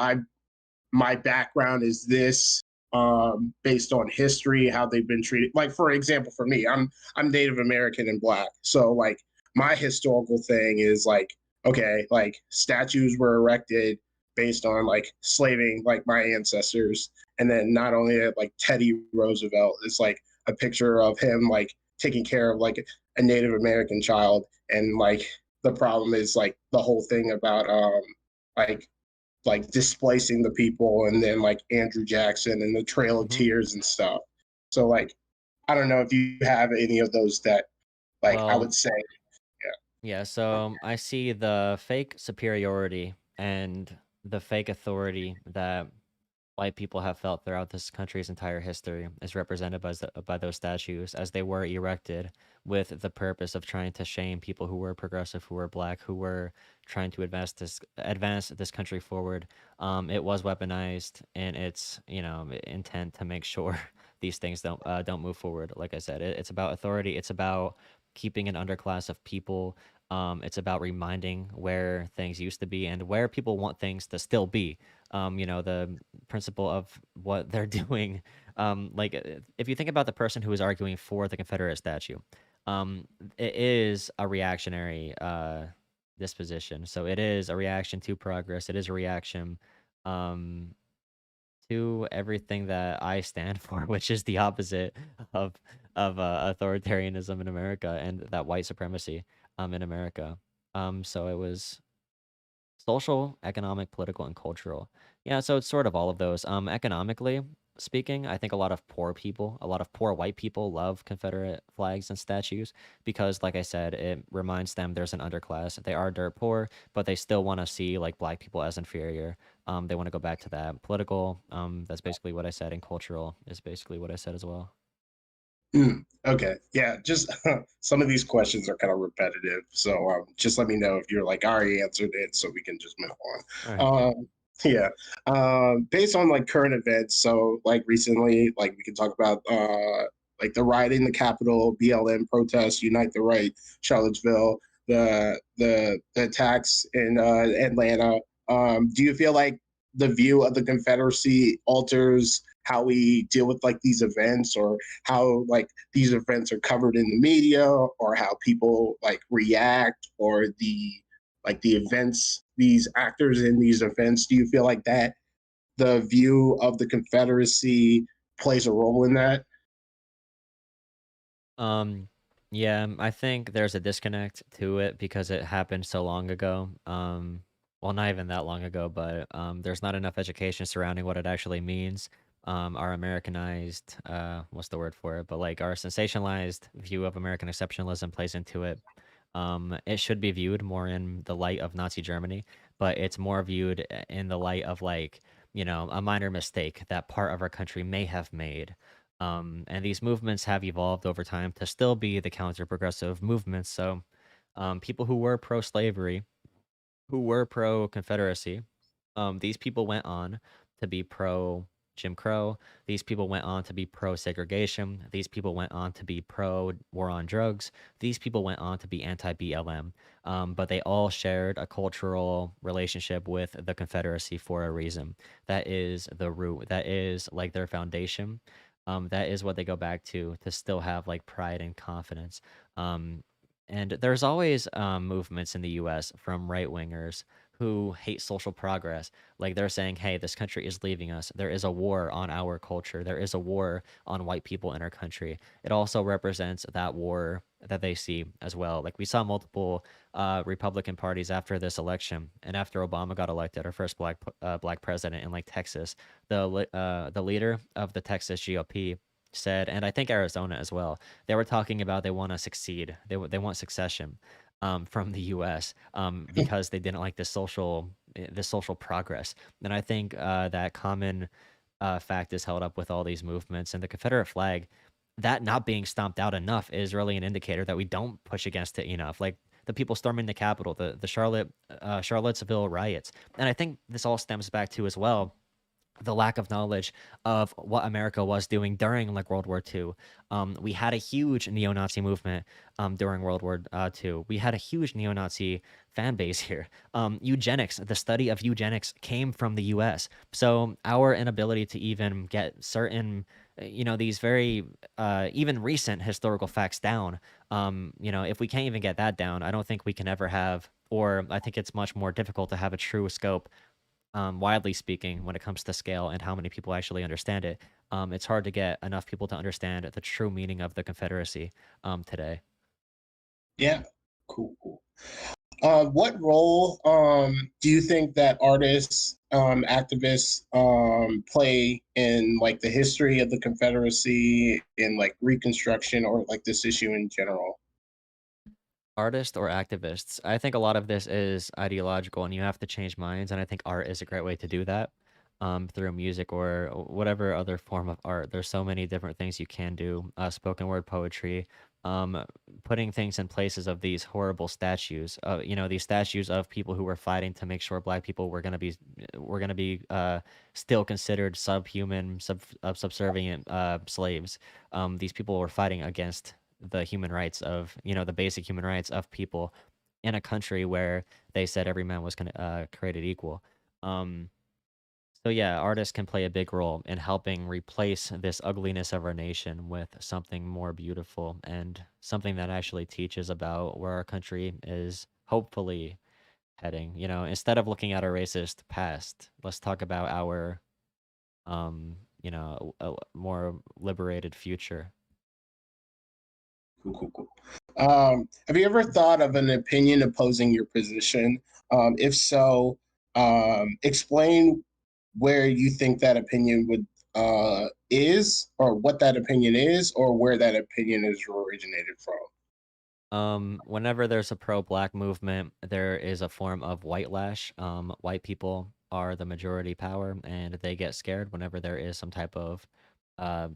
my background is this, based on history, how they've been treated. Like, for example, for me, I'm Native American and Black, so like my historical thing is like, okay, like statues were erected based on like slaving like my ancestors, and then not only that, like Teddy Roosevelt is like a picture of him like taking care of like a Native American child, and like the problem is like the whole thing about like displacing the people, and then like Andrew Jackson and the Trail of Hmm. Tears and stuff. So like I don't know if you have any of those that like I Well, would say, yeah, so I see the fake superiority and the fake authority that white people have felt throughout this country's entire history is represented by those statues as they were erected with the purpose of trying to shame people who were progressive, who were black, who were trying to advance this country forward. It was weaponized in its intent to make sure these things don't move forward. Like I said, it's about authority. It's about keeping an underclass of people. It's about reminding where things used to be and where people want things to still be. The principle of what they're doing. If you think about the person who is arguing for the Confederate statue, it is a reactionary disposition. So it is a reaction to progress. It is a reaction um, to everything that I stand for, which is the opposite of authoritarianism in America and that white supremacy in America. So it was social, economic, political, and cultural. Yeah, so it's sort of all of those. Economically speaking, I think a lot of poor people, a lot of poor white people love Confederate flags and statues because, like I said, it reminds them there's an underclass. They are dirt poor, but they still want to see like black people as inferior. They want to go back to that. Political, that's basically what I said, and cultural is basically what I said as well. Okay, yeah, just some of these questions are kind of repetitive, so just let me know if you're like I already answered it, so we can just move All right. on. Yeah, based on like current events, so like recently, like we can talk about like the riot in the Capitol, BLM protests, Unite the Right, Charlottesville, the attacks in Atlanta. Do you feel like the view of the Confederacy alters how we deal with like these events, or how like these events are covered in the media, or how people like react, or the events, these actors in these events? Do you feel like that the view of the Confederacy plays a role in that? Um, yeah, I think there's a disconnect to it because it happened so long ago. Well, not even that long ago, but there's not enough education surrounding what it actually means. Our Americanized, what's the word for it? But like our sensationalized view of American exceptionalism plays into it. It should be viewed more in the light of Nazi Germany, but it's more viewed in the light of like, a minor mistake that part of our country may have made. And these movements have evolved over time to still be the counter-progressive movements. So, people who were pro-slavery, who were pro-Confederacy, these people went on to be pro Jim Crow. These people went on to be pro segregation. These people went on to be pro war on drugs. These people went on to be anti BLM. But they all shared a cultural relationship with the Confederacy for a reason. That is the root. That is like their foundation. That is what they go back to still have like pride and confidence. Um, and there's always movements in the US from right wingers who hate social progress. Like they're saying, hey, this country is leaving us. There is a war on our culture. There is a war on white people in our country. It also represents that war that they see as well. Like we saw multiple Republican parties after this election, and after Obama got elected, our first black president in like Texas, the leader of the Texas GOP said, and I think Arizona as well, they were talking about they want to succeed. They want succession from the U.S. Because they didn't like this social progress. And I think that common fact is held up with all these movements, and the Confederate flag. That not being stomped out enough is really an indicator that we don't push against it enough. Like the people storming the Capitol, the Charlottesville riots, and I think this all stems back to as well the lack of knowledge of what America was doing during like World War II. We had a huge neo-Nazi movement during World War II. We had a huge neo-Nazi fan base here. Eugenics, the study of eugenics came from the U.S. So our inability to even get certain, these very even recent historical facts down, if we can't even get that down, I don't think we can ever have, or I think it's much more difficult to have a true scope widely speaking, when it comes to scale and how many people actually understand it. It's hard to get enough people to understand the true meaning of the Confederacy today. Yeah, cool. What role do you think that artists, activists play in like the history of the Confederacy, in like Reconstruction, or like this issue in general? Artists or activists? I think a lot of this is ideological, and you have to change minds. And I think art is a great way to do that through music or whatever other form of art. There's so many different things you can do. Spoken word poetry, um, putting things in places of these horrible statues. These statues of people who were fighting to make sure Black people were gonna be still considered subhuman, subservient slaves. These people were fighting against the human rights of the basic human rights of people in a country where they said every man was created equal. um so yeah, artists can play a big role in helping replace this ugliness of our nation with something more beautiful and something that actually teaches about where our country is hopefully heading. Instead of looking at our racist past, let's talk about our a more liberated future. Cool. Have you ever thought of an opinion opposing your position? If so, explain where you think that opinion would is, or what that opinion is, or where that opinion is originated from. Whenever there's a pro-black movement, there is a form of white lash. White people are the majority power, and they get scared whenever there is some type of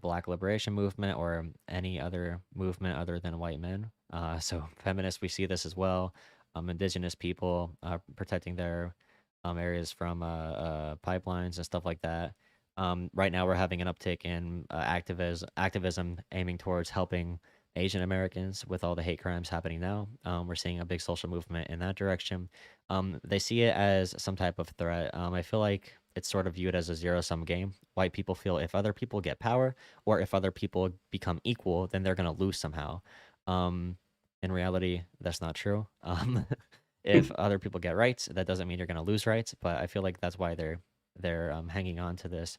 black liberation movement or any other movement other than white men. So feminists, we see this as well. Indigenous people protecting their areas from pipelines and stuff like that. Right now, we're having an uptick in activism aiming towards helping Asian Americans with all the hate crimes happening now. We're seeing a big social movement in that direction. They see it as some type of threat. I feel like it's sort of viewed as a zero-sum game. White people feel if other people get power or if other people become equal, then they're going to lose somehow. Um, in reality, that's not true. If other people get rights, that doesn't mean you're going to lose rights. But I feel like that's why they're hanging on to this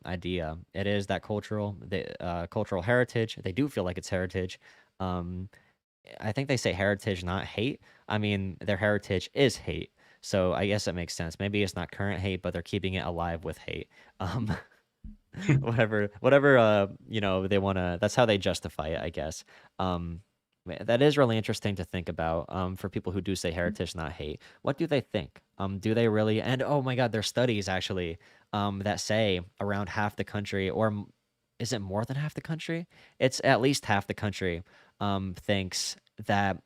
idea. It is that cultural heritage. They do feel like it's heritage. Um, I think they say heritage, not hate. I mean, their heritage is hate. So I guess it makes sense. Maybe it's not current hate, but they're keeping it alive with hate. Um, whatever. They wanna. That's how they justify it, I guess. Um, that is really interesting to think about. For people who do say heritage, not hate, what do they think? Do they really? And oh my God, there's studies actually, that say around half the country, or is it more than half the country? It's at least half the country thinks that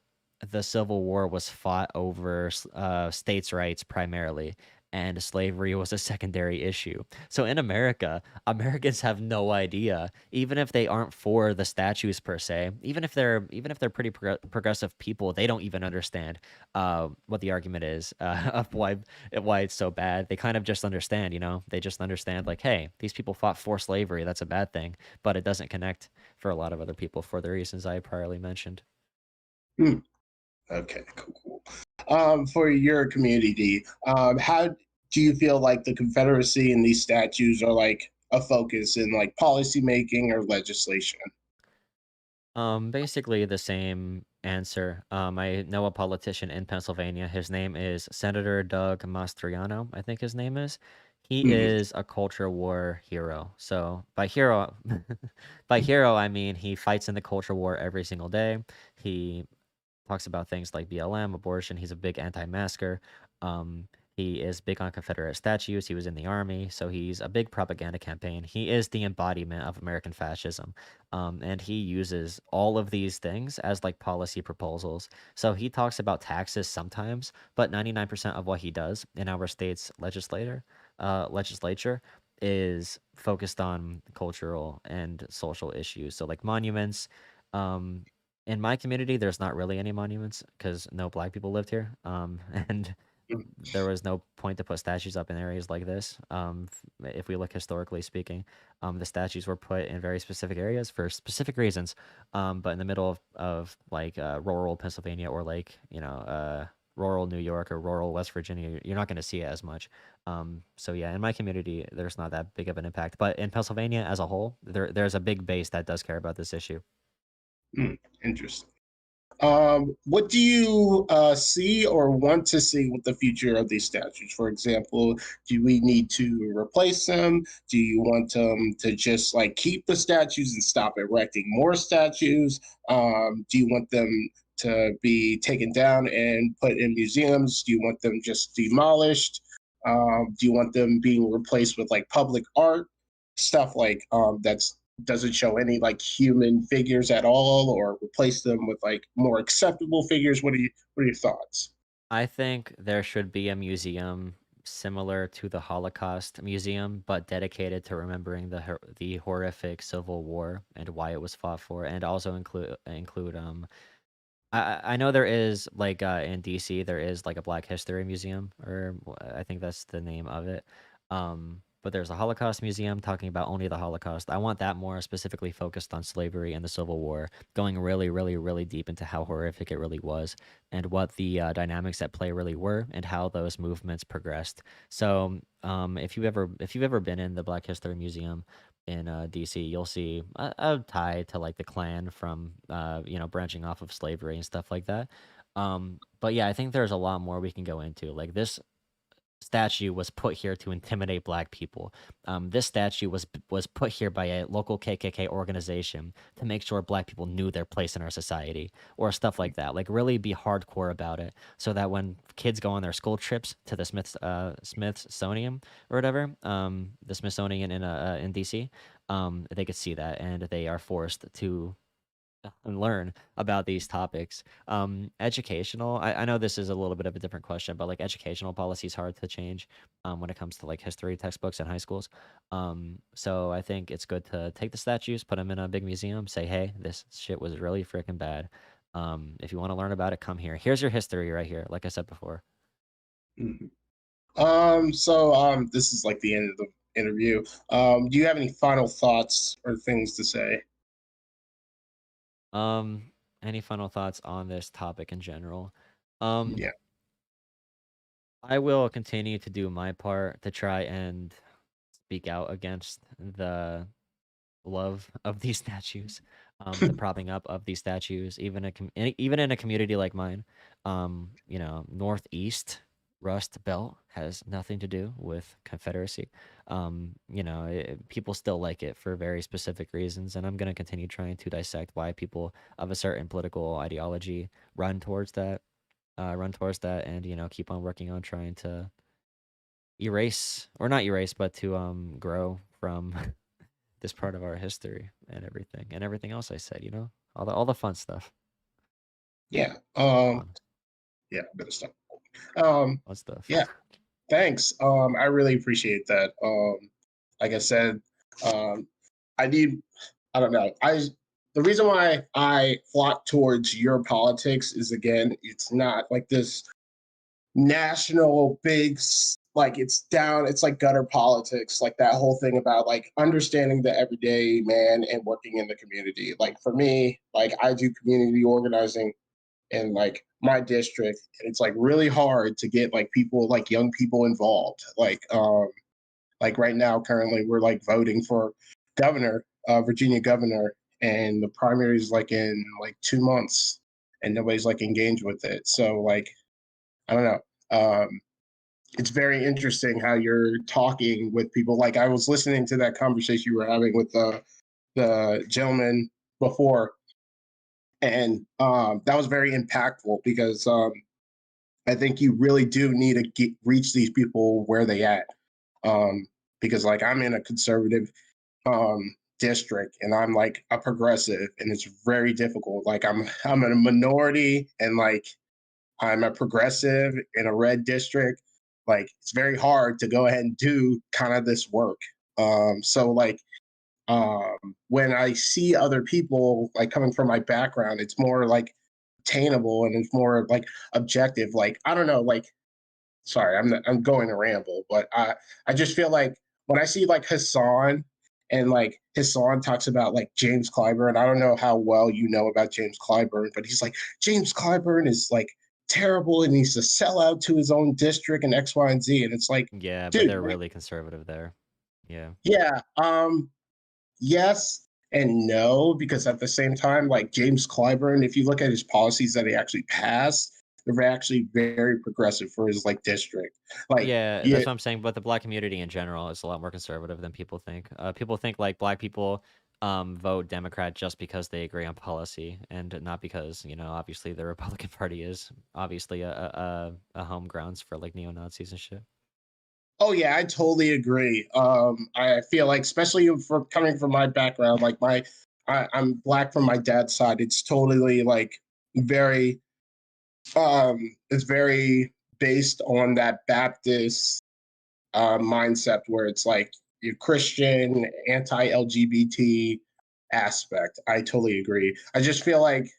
the Civil War was fought over states' rights primarily, and slavery was a secondary issue. So in America, Americans have no idea, even if they aren't for the statues per se, even if they're pretty progressive people, they don't even understand what the argument is of why it's so bad. They kind of just understand, they just understand like, hey, these people fought for slavery. That's a bad thing, but it doesn't connect for a lot of other people for the reasons I priorly mentioned. Hmm. Okay, cool. For your community, how do you feel like the Confederacy and these statues are like a focus in like policy making or legislation? Basically the same answer. I know a politician in Pennsylvania. His name is Senator Doug Mastriano, I think his name is. He Mhm. is a culture war hero. So by hero, by hero, I mean he fights in the culture war every single day. He talks about things like BLM, abortion. He's a big anti-masker. Um, he is big on Confederate statues. He was in the army, so he's a big propaganda campaign. He is the embodiment of American fascism, and he uses all of these things as like policy proposals. So he talks about taxes sometimes, but 99% of what he does in our state's legislature is focused on cultural and social issues. So like monuments, um, in my community, there's not really any monuments because no black people lived here. And there was no point to put statues up in areas like this. If we look historically speaking, the statues were put in very specific areas for specific reasons. But in the middle of like rural Pennsylvania or like, rural New York or rural West Virginia, you're not going to see it as much. So yeah, in my community, there's not that big of an impact. But in Pennsylvania as a whole, there's a big base that does care about this issue. Interesting. What do you see or want to see with the future of these statues? For example, do we need to replace them? Do you want them to just like keep the statues and stop erecting more statues? Do you want them to be taken down and put in museums? Do you want them just demolished? Do you want them being replaced with like public art stuff like that's doesn't show any like human figures at all, or replace them with like more acceptable figures? What are your thoughts? I think there should be a museum similar to the Holocaust Museum, but dedicated to remembering the horrific Civil War and why it was fought for, and also include I know there is like in DC there is like a Black History Museum, or I think that's the name of it. But there's a Holocaust Museum talking about only the Holocaust. I want that more specifically focused on slavery and the Civil War, going really, really, really deep into how horrific it really was and what the dynamics at play really were and how those movements progressed. So, if you've ever been in the Black History Museum in DC, you'll see a tie to like the Klan from branching off of slavery and stuff like that. But yeah, I think there's a lot more we can go into. Like this statue was put here to intimidate black people. This statue was put here by a local KKK organization to make sure black people knew their place in our society, or stuff like that. Like really be hardcore about it, so that when kids go on their school trips to the Smithsonian or whatever, the Smithsonian in DC, they could see that and they are forced to and learn about these topics. Educational, I know this is a little bit of a different question, but like educational policy is hard to change when it comes to like history textbooks in high schools. So I think it's good to take the statues, put them in a big museum, say, hey, this shit was really freaking bad. If you want to learn about it, come here. Here's your history right here, like I said before. Mhm. This is like the end of the interview. Do you have any final thoughts or things to say? Um, any final thoughts on this topic in general? Um, Yeah. I will continue to do my part to try and speak out against the love of these statues, the propping up of these statues, even in a community like mine. Northeast Rust Belt has nothing to do with Confederacy. People still like it for very specific reasons, and I'm gonna continue trying to dissect why people of a certain political ideology run towards that, and keep on working on trying to erase, or not erase, but to grow from this part of our history and everything else I said, you know, all the fun stuff. Yeah. Fun, Yeah. Better stop. Um. fun stuff. Yeah. Thanks. I really appreciate that. Like I said, um, I need. I don't know. The reason why I flock towards your politics is again, it's not like this national like it's down. It's like gutter politics, like that whole thing about like understanding the everyday man and working in the community. Like for me, like I do community organizing in like my district, and it's like really hard to get like people like young people involved, like right now currently we're like voting for governor, Virginia governor, and the primary is like in like 2 months, and nobody's like engaged with it. So like I don't know. It's very interesting how you're talking with people. Like I was listening to that conversation you were having with the gentleman before, and that was very impactful because I think you really do need to reach these people where they at. Because like I'm in a conservative district and I'm like a progressive, and it's very difficult. Like I'm in a minority, and like I'm a progressive in a red district. Like it's very hard to go ahead and do kind of this work. So like when I see other people like coming from my background, it's more like attainable and it's more like objective. Like I don't know, like sorry, I'm going to ramble, but I just feel like when I see like Hassan, and like Hassan talks about like James Clyburn. I don't know how well you know about James Clyburn, but he's like James Clyburn is like terrible and he's a sellout to his own district and X, Y, and Z. And it's like, Yeah, but dude, they're like, really conservative there. Yeah. yeah, yes and no, because at the same time, like James Clyburn, if you look at his policies that he actually passed, they're actually very progressive for his like district. Like, Yeah, yeah, that's what I'm saying. But the black community in general is a lot more conservative than people think. People think like black people vote Democrat just because they agree on policy, and not because, you know, obviously the Republican Party is obviously a home grounds for like neo Nazis and shit. oh yeah, I totally agree. I feel like, especially for coming from my background, like I'm black from my dad's side. It's totally like very, it's very based on that Baptist mindset where it's like you're Christian, anti-LGBT aspect. I totally agree. I just feel like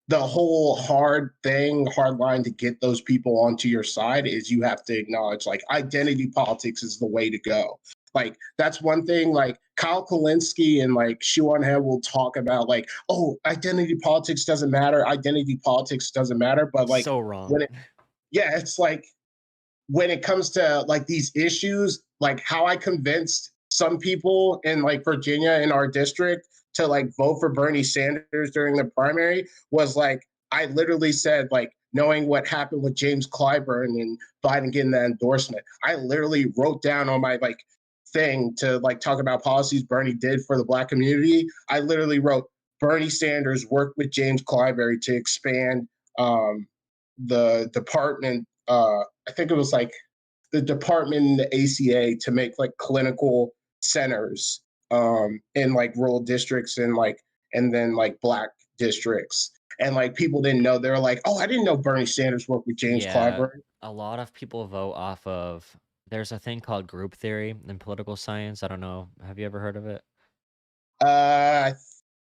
the whole hard line to get those people onto your side is you have to acknowledge like identity politics is the way to go. Like that's one thing. Like Kyle Kalinske and like Shuan He will talk about like, oh, identity politics doesn't matter. Identity politics doesn't matter. But like So wrong. when it, yeah, it's like when it comes to like these issues, like how I convinced some people in like Virginia in our district to like vote for Bernie Sanders during the primary was like I literally said like knowing what happened with James Clyburn and Biden getting that endorsement, I literally wrote down on my like thing to like talk about policies Bernie did for the black community. I literally wrote Bernie Sanders worked with James Clyburn to expand the department. I think it was like the department in the ACA to make like clinical centers in like rural districts and then like black districts. And like people didn't know. They were like, "Oh, I didn't know Bernie Sanders worked with James Yeah, Clyburn." a lot of people vote off of. There's a thing called group theory in political science. I don't know. Have you ever heard of it? I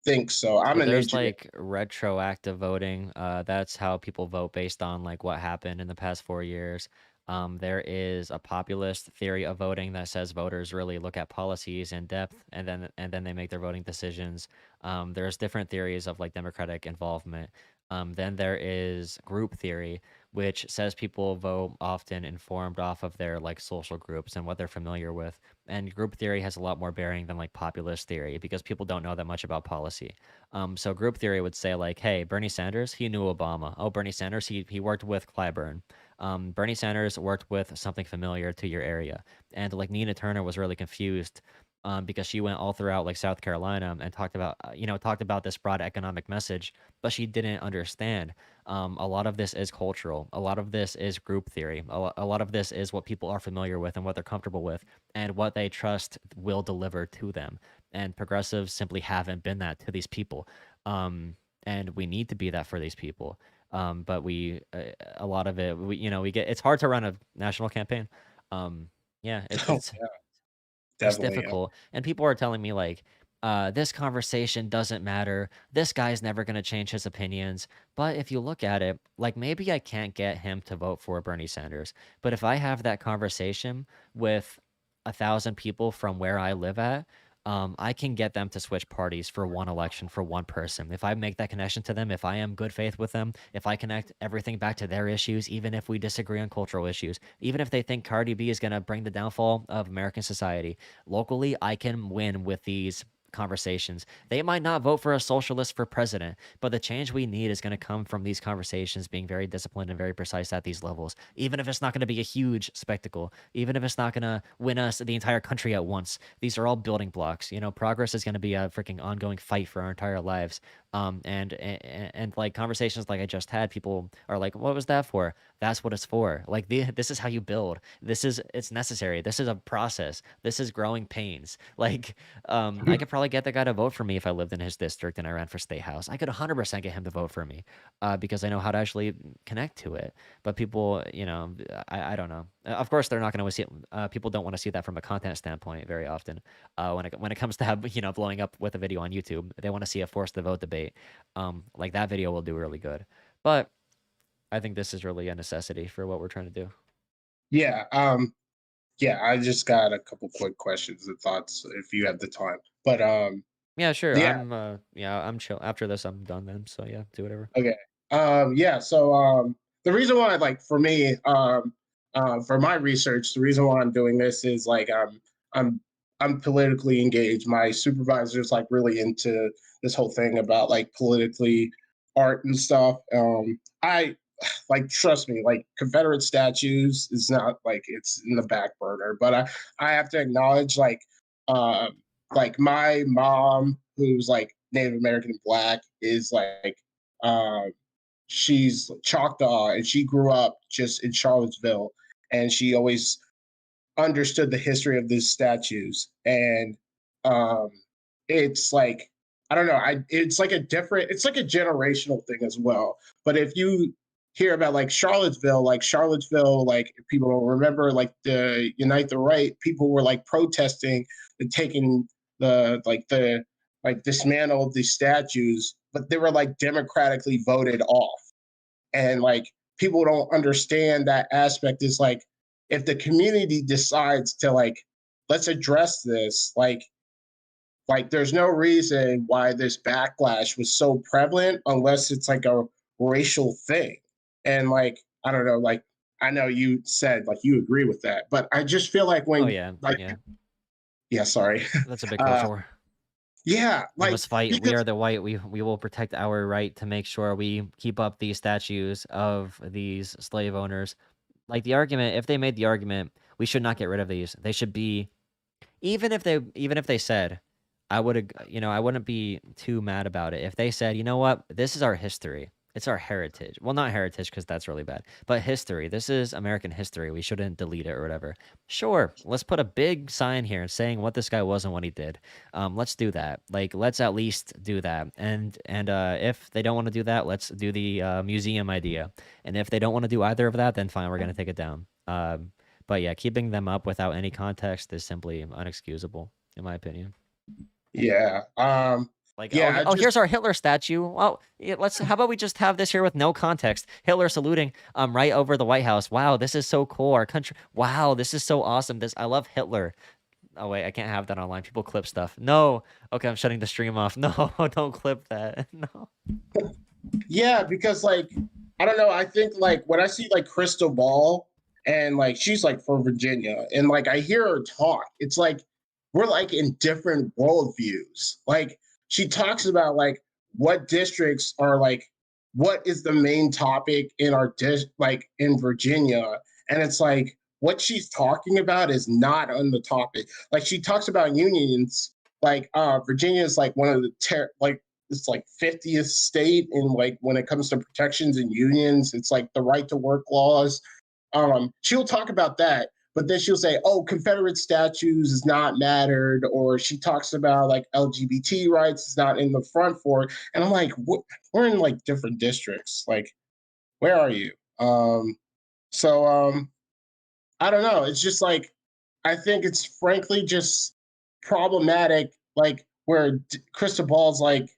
think so. I'm So an there's engineer. like retroactive voting. That's how people vote based on like what happened in the past 4 years. There is a populist theory of voting that says voters really look at policies in depth and then they make their voting decisions. There's different theories of like democratic involvement. Then there is group theory, which says people vote often informed off of their like social groups and what they're familiar with. And group theory has a lot more bearing than like populist theory because people don't know that much about policy. So group theory would say like, hey, Bernie Sanders, he knew Obama. Oh, Bernie Sanders, he worked with Clyburn. Bernie Sanders worked with something familiar to your area. And like Nina Turner was really confused because she went all throughout like South Carolina and talked about this broad economic message, but she didn't understand. A lot of this is cultural. A lot of this is group theory. A lot of this is what people are familiar with and what they're comfortable with and what they trust will deliver to them. And progressives simply haven't been that to these people. And we need to be that for these people. But a lot of it, we get, it's hard to run a national campaign. Yeah, Oh, yeah, it's definitely. difficult. And people are telling me like, this conversation doesn't matter. This guy's never going to change his opinions. But if you look at it, like maybe I can't get him to vote for Bernie Sanders. But if I have that conversation with 1,000 people from where I live at, I can get them to switch parties for one election for one person. If I make that connection to them, if I am good faith with them, if I connect everything back to their issues, even if we disagree on cultural issues, even if they think Cardi B is going to bring the downfall of American society, locally, I can win with these conversations. They might not vote for a socialist for president, but the change we need is going to come from these conversations being very disciplined and very precise at these levels. Even if it's not going to be a huge spectacle, even if it's not going to win us the entire country at once, these are all building blocks. Progress is going to be a freaking ongoing fight for our entire lives. And like conversations like I just had, people are like, "What was that for?" That's what it's for. Like this is how you build. It's necessary. This is a process. This is growing pains. Like I could probably get the guy to vote for me if I lived in his district and I ran for state house. I could 100% get him to vote for me because I know how to actually connect to it. But people, I don't know. Of course, they're not going to see it. People don't want to see that from a content standpoint very often. When it comes to blowing up with a video on YouTube, they want to see a forced to vote debate. Like that video will do really good. But I think this is really a necessity for what we're trying to do. Yeah. Yeah, I just got a couple quick questions and thoughts if you have the time. But Yeah, sure. yeah, I'm chill. After this, I'm done then. So yeah, do whatever. okay. Yeah, so the reason why, like, for me, for my research, the reason why I'm doing this is like I'm I'm politically engaged. My supervisor's like really into this whole thing about like politically art and stuff. I like, trust me, like Confederate statues is not like it's in the back burner, but I have to acknowledge uh like my mom, who's like Native American and Black, is like um she's Choctaw and she grew up just in Charlottesville, and she always understood the history of these statues. And um it's like, I don't know, it's like it's like a generational thing as well. But if you hear about like Charlottesville, like, if people don't remember, like the Unite the Right, people were like protesting and taking the like dismantle these statues, but they were like democratically voted off. And like, people don't understand that aspect is like, if the community decides to like, let's address this, like there's no reason why this backlash was so prevalent unless it's like a racial thing. And like, I don't know, like, I know you said like you agree with that, but I just feel like Oh when yeah, like, yeah. yeah, sorry. That's a big uh culture war. yeah, We like, must fight. We because are the white. We will protect our right to make sure we keep up these statues of these slave owners. Like the argument, if they made the argument, we should not get rid of these. They should be, even if they said, I wouldn't be too mad about it if they said, you know what, this is our history. It's our heritage. Well, not heritage because that's really bad, but history. This is American history. We shouldn't delete it or whatever. Sure, let's put a big sign here saying what this guy was and what he did. Let's do that. Like, let's at least do that. And if they don't want to do that, let's do the museum idea. And if they don't want to do either of that, then fine, we're gonna take it down. But yeah, keeping them up without any context is simply unexcusable, in my opinion. yeah, Like, yeah, I just here's our Hitler statue. Well, yeah, how about we just have this here with no context? Hitler saluting right over the White House. Wow, this is so cool. Our country. Wow, this is so awesome. I love Hitler. Oh wait, I can't have that online. People clip stuff. No. Okay, I'm shutting the stream off. No, don't clip that. No. yeah, because like, I don't know, I think like when I see like Crystal Ball, and like she's like from Virginia, and like I hear her talk, it's like we're like in different worldviews. Like, she talks about like what districts are like, what is the main topic in our like in Virginia, and it's like, what she's talking about is not on the topic. Like she talks about unions, like Virginia is like one of the like it's like 50th state in like when it comes to protections and unions. It's like the right to work laws. She'll talk about that, but then she'll say, "Oh, Confederate statues is not mattered," or she talks about like LGBT rights is not in the front for it. And I'm like, we're in like different districts. Like, where are you? So I don't know. It's just like I think it's frankly just problematic. Like where Crystal Ball's like,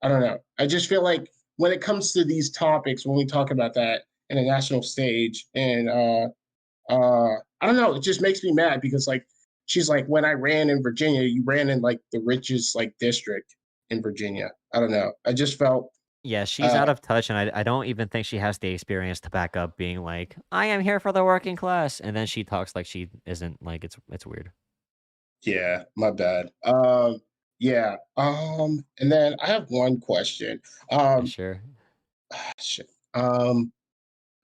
I don't know. I just feel like when it comes to these topics, when we talk about that in a national stage, and I don't know, it just makes me mad because like she's like, when I ran in Virginia, you ran in like the richest like district in Virginia. I don't know. I just felt Yeah, she's uh out of touch, and I don't even think she has the experience to back up being like, I am here for the working class, and then she talks like she isn't. Like it's weird. yeah, my bad. Yeah. And then I have one question. Yeah, Um sure. shit.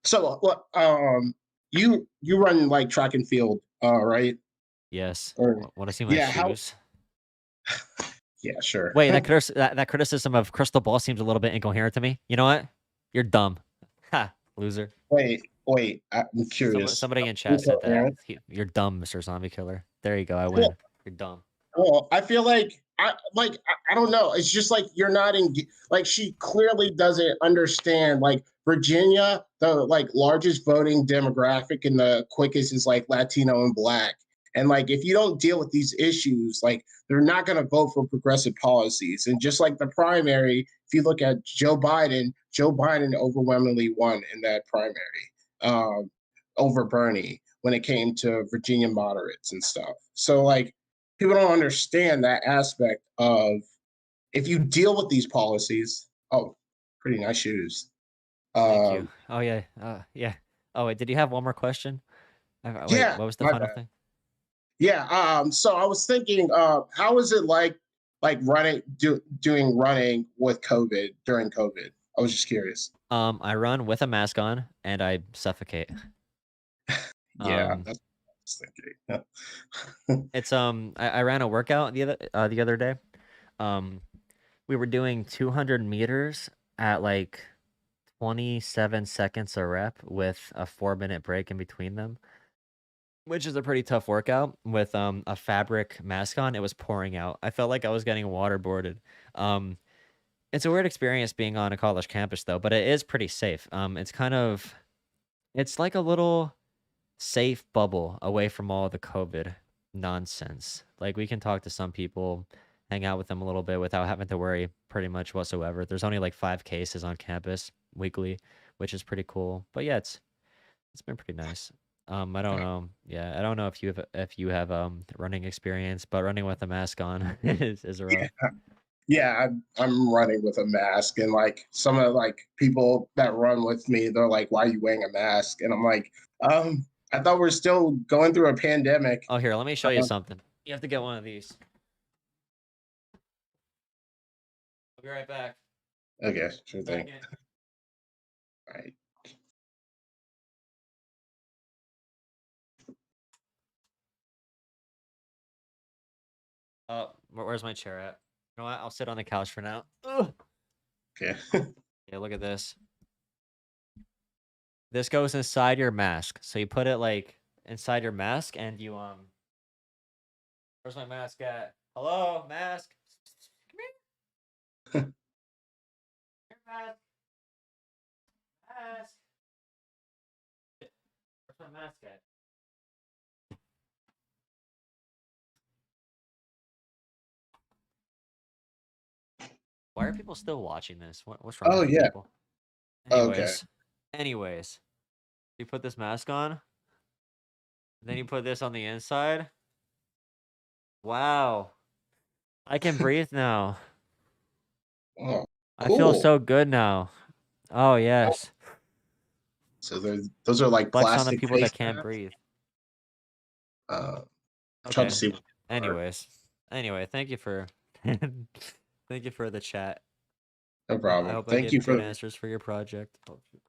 So what you run like track and field, right? Yes. Or Want to see my yeah, how shoes? yeah, sure. Wait, that criticism of Crystal Ball seems a little bit incoherent to me. You know what? You're dumb. Ha, loser. Wait, I'm curious. Somebody in chat said that. Incoherent? You're dumb, Mr. Zombie Killer. There you go. I Well, win. You're dumb. well, I feel like I don't know. It's just like you're not in like she clearly doesn't understand like Virginia, the like largest voting demographic and the quickest is like Latino and Black. And like if you don't deal with these issues, like they're not going to vote for progressive policies. And just like the primary, if you look at Joe Biden overwhelmingly won in that primary um, over Bernie when it came to Virginia moderates and stuff. So like people don't understand that aspect of if you deal with these policies. Oh, pretty nice shoes. Thank you. Um, Oh yeah. Yeah. Oh wait, did you have one more question? Wait, yeah, what was the my final bad. thing? Yeah. So I was thinking, how is it like doing running with COVID during COVID? I was just curious. I run with a mask on and I suffocate. Yeah, Um, that's what I was thinking. it's I ran a workout the other day. Um, we were doing 200 meters at like 27 seconds a rep with a 4-minute break in between them, which is a pretty tough workout with a fabric mask on. It was pouring out. I felt like I was getting waterboarded. Um, it's a weird experience being on a college campus though, but it is pretty safe. It's like a little safe bubble away from all the COVID nonsense. Like we can talk to some people, hang out with them a little bit without having to worry pretty much whatsoever. There's only like 5 cases on campus weekly, which is pretty cool. But yeah, it's been pretty nice. I don't know. Yeah, I don't know if you have running experience, but running with a mask on is rough. Yeah, I'm running with a mask, and like some of like people that run with me, they're like, "Why are you wearing a mask?" And I'm like, I thought we're still going through a pandemic." Oh, here, let me show you something. You have to get one of these. I'll be right back. Okay, sure thing. Second. All right. Where's my chair at? You know what? I'll sit on the couch for now. Ugh. Okay. Yeah, look at this. This goes inside your mask. So you put it like inside your mask and you where's my mask at? Hello, mask. Come here. Here, mask. Mask. Where's my mask at? Why are people still watching this? What's wrong Oh with you yeah. people? Okay. Anyways, you put this mask on, then you put this on the inside. Wow, I can breathe now. Oh, I feel cool. so good now. Oh Oh, yes, so those are like flex on the plastic people face that can't masks. breathe. Uh, I'm trying to Okay. see what they are. Anyway, thank you for thank you for the chat. No I problem. hope I Thank gave you you good for answers for your project. Oh, shoot.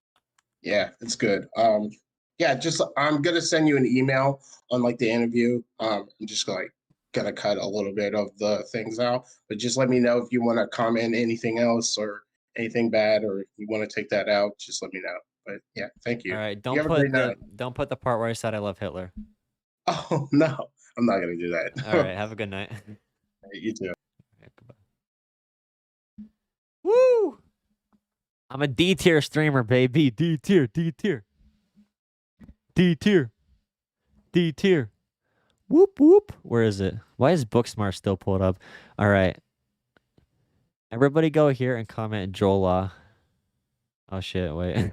yeah, it's good. Yeah, just I'm gonna send you an email on like the interview. I'm just like gonna cut a little bit of the things out, but just let me know if you want to comment anything else or anything bad, or if you want to take that out. Just let me know. But yeah, thank All you. right, You have a great night. don't put the part where I said I love Hitler. Oh no, I'm not gonna do that. All right, have a good night. You too. Okay, goodbye. Woo! I'm a D tier streamer, baby. D tier, D tier, D tier, D tier. Whoop whoop. Where is it? Why is Booksmart still pulled up? All right. Everybody go here and comment Jolah. Oh shit, wait.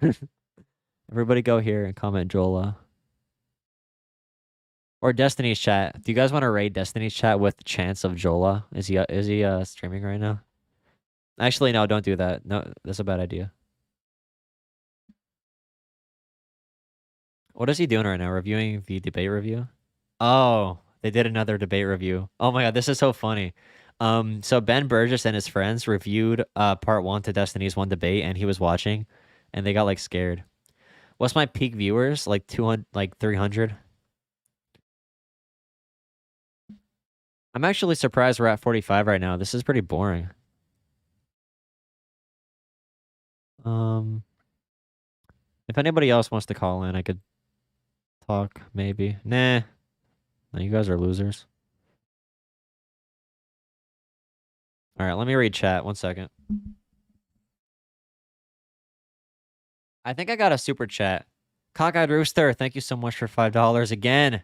Everybody go here and comment Jolah. Or Destiny's chat. Do you guys want to raid Destiny's chat with Chance of Jolah? Is he streaming right now? Actually, no, don't do that. No, that's a bad idea. What is he doing right now? Reviewing the debate review? Oh, they did another debate review. Oh my god, this is so funny. So Ben Burgess and his friends reviewed part 1 to Destiny's 1 debate, and he was watching, and they got like scared. What's my peak viewers? Like 200, like 300. I'm actually surprised we're at 45 right now. This is pretty boring. If anybody else wants to call in, I could talk maybe. Nah. No, you guys are losers. All right, let me read chat. 1 second. I think I got a super chat. Cockeyed Rooster, thank you so much for $5 again.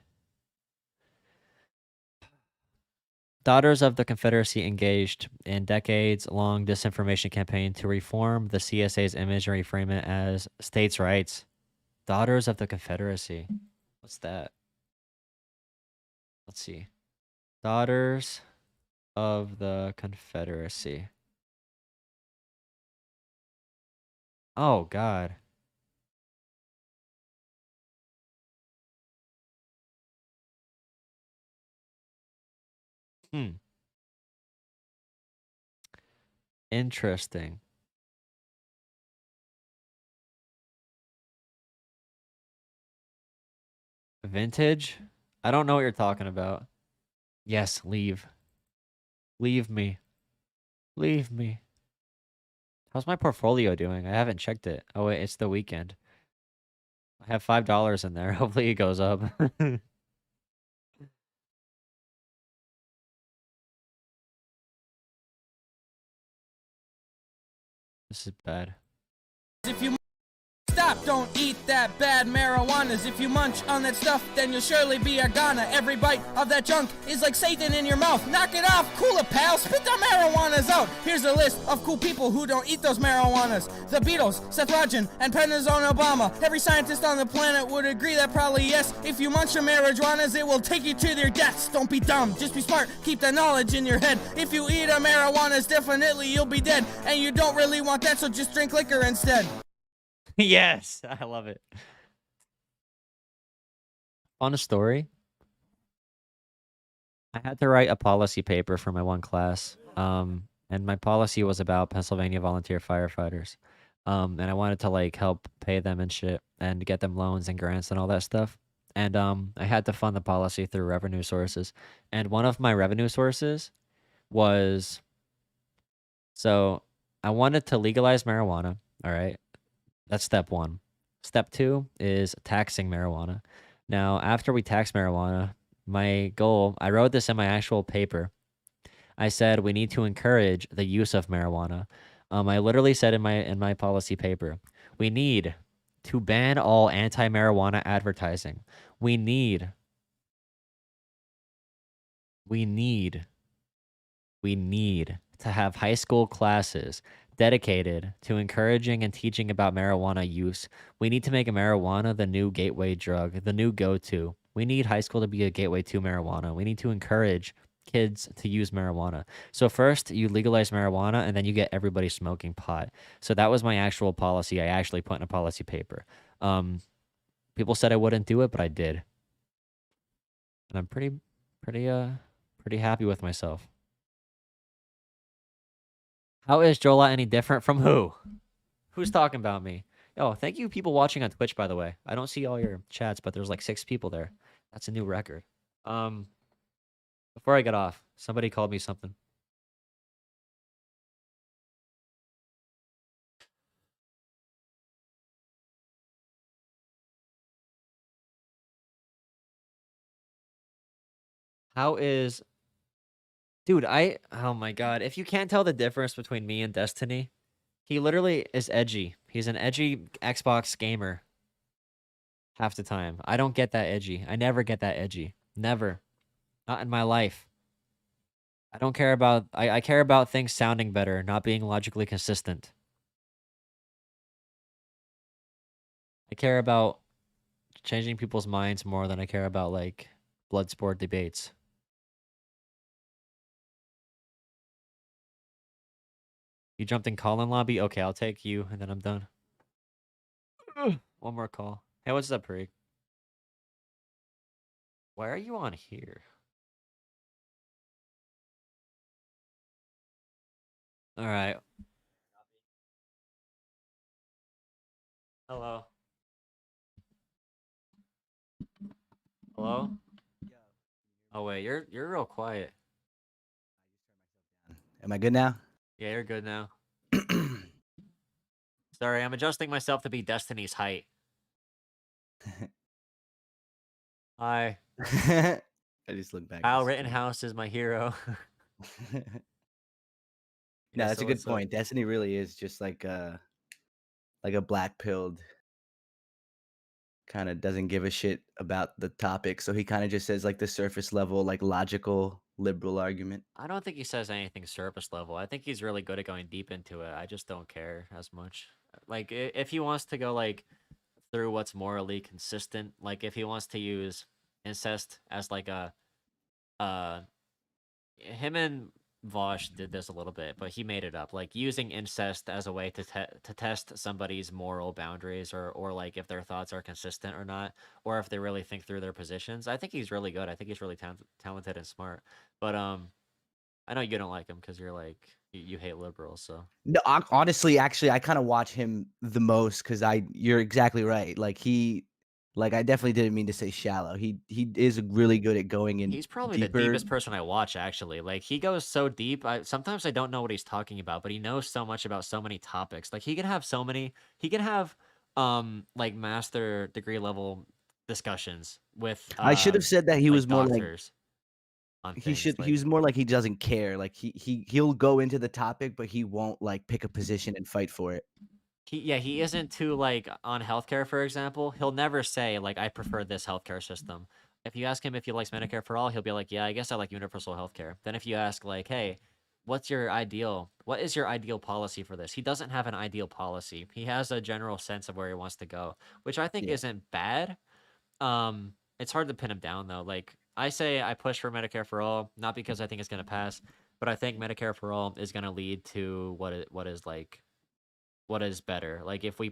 Daughters of the Confederacy engaged in decades-long disinformation campaign to reform the CSA's image and reframe it as states' rights. Daughters of the Confederacy. What's that? Let's see. Daughters of the Confederacy. Oh, God. Interesting. Vintage? I don't know what you're talking about. Yes, leave. Leave me. Leave me. How's my portfolio doing? I haven't checked it. Oh, wait, it's the weekend. I have $5 in there. Hopefully it goes up. This is bad. If you stop, don't eat that bad marijuanas. If you munch on that stuff, then you'll surely be a goner. Every bite of that junk is like Satan in your mouth. Knock it off, cool it, pal. Spit the marijuanas out. Here's a list of cool people who don't eat those marijuanas. The Beatles, Seth Rogen, and Prednisone Obama. Every scientist on the planet would agree that probably yes. If you munch on marijuanas, it will take you to their deaths. Don't be dumb, just be smart. Keep the knowledge in your head. If you eat a marijuanas, definitely you'll be dead. And you don't really want that, so just drink liquor instead. Yes, I love it. Fun story. I had to write a policy paper for my one class. And my policy was about Pennsylvania volunteer firefighters. And I wanted to like help pay them and shit and get them loans and grants and all that stuff. And I had to fund the policy through revenue sources. And one of my revenue sources was, so I wanted to legalize marijuana, all right? That's step 1. Step 2 is taxing marijuana. Now, after we tax marijuana, my goal, I wrote this in my actual paper. I said we need to encourage the use of marijuana. I literally said in my policy paper, we need to ban all anti-marijuana advertising. We need to have high school classes dedicated to encouraging and teaching about marijuana use. We need to make marijuana the new gateway drug, the new go-to. We need high school to be a gateway to marijuana. We need to encourage kids to use marijuana. So first, you legalize marijuana, and then you get everybody smoking pot. So that was my actual policy. I actually put in a policy paper. People said I wouldn't do it, but I did. And I'm pretty happy with myself. How is Jolah any different from who? Who's talking about me? Oh, thank you, people watching on Twitch, by the way. I don't see all your chats, but there's like 6 people there. That's a new record. Before I get off, somebody called me something. How is... Dude, oh my god, if you can't tell the difference between me and Destiny, he literally is edgy. He's an edgy Xbox gamer half the time. I don't get that edgy. I never get that edgy. Never. Not in my life. I don't care about... I care about things sounding better, not being logically consistent. I care about changing people's minds more than I care about, like, blood sport debates. You jumped in call-in lobby? Okay, I'll take you, and then I'm done. One more call. Hey, what's up, Prig? Why are you on here? Alright. Hello? Hello? Oh, wait, you're real quiet. Am I good now? Yeah, you're good now. Sorry, I'm adjusting myself to be Destiny's height. Hi. I just look back. Kyle at the screen. Rittenhouse is my hero. No, Yeah, that's so a good what's up? point. Destiny really is just like a black pilled, kind of doesn't give a shit about the topic. So he kind of just says like the surface level, like logical liberal argument. I don't think he says anything surface level. I think he's really good at going deep into it. I just don't care as much. Like, if he wants to go, like, through what's morally consistent, like, if he wants to use incest as, like, him and Vosh did this a little bit, but he made it up. Like, using incest as a way to test somebody's moral boundaries, or like if their thoughts are consistent or not, or if they really think through their positions. I think he's really good. I think he's really talented and smart. But I know you don't like him because you're like you hate liberals. So No, honestly, actually, I kind of watch him the most because you're exactly right. Like I definitely didn't mean to say shallow. He is really good at going in he's probably the deeper. deepest person I watch, actually. Like, he goes so deep. Sometimes I don't know what he's talking about, but he knows so much about so many topics. Like, he can have like master degree level discussions with I should have said that he like was more like doctors on he things. should. Like, He was more like he doesn't care. Like he'll go into the topic, but he won't like pick a position and fight for it. he isn't too, like, on healthcare, for example. He'll never say, like, I prefer this healthcare system. If you ask him if he likes Medicare for all, he'll be like, yeah, I guess I like universal healthcare. Then if you ask, like, hey, what is your ideal policy for this? He doesn't have an ideal policy. He has a general sense of where he wants to go, which I think Yeah. isn't bad. It's hard to pin him down, though. Like, I say I push for Medicare for all, not because I think it's going to pass, but I think Medicare for all is going to lead to what is better. Like, if we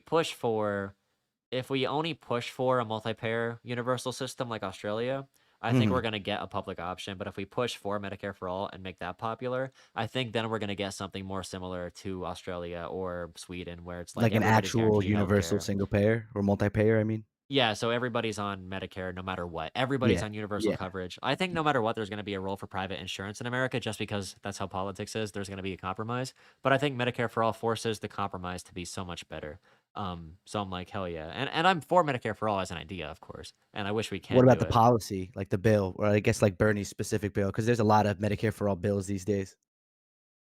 only push for a multi-payer universal system like Australia, I think we're Mhm. going to get a public option. But if we push for Medicare for all and make that popular, I think then we're going to get something more similar to Australia or Sweden, where it's like Like an everybody's actual guaranteed universal healthcare. single payer or multi-payer. I mean, Yeah, so everybody's on Medicare no matter what. Everybody's yeah, on universal yeah. coverage. I think no matter what, there's going to be a role for private insurance in America, just because that's how politics is. There's going to be a compromise. But I think Medicare for all forces the compromise to be so much better. So I'm like, hell yeah. And I'm for Medicare for all as an idea, of course. And I wish we What can about do the it. policy, like the bill, or I guess like Bernie's specific bill? Because there's a lot of Medicare for all bills these days.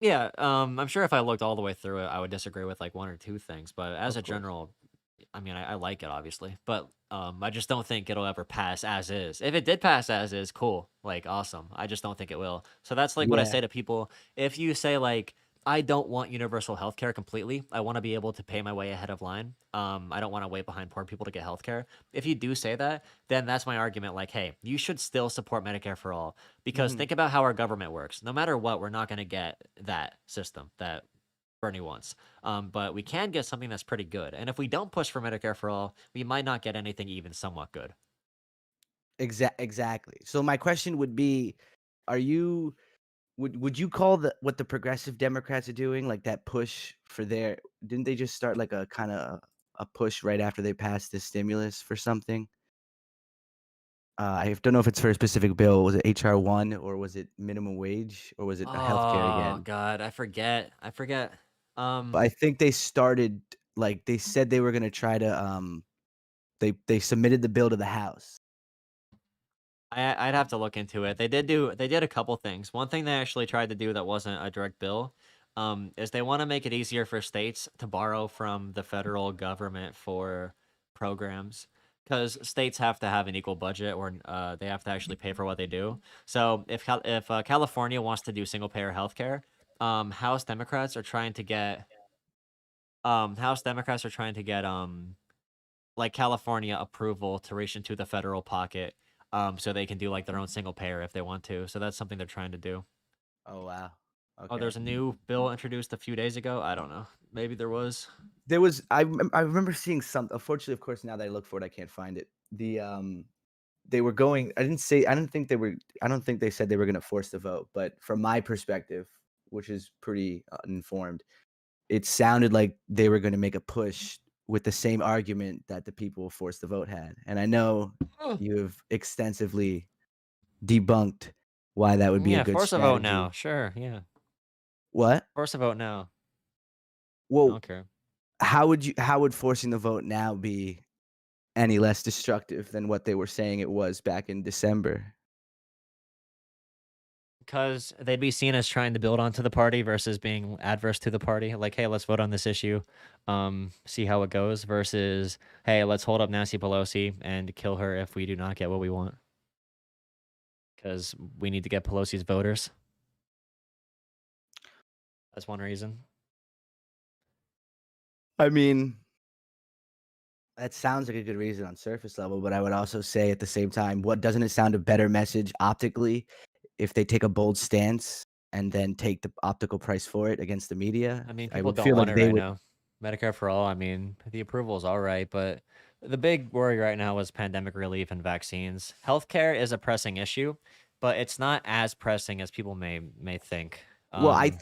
Yeah, I'm sure if I looked all the way through it, I would disagree with like one or two things. But as Of a course. general, I mean, I like it, obviously, but I just don't think it'll ever pass as is. If it did pass as is, cool, like, awesome. I just don't think it will. So that's like what I Yeah. say to people. If you say, like, I don't want universal healthcare completely, I want to be able to pay my way ahead of line. I don't want to wait behind poor people to get healthcare. If you do say that, then that's my argument. Like, hey, you should still support Medicare for all, because Mhm. think about how our government works. No matter what, we're not going to get that system that Bernie wants. But we can get something that's pretty good. And if we don't push for Medicare for all, we might not get anything even somewhat good. Exactly. So my question would be, are you would you call what the progressive Democrats are doing, like that push for didn't they just start like a kind of a push right after they passed the stimulus for something. I don't know if it's for a specific bill. Was it HR1 or was it minimum wage or was it healthcare Oh again? God, I forget. I forget. But I think they started like they said they were gonna try to they submitted the bill to the House. I'd have to look into it. They did a couple things. One thing they actually tried to do that wasn't a direct bill, is they want to make it easier for states to borrow from the federal government for programs, because states have to have an equal budget, or they have to actually pay for what they do. So if California wants to do single payer healthcare, House Democrats are trying to get like California approval to reach into the federal pocket, so they can do like their own single payer if they want to. So that's something they're trying to do. Oh wow. Oh, Okay. there's a new bill introduced a few days ago. I don't know. Maybe there was. There was I remember seeing some. Unfortunately, of course, now that I look for it, I can't find it. They were going. I don't think they said they were going to force the vote. But from my perspective, which is pretty uninformed, it sounded like they were going to make a push with the same argument that the people forced the vote had. And I know you have extensively debunked why that would be a Yeah, good force a vote strategy. now. Sure, yeah. What? Force a vote now. I Well, don't care. how would forcing the vote now be any less destructive than what they were saying it was back in December? Because they'd be seen as trying to build onto the party versus being adverse to the party. Like, hey, let's vote on this issue, see how it goes, versus, hey, let's hold up Nancy Pelosi and kill her if we do not get what we want. Because we need to get Pelosi's voters. That's one reason. I mean, that sounds like a good reason on surface level, but I would also say at the same time, what doesn't it sound a better message optically if they take a bold stance and then take the optical price for it against the media? I mean, I people would don't feel want like it they right would. now. Medicare for all, I mean, the approval is all right, but the big worry right now is pandemic relief and vaccines. Healthcare is a pressing issue, but it's not as pressing as people may think. Well, Um,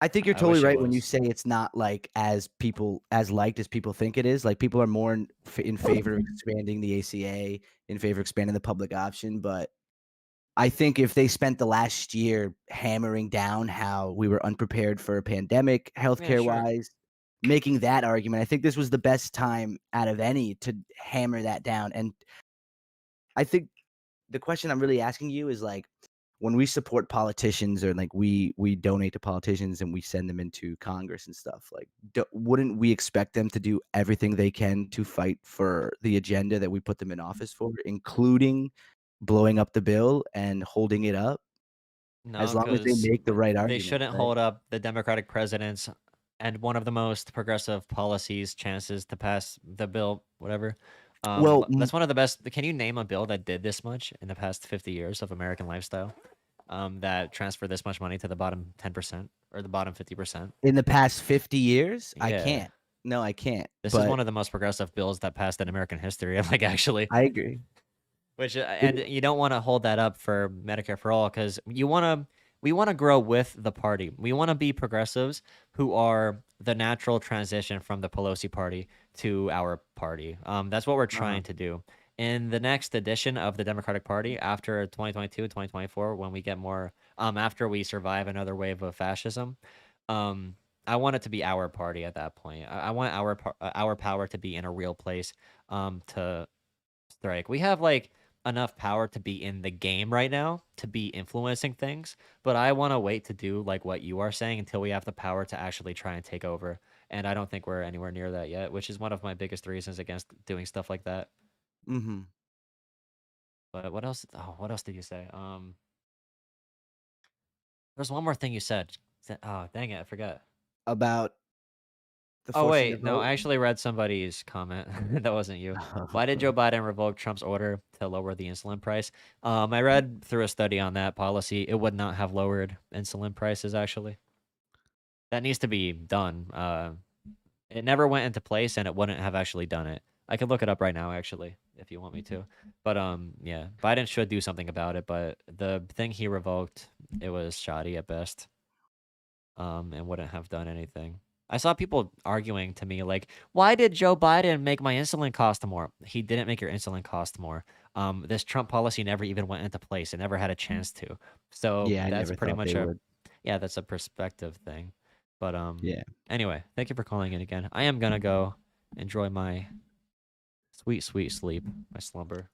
I think you're I totally wish it right when you was. say it's not like as liked as people think it is. Like people are more in favor of expanding the ACA, in favor of expanding the public option, but I think if they spent the last year hammering down how we were unprepared for a pandemic, Yeah, healthcare sure. wise, making that argument, I think this was the best time out of any to hammer that down. And I think the question I'm really asking you is like when we support politicians or like we donate to politicians and we send them into Congress and stuff, like wouldn't we expect them to do everything they can to fight for the agenda that we put them in office for, including blowing up the bill and holding it up, as No, long as they because make the right they argument, shouldn't right? hold up the Democratic presidents and one of the most progressive policies chances to pass the bill, whatever. Well, That's one of the best. Can you name a bill that did this much in the past 50 years of American lifestyle? That transferred this much money to the bottom 10% or the bottom 50%? in the past 50 years, I Yeah. can't. No, I can't. This is But one of the most progressive bills that passed in American history, like actually. I agree. Which and It, you don't want to hold that up for Medicare for all because we want to grow with the party. We want to be progressives who are the natural transition from the Pelosi party to our party. That's what we're uh trying to do. In the next edition of the Democratic Party after 2022, 2024, when we get more, after we survive another wave of fascism, um, I want it to be our party at that point. I want our power to be in a real place, to strike. We have like enough power to be in the game right now, to be influencing things, but I want to wait to do like what you are saying until we have the power to actually try and take over. And I don't think we're anywhere near that yet, which is one of my biggest reasons against doing stuff like that. mhm. But what else? Oh, what else did you say? There's one more thing you said. Oh, dang it, I forgot. About the Oh forcing the wait, no, vote. I actually read somebody's comment. That wasn't you. Why did Joe Biden revoke Trump's order to lower the insulin price? I read through a study on that policy. It would not have lowered insulin prices actually. That needs to be done. It never went into place and it wouldn't have actually done it. I could look it up right now actually if you want me to. But yeah, Biden should do something about it, but the thing he revoked, it was shoddy at best. And wouldn't have done anything. I saw people arguing to me like, why did Joe Biden make my insulin cost more? He didn't make your insulin cost more. This Trump policy never even went into place. It never had a chance to. So Yeah, I that's never pretty thought much they would. yeah, that's a perspective thing. But Yeah, anyway, thank you for calling in again. I am gonna go enjoy my sweet, sweet sleep, my slumber,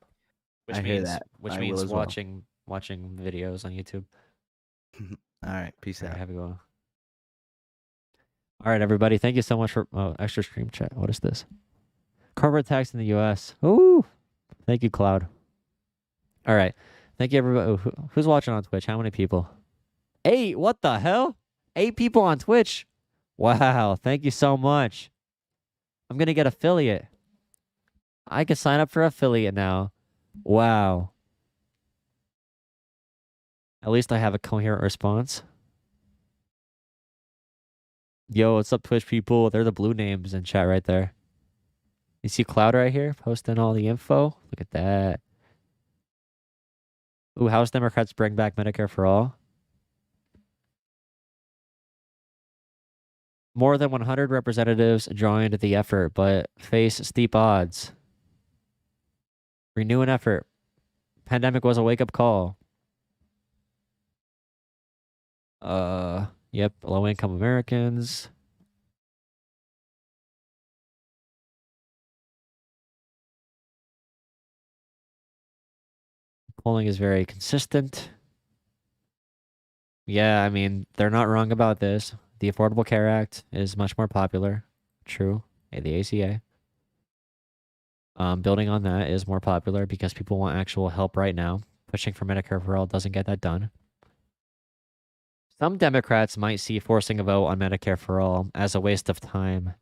I hear that. which I will means as well. watching videos on YouTube. All right, peace All right, out. have a good one. All right, everybody. Thank you so much for extra stream chat. What is this? Corporate tax in the U.S. Ooh, thank you, Cloud. All right, thank you, everybody. Who's watching on Twitch? How many people? 8. What the hell? 8 people on Twitch. Wow, thank you so much. I'm gonna get affiliate. I can sign up for affiliate now. Wow. At least I have a coherent response. Yo, what's up, Twitch people? They're the blue names in chat right there. You see Cloud right here posting all the info? Look at that. Ooh, House Democrats bring back Medicare for all. More than 100 representatives joined the effort, but face steep odds. Renew an effort. Pandemic was a wake-up call. Yep, low-income Americans. Polling is very consistent. Yeah, I mean, they're not wrong about this. The Affordable Care Act is much more popular. True. The ACA. Building on that is more popular because people want actual help right now. Pushing for Medicare for all doesn't get that done. Some Democrats might see forcing a vote on Medicare for all as a waste of time.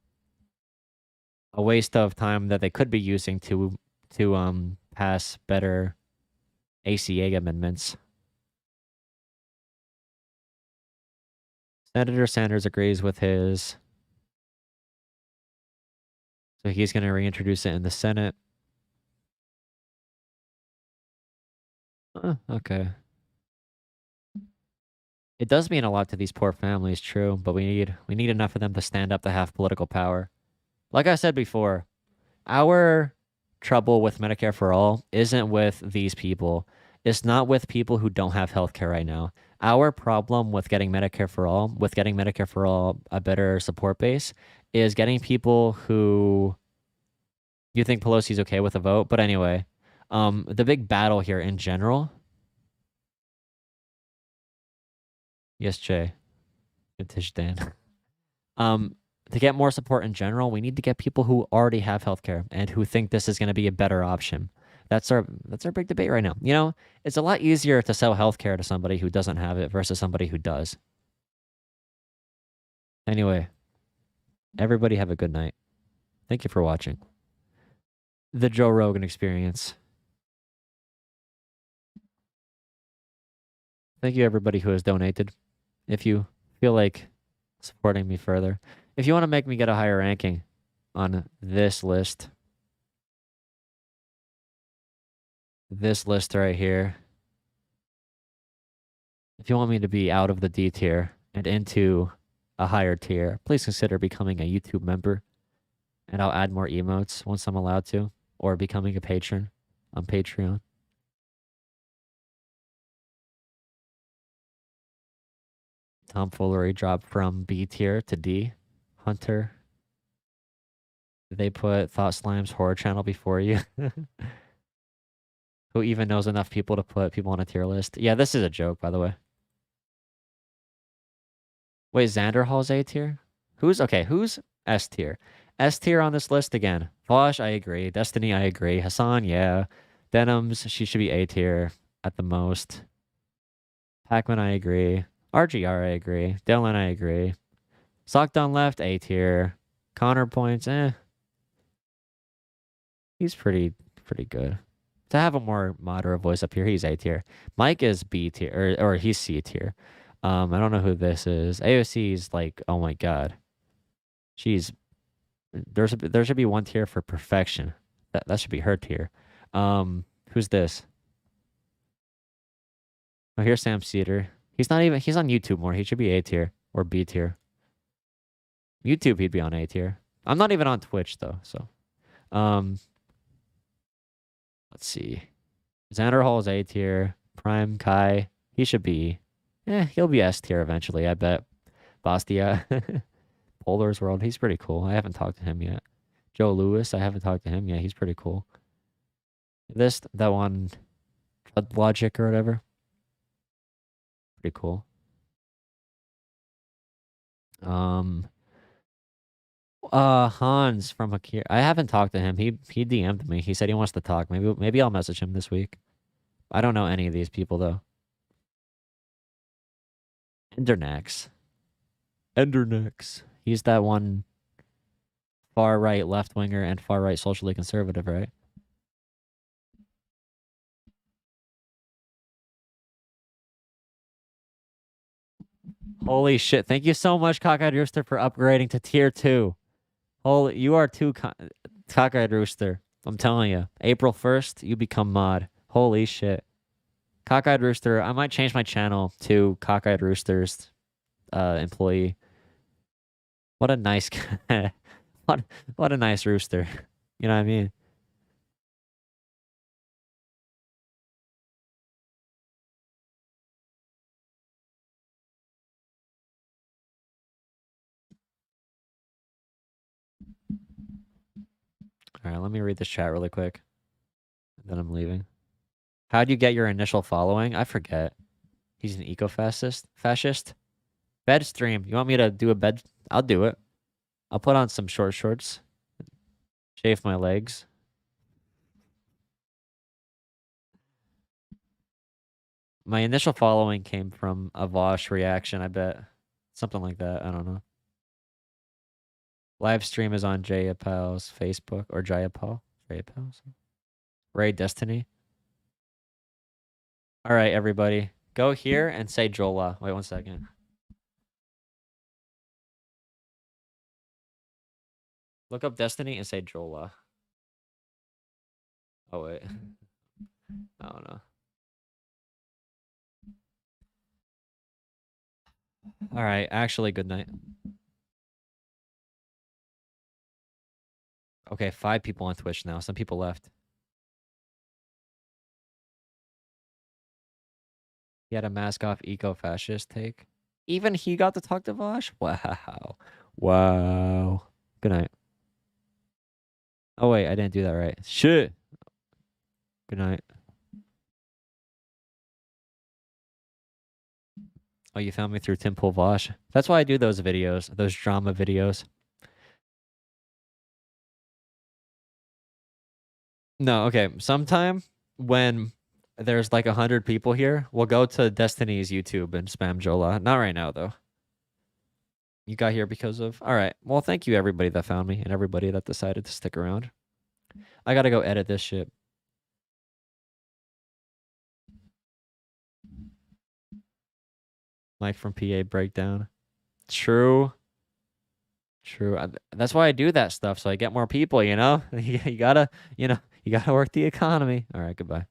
A waste of time that they could be using to pass better ACA amendments. Senator Sanders agrees with his. So he's going to reintroduce it in the Senate. Okay. It does mean a lot to these poor families, true, but we need enough of them to stand up to have political power. Like I said before, our trouble with Medicare for all isn't with these people. It's not with people who don't have healthcare right now. Our problem with getting Medicare for all, a better support base, is getting people who you think Pelosi's okay with a vote. But anyway, the big battle here in general. Yes, Jay. Vintage Dan. To get more support in general, we need to get people who already have healthcare and who think this is going to be a better option. That's our big debate right now. You know, it's a lot easier to sell healthcare to somebody who doesn't have it versus somebody who does. Anyway, everybody have a good night. Thank you for watching. The Joe Rogan Experience. Thank you everybody who has donated. If you feel like supporting me further. If you want to make me get a higher ranking on this list right here, if you want me to be out of the D tier and into a higher tier, please consider becoming a YouTube member, and I'll add more emotes once I'm allowed to, or becoming a patron on Patreon. Tomfoolery dropped from B tier to D. Hunter. They put Thought Slime's horror channel before you. Who even knows enough people to put people on a tier list? Yeah, this is a joke, by the way. Wait, Xander Hall's A tier? Who's S tier? S tier on this list again. Vosh, I agree. Destiny, I agree. Hassan, yeah. Denims, she should be A tier at the most. Pac-Man, I agree. RGR, I agree. Dylan, I agree. Sockdown left, A tier. Connor points, he's pretty good. To have a more moderate voice up here, he's A tier. Mike is B tier, or he's C tier. I don't know who this is. AOC is like, oh my god. There should be one tier for perfection. That should be her tier. Who's this? Oh, here's Sam Cedar. He's on YouTube more. He should be A tier or B tier. YouTube, he'd be on A tier. I'm not even on Twitch though, so. Let's see. Xander Hall is A tier. Prime Kai, he should be. He'll be S tier eventually, I bet. Bastia. Polar's World, he's pretty cool. I haven't talked to him yet. Joe Lewis, I haven't talked to him yet. He's pretty cool. That one, Logic or whatever. Pretty cool. Hans from Akira. I haven't talked to him. He DM'd me. He said he wants to talk. Maybe I'll message him this week. I don't know any of these people though. Endernax. He's that one far right left winger and far right socially conservative, right? Holy shit. Thank you so much, Cockeyed Rooster, for upgrading to tier 2. Holy, you are too Cockeyed Rooster. I'm telling you. April 1st, you become mod. Holy shit. Cockeyed Rooster, I might change my channel to Cockeyed Rooster's employee. What a nice what a nice rooster. You know what I mean? All right, let me read this chat really quick. Then I'm leaving. How'd you get your initial following? I forget. He's an fascist. Bed stream. You want me to do a bed? I'll do it. I'll put on some shorts. Shave my legs. My initial following came from a Vosh reaction, I bet. Something like that. I don't know. Live stream is on Jayapal's Facebook or Jayapal. Ray Destiny. All right, everybody. Go here and say Jolah. Wait 1 second. Look up Destiny and say Jolah. Oh, wait. I don't know. All right. Actually, good night. Okay, 5 people on Twitch now. Some people left. He had a mask off eco-fascist take. Even he got to talk to Vosh? Wow. Wow. Good night. Oh, wait. I didn't do that right. Shit. Good night. Oh, you found me through Tim Pool Vosh. That's why I do those videos. Those drama videos. No, okay. Sometime when there's like 100 people here, we'll go to Destiny's YouTube and spam Jolah. Not right now, though. You got here because of... All right. Well, thank you, everybody that found me and everybody that decided to stick around. I gotta go edit this shit. Mike from PA Breakdown. True. That's why I do that stuff, so I get more people, you know? You gotta, you gotta work the economy. All right, goodbye.